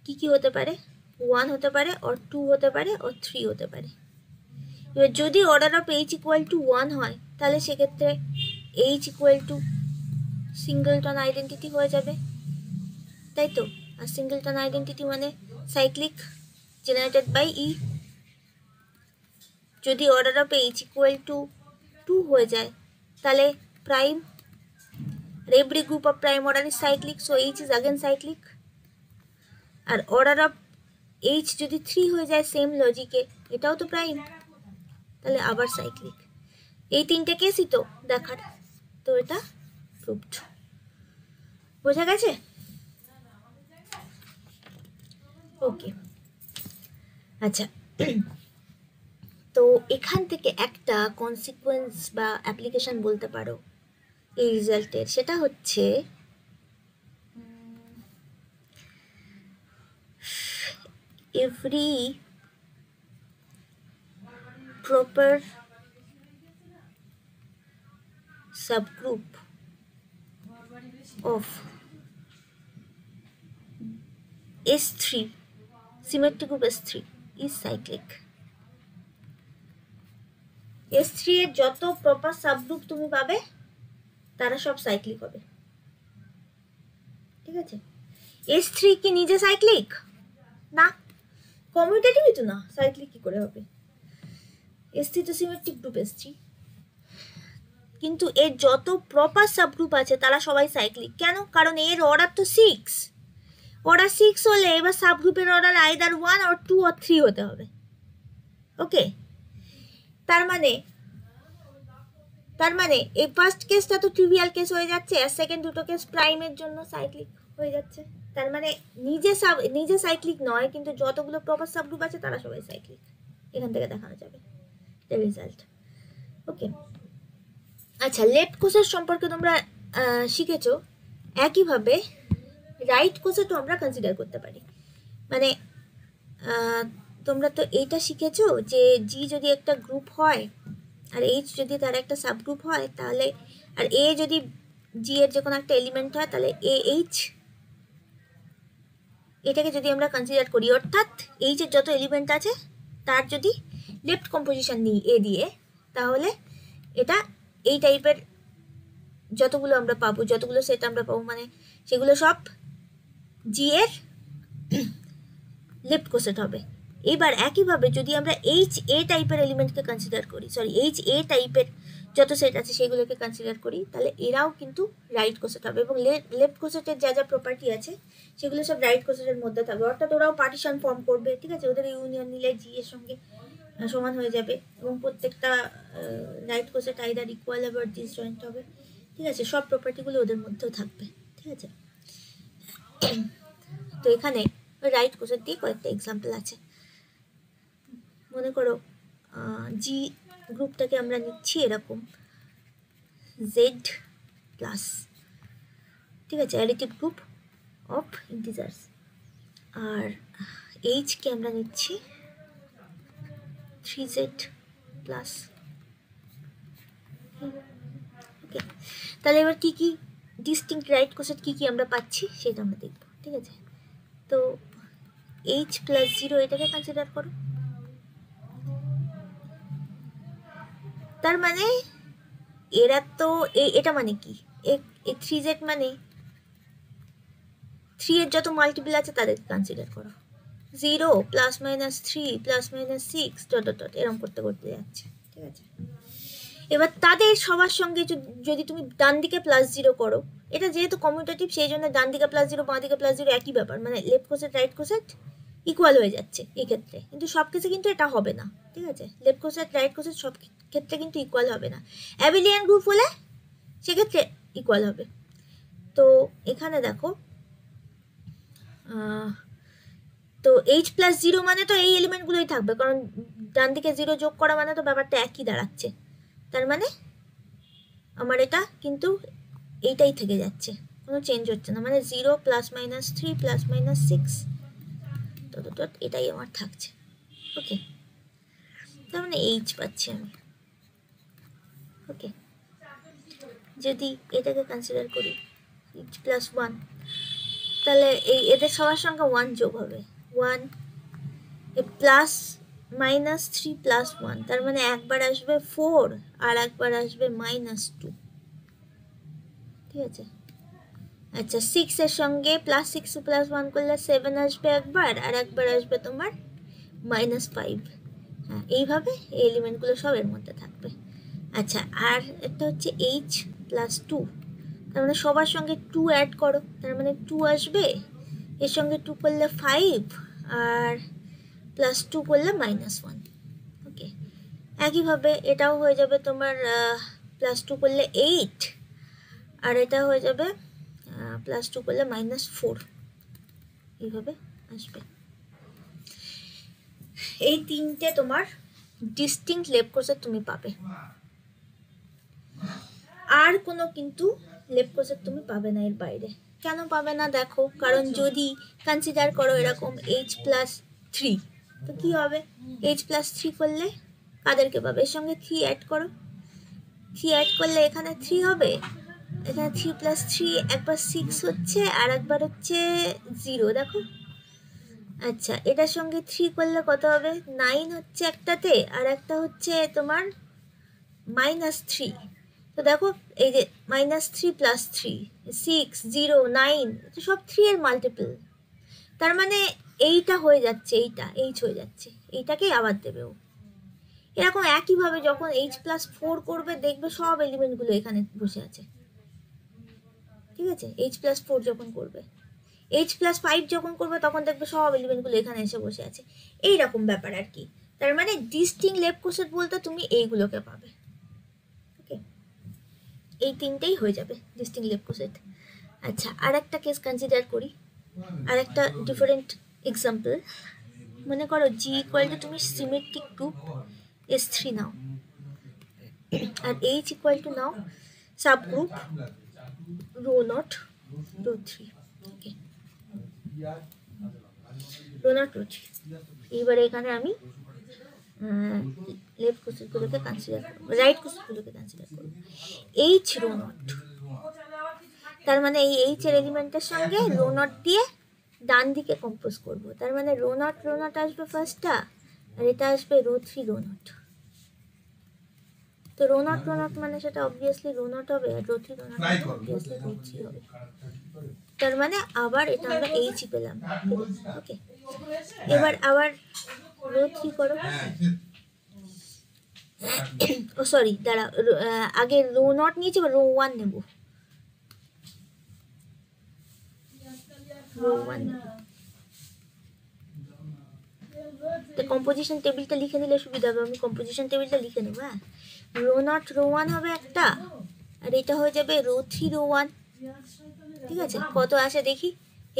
কি কি হতে পারে? 1 হতে পারে, অর 2 হতে পারে, অর 3 হতে পারে। এবার যদি order of H equal to 1 হয় তাহলে সেক্ষেত্রে H equal to singleton identity হয়ে যাবে, তাই তো? আর সিঙ্গলটন আইডেন্টিটি মানে সাইক্লিক জেনারেটেড বাই ই। যদি order of H equal to 2 হয়ে যায় তাহলে প্রাইম, আর every group of prime order is cyclic, so H is again cyclic. আর অর্ডার অফ এইচ যদি 3 হয়ে যায় সেম লজিকে, এটাও তো প্রাইম, তাহলে আবার সাইক্লিক। এই তিনটে কেসই তো দেখার, তো এটা প্রুভড। বোঝা গেছে? ওকে, আচ্ছা তো এখান থেকে একটা কনসিকুয়েন্স বা অ্যাপ্লিকেশন বলতে পারো এই রেজাল্টের, সেটা হচ্ছে every proper subgroup of S3, symmetric group S3 is cyclic. S3 এর যত প্রপার সাবগ্রুপ তুমি পাবে তারা সব সাইক্লিক হবে, ঠিক আছে? S3 কি নিজে সাইক্লিক না, কমিউটেটিভই তো না, সাইক্লিক কি করে হবে? S3 তো সিমেট্রিক গ্রুপ S3, কিন্তু এর যত প্রপার সাবগ্রুপ আছে তারা সবাই সাইক্লিক। কেন? কারণ এর অর্ডার তো 6, অর্ডার 6 হলে এবার সাবগ্রুপের অর্ডার আইদার 1 অর 2 অর 3 হতে হবে। ওকে, তার মানে এই ফার্স্ট কেসটা তো ট্রিভিয়াল কেস হয়ে যাচ্ছে, আর সেকেন্ড দুটো কেস প্রাইমের জন্য সাইক্লিক হয়ে যাচ্ছে। তার মানে নিজে সাইক্লিক নয়, কিন্তু যতগুলো প্রপার সাবগ্রুপ আছে তারা সবাই সাইক্লিক। এখান থেকে দেখানো যাবে রেজাল্ট। ওকে, আচ্ছা লেফট কোষের সম্পর্কে তোমরা শিখেছো, একইভাবে রাইট কোষেও আমরা কনসিডার করতে পারি। মানে তোমরা তো এইটা শিখেছো যে জি যদি একটা গ্রুপ হয় আর এইচ যদি তার একটা সাবগ্রুপ হয়, তাহলে আর এ যদি জি এর যে কোনো একটা এলিমেন্ট হয় তাহলে এ এইচ, এটাকে যদি আমরা কনসিডার করি, অর্থাৎ এইচ এর যত এলিমেন্ট আছে তার যদি লেফট কম্পোজিশন নিই এ দিয়ে, তাহলে এটা এই টাইপের যতগুলো আমরা পাবো, যতগুলো সেট আমরা পাবো, মানে সেগুলো সব জি এর লেফট কোসেট হবে। এবার একইভাবে যদি আমরা এইচ এ টাইপের এলিমেন্টকে কনসিডার করি, এইচ এ টাইপের যত সেট আছে সেগুলোকে কনসিডার করি, তাহলে এরাও কিন্তু রাইট কোসেট হবে এবং লেফট কোসেটের যা যা প্রপার্টি আছে সেগুলো সব রাইট কোসেটের মধ্যে থাকবে, অর্থাৎ ওরাও পার্টিশন ফর্ম করবে, ঠিক আছে, ওদের ইউনিয়ন নিলে জি এর সঙ্গে সমান হয়ে যাবে এবং প্রত্যেকটা রাইট কোসেট আইদার ইকুয়াল আবার ডিসজয়েন্ট হবে, ঠিক আছে, সব প্রপার্টিগুলো ওদের মধ্যেও থাকবে, ঠিক আছে। তো এখানে রাইট কোসেট দিয়ে কয়েকটা এক্সাম্পল আছে। মনে করো জি গ্রুপটাকে আমরা নিচ্ছি এরকম জেড প্লাস, ঠিক আছে, অ্যাডিটিভ গ্রুপ অফ ইন্টিজার্স, আর এইচকে আমরা নিচ্ছি 3z প্লাস। ওকে, তাহলে এবার কী কী ডিস্টিংক্ট রাইট কোসেট কী কী আমরা পাচ্ছি সেটা আমরা দেখব, ঠিক আছে। তো এইচ প্লাস 0 এটাকে কনসিডার করো, তার মানে এরা তো এটা মানে কি, এই 3z মানে 3 এর যত মাল্টিপল আছে তাদেরকে কনসিডার করো, 0 plus minus 3 plus minus 6 dot dot dot এরকম করতে করতে যাচ্ছে, ঠিক আছে। এবার তাদের সবার সঙ্গে যদি তুমি ডান দিকে প্লাস 0 করো, এটা যেহেতু কমিউটেটিভ সেই জন্য ডান দিকে প্লাস 0 বাঁ দিকে প্লাস 0 একই ব্যাপার, মানে লেফট কোসেট রাইট কোসেট ইকুয়াল হয়ে যাচ্ছে এই ক্ষেত্রে, কিন্তু সব ক্ষেত্রে কিন্তু এটা হবে না, ঠিক আছে, লেফট কোসেট রাইট কোসেট সব ক্ষেত্রে কিন্তু ইকুয়াল হবে না, অ্যাবিলিয়ান গ্রুপ হলে সেক্ষেত্রে ইকুয়াল হবে। তো এখানে দেখো তো এইচ প্লাস 0 মানে তো এই এলিমেন্টগুলোই থাকবে, কারণ ডান দিকে 0 যোগ করা মানে তো ব্যাপারটা একই দাঁড়াচ্ছে, তার মানে আমার এটা কিন্তু এইটাই থেকে যাচ্ছে, কোনো চেঞ্জ হচ্ছে না, মানে 0 plus minus 3 plus minus 6 dot এটাই আমার থাকছে। ওকে, তার মানে এইচ পাচ্ছি আমি। ওকে, যদি এটাকে কনসিডার করি এইচ প্লাস 1, তাহলে এই এদের সবার সঙ্গে 1 যোগ হবে, 1 প্লাস মাইনাস 3 প্লাস 1, তার মানে একবার আসবে 4 আর একবার আসবে -2, ঠিক আছে। আচ্ছা, 6 এর সঙ্গে প্লাস 6 প্লাস 1 করলে 7 আসবে একবার, আর একবার আসবে তোমার -5। হ্যাঁ, এইভাবে এই এলিমেন্টগুলো সব এর মধ্যে থাকবে। আচ্ছা, আর একটা হচ্ছে এইচ প্লাস 2, তার মানে সবার সঙ্গে 2 অ্যাড করো, তার মানে 2 আসবে, এর সঙ্গে 2 করলে 5 আর প্লাস 2 করলে -1। ওকে, একইভাবে এটাও হয়ে যাবে তোমার প্লাস 2 করলে 8 আর এটা হয়ে যাবে প্লাস 2 করলে -4, এইভাবে আসবে। এই তিনটে তোমার ডিস্টিংক্ট লেফট কোসেট তুমি পাবে, আর কোনো কিন্তু লেফট কোসেট তুমি পাবে না এর বাইরে। কেন পাবে না দেখো, কারণ যদি কনসিডার করো এরকম এইচ প্লাস 3, তো কী হবে, এইচ প্লাস 3 করলে কাদেরকে পাবে, এর সঙ্গে 3 অ্যাড করো, 3 অ্যাড করলে এখানে 3 হবে, এখানে 3 প্লাস 3 একবার 6 হচ্ছে আর একবার হচ্ছে 0, দেখো। আচ্ছা, এটার সঙ্গে 3 করলে কত হবে, 9 হচ্ছে একটাতে, আর একটা হচ্ছে তোমার -3, তো দেখো এই যে -3 প্লাস 3 6 0 9 সব 3 এর মাল্টিপল, তার মানে এইটা হয়ে যাচ্ছে, এইটা এইচ হয়ে যাচ্ছে, এইটাকেই আবার দেবে ও। এরকম একইভাবে যখন এইচ প্লাস 4 করবে দেখবে সব এলিমেন্টগুলো এখানে বসে আছে, ঠিক আছে, এইচ প্লাস 4 যখন করবে, এইচ প্লাস 5 যখন করবে তখন দেখবে সব এলিমেন্টগুলো এখানে এসে বসে আছে, এইরকম ব্যাপার আর কি। তার মানে ডিস্টিংক্ট লেফট কোসেট বলতে তুমি এইগুলোকে পাবে। ওকে, এই তিনটেই হয়ে যাবে ডিস্টিংক্ট লেফট কোসেট। আচ্ছা, আর একটা কেস কনসিডার করি, আর একটা ডিফারেন্ট এক্সাম্পল। মনে করো জি ইকুয়াল টু তুমি সিমেট্রিক গ্রুপ S3 নাও, আর এইচ ইকুয়াল টু নাও subgroup rho naught rho 3। Okay, rho naught rho 3। এইবারে এখানে আমি লেফট কোসেটগুলোকে কনসিডার করবো, রাইট কোসেটগুলোকে কনসিডার করবো, এইচ রো নট, তার মানে এই এইচ এর এলিমেন্টের সঙ্গে রো নট দিয়ে ডান দিকে কম্পোজ করব, তার মানে রো নট আসবে ফার্স্টটা, আর এটা আসবে রো 3 রো নট। তো রো নট মানে সেটা অবভিয়াসলি রো নট হবে, আর rho 3 rho naught obviously rho 3 হবে। তার মানে আবার এটা আমরা এইচ পেলাম। ওকে, এবার আবার রো 3 করো। ও সরি, দাঁড়া, আগে রো নট নিয়েছি, এবার রো 1 নেব। রো 1 নেব। তো কম্পোজিশন টেবিলটা লিখে নিলে সুবিধা হবে। আমি কম্পোজিশন টেবিলটা লিখে নেব। হ্যাঁ, রো নট রো 1 হবে একটা, আর এটা হয়ে যাবে রো 3 রো 1। ঠিক আছে, কত আসে দেখি।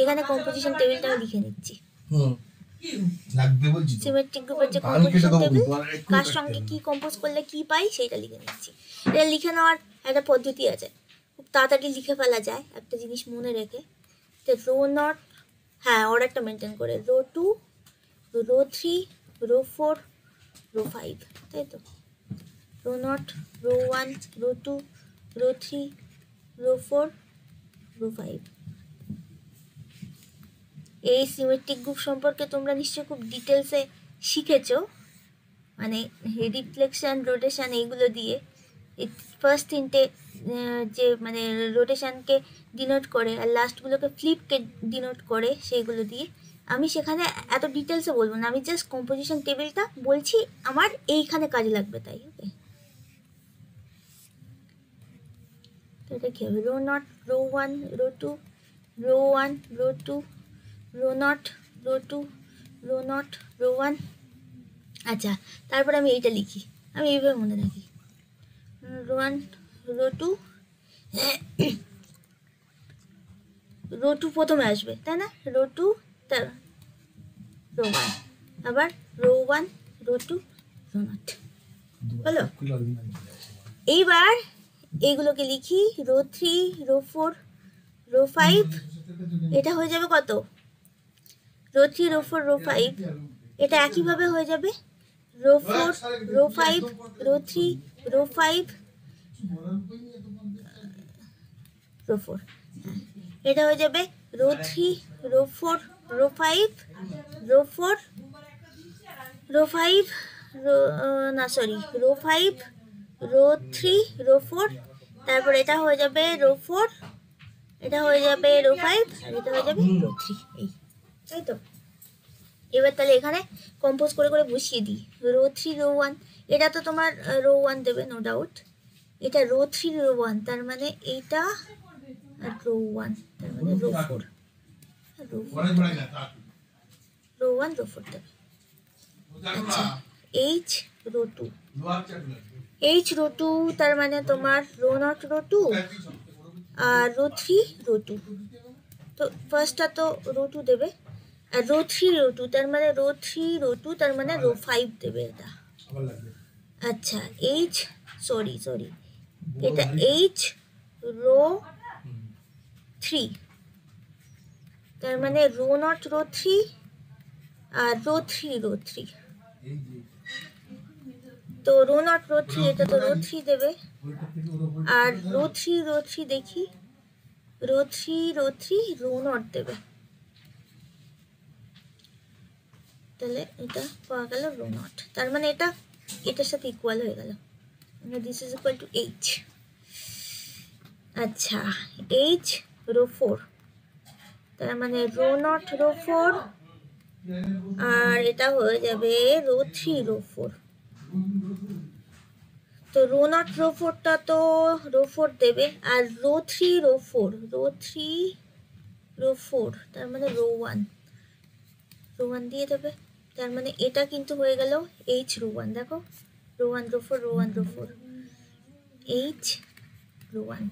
এখানে কম্পোজিশন টেবিলটা লিখে নিচ্ছি। সিমেট্রিক গ্রুপের যে কম্পোজিশন টেবিল, কার সঙ্গে কি কম্পোজ করলে কি পাই সেটা লিখে নিচ্ছি। এটা লিখে নেওয়ার একটা পদ্ধতি আছে, খুব তাড়াতাড়ি লিখে ফেলা যায় একটা জিনিস মনে রেখে। তো রো নট, হ্যাঁ অর্ডারটা মেনটেন করে, রো 2 রো 3 রো 4 রো 5, তাই তো। Rho naught rho 1 rho 2 rho 3 rho 4 rho 5। এই সিমেট্রিক গ্রুপ সম্পর্কে তোমরা নিশ্চয়ই খুব ডিটেলসে শিখেছো, মানে রিফ্লেকশন রোটেশন এইগুলো দিয়ে। ফার্স্ট তিনটে যে মানে রোটেশনকে ডিনোট করে আর লাস্টগুলোকে ফ্লিপকে ডিনোট করে, সেইগুলো দিয়ে। আমি সেখানে এত ডিটেলসে বলবো না, আমি জাস্ট কম্পোজিশন টেবিলটা বলছি, আমার এইখানে কাজে লাগবে তাই। ওকে, তো এটা কি হবে? Rho naught rho 1 rho 2 rho 1 rho 2 rho naught rho 2 rho naught rho 1। আচ্ছা, তারপরে আমি এইটা লিখি, আমি এইভাবে মনে রাখি। রো 1 রো 2 রো 2 প্রথমে আসবে, তাই না? রো 2 তার রো 1, আবার রো 1 রো 2 রো নট। হলো, এইবার এইগুলোকে লিখি। রো 3 রো 4 রো 5, এটা হয়ে যাবে কত? Rho 3 rho 4 rho 5। এটা একইভাবে হয়ে যাবে rho 4 rho 5 rho 3 rho 5 rho 4। এটা হয়ে যাবে rho 3 rho 4 rho 5 rho 4 rho 5 rho না সরি রো 5 রো 3 রো 4। তারপর এটা হয়ে যাবে রো 4, এটা হয়ে যাবে রো 5, আর এটা হয়ে যাবে রো 3। এই, তাই তো। এবার তাহলে এখানে কম্পোজ করে করে বসিয়ে দিই। রো 3 রো 1, এটা তো তোমার রো 1 দেবে নো ডাউট। এটা রো 3 রো 1, তার মানে এইটা, আর রো 1 তার মানে রো 4 রো 1 রো 4 দেবে। আচ্ছা, এইচ রো 2, এইচ রো 2 তার মানে তোমার রো নট রো 2 আর রো 3 রো 2। তো ফার্স্টটা তো রো 2 দেবে, আর রো 3 রো 2 তার মানে রো 3 রো 2 তার মানে রো 5 দেবে এটা। আচ্ছা, এইচ সরি এটা এইচ রো 3, তার মানে রো নট রো 3 আর রো 3 রো 3। তো রো নট রো 3, এটা তো রো 3 দেবে, আর রো 3 রো 3 দেখি, রো 3 রো 3 রো নট দেবে। তাহলে এটা পাওয়া গেল রো নট, তার মানে এটা এটার সাথে ইকুয়াল হয়ে গেল, মানে this is equal two H. আচ্ছা, এইচ রো 4, তার মানে রো নট রো 4, আর এটা হয়ে যাবে রো 3 রো 4। তো রো নট রো 4টা তো রো 4 দেবে, আর রো 3 রো 4 রো 3 রো 4 তার মানে রো 1 দিয়ে দেবে। তার মানে এটা কিন্তু হয়ে গেল এইচ রো 1। দেখো, rho 1 rho 4 rho 1 rho 4 H rho 1,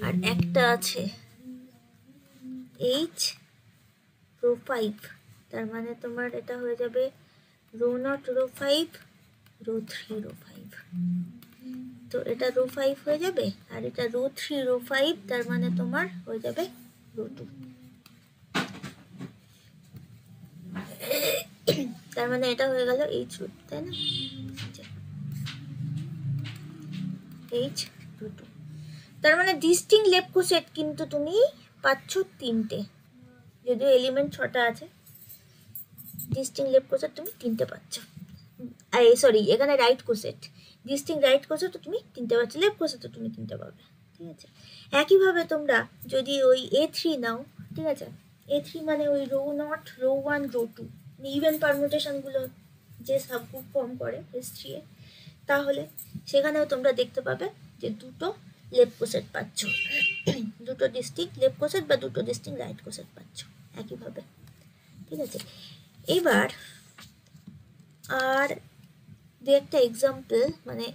আর একটা আছে এইচ রো 5, তার মানে তোমার এটা হয়ে যাবে rho naught rho 5 rho 3 rho 5। তো এটা রো 5 হয়ে যাবে, আর এটা রো 3 রো 5, তার মানে তোমার হয়ে যাবে রো 2। তার মানে এটা হয়ে গেল এইচ রো 2, তাই না? এইচ রো 2, তার মানে ডিস্টিংক্ট লেপকো সেট কিন্তু তুমি পাচ্ছ 3টে, যদিও এলিমেন্ট 6টা আছে। ডিস্টিংক্ট লেপকো সেট তুমি 3টে পাচ্ছ। সরি, এখানে রাইট কোসেট, ডিস্টিংক্ট রাইট কোসেট তো তুমি 3টে পাচ্ছ, লেফট কোসেট তো তুমি 3টে পাবে। ঠিক ঠিক আছে। একইভাবে তোমরা যদি ওই A3 নাও, ঠিক আছে, A3 মানে ওই rho naught, rho 1, rho 2 even পারমুটেশনগুলো যে সাবগ্রুপ ফর্ম করে S3 এ, তাহলে সেখানেও তোমরা দেখতে পাবে যে দুটো লেফট কোসেট পাচ্ছ, দুটো ডিস্টিংক্ট লেফট কোসেট বা দুটো ডিস্টিংক্ট রাইট কোসেট পাচ্ছ একইভাবে, ঠিক আছে। এবার আর দু একটা এক্সাম্পল, মানে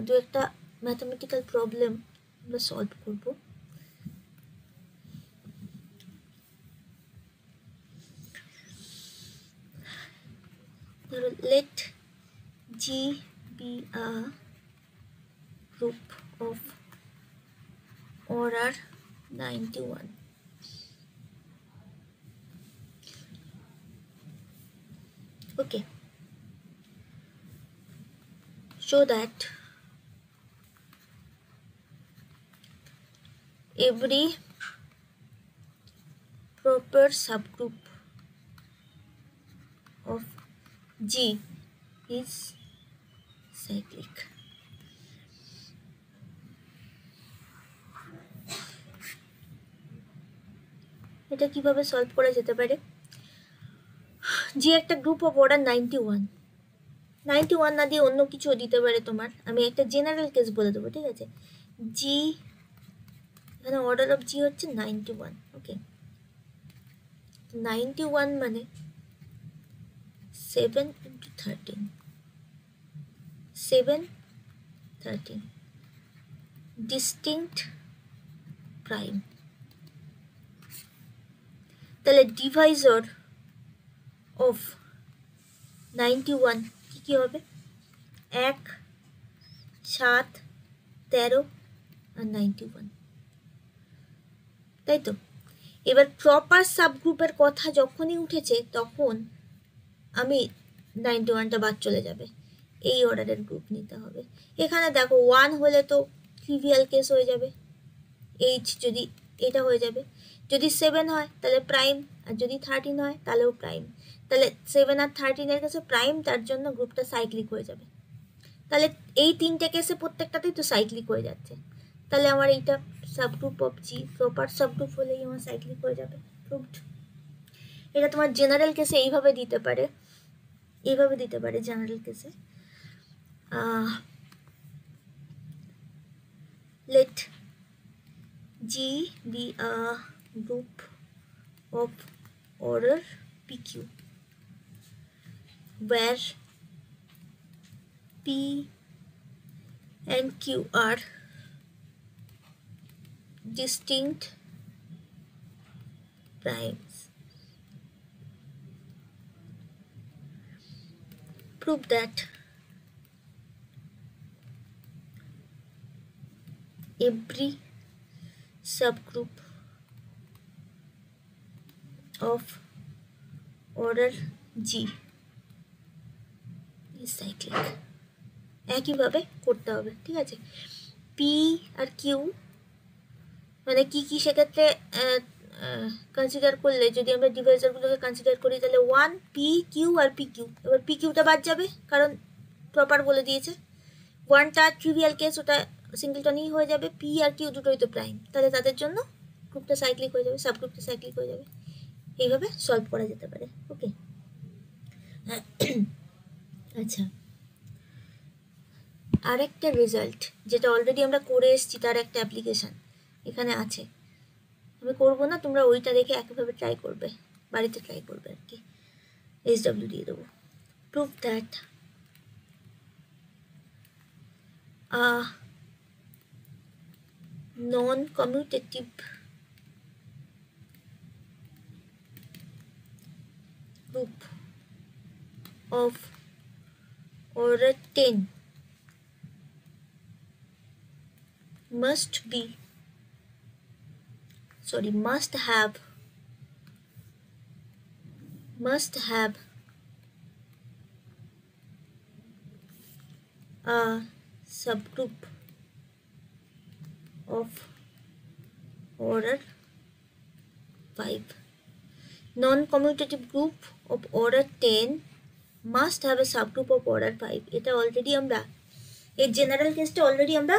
দু একটা ম্যাথমেটিক্যাল প্রবলেম আমরা সলভ করব। Let G be a group of order 91. Okay. Show that every proper subgroup of G is cyclic. এটা কিভাবে সলভ করা যেতে পারে? জি একটা গ্রুপ অফ অর্ডার 91 না দিয়ে অন্য কিছু দিতে পারে তোমার, আমি একটা জেনারেল কেস বলে দেবো, ঠিক আছে। জি এখানে অর্ডার অফ জি হচ্ছে 91, ওকে। 91 মানে 7 into 13, 7, 13 ডিস্টিংক্ট প্রাইম। তাহলে ডিভাইজর অফ 91 কি হবে? 1, 7, 13 আর 91, তাই তো। এবার প্রপার সাবগ্রুপের কথা যখনই উঠেছে তখন আমি 91টা বাদ চলে যাবে, এই অর্ডারের গ্রুপ নিতে হবে। এখানে দেখো 1 হলে তো ট্রিভিয়াল কেস হয়ে যাবে, এইচ যদি এটা হয়ে যাবে, যদি 7 হয় তাহলে প্রাইম, আর যদি 13 হয় তাহলেও প্রাইম। তাহলে 7 আর 13 কাছে প্রাইম, তার জন্য গ্রুপটা সাইক্লিক হয়ে যাবে। তাহলে এই তিনটে কেসে প্রত্যেকটাতেই তো সাইক্লিক হয়ে যাচ্ছে, তাহলে আমার এইটা subgroup of G proper subgroup হলেই আমার সাইক্লিক হয়ে যাবে, প্রুভড। এটা তোমার জেনারেল কেসে এইভাবে দিতে পারে, এইভাবে দিতে পারে জেনারেল কেসে। let G be a group of order PQ where P and Q are distinct primes. Prove that every subgroup of order G is cyclic. একইভাবে করতে হবে, ঠিক আছে। পি আর কিউ মানে কি কি সেক্ষেত্রে কনসিডার করলে, যদি আমরা ডিভাইজারগুলোকে কনসিডার করি তাহলে 1, P Q R P Q. এবার পি কিউটা বাদ যাবে কারণ প্রপার বলে দিয়েছে। 1টা ট্রিভিয়াল কেস, ওটা সিঙ্গেলটনই হয়ে যাবে। পি আর কিউ দুটোই তো প্রাইম, তাহলে তাদের জন্য গ্রুপটা সাইক্লিক হয়ে যাবে, সাবগ্রুপটা সাইক্লিক হয়ে যাবে। এইভাবে সলভ করা যেতে পারে, ওকে। আচ্ছা, আরেকটা রেজাল্ট যেটা অলরেডি আমরা করে এসেছি, তার একটা অ্যাপ্লিকেশান এখানে আছে। আমি করবো না, তোমরা ওইটা দেখে একইভাবে ট্রাই করবে, বাড়িতে ট্রাই করবে আর কি। SW দিয়ে দেবো। Prove that non-commutative group of order 10 must have a subgroup of order 5. Non-commutative group of order 10 must have a subgroup of order 5. এটা অলরেডি আমরা এই জেনারেল কেসটা অলরেডি আমরা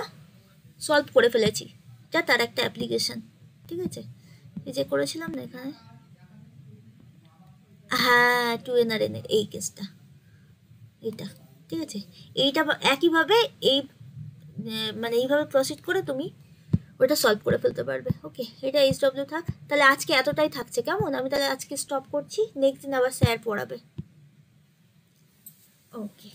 সলভ করে ফেলেছি, যা তার একটা অ্যাপ্লিকেশন, ঠিক আছে? এই যে করেছিলাম না এখানে, হ্যাঁ 2NRN এর এই কেসটা, এইটা, ঠিক আছে? এইটা একইভাবে এই মানে এইভাবে প্রসিড করে তুমি ওটা সলভ করে ফেলতে পারবে। ওকে, এটা HW থাক। তাহলে আজকে এতটাই থাকছে, কেমন? আমি তাহলে আজকে স্টপ করছি, নেক্সট দিন আবার স্যার পড়াবে। ওকে।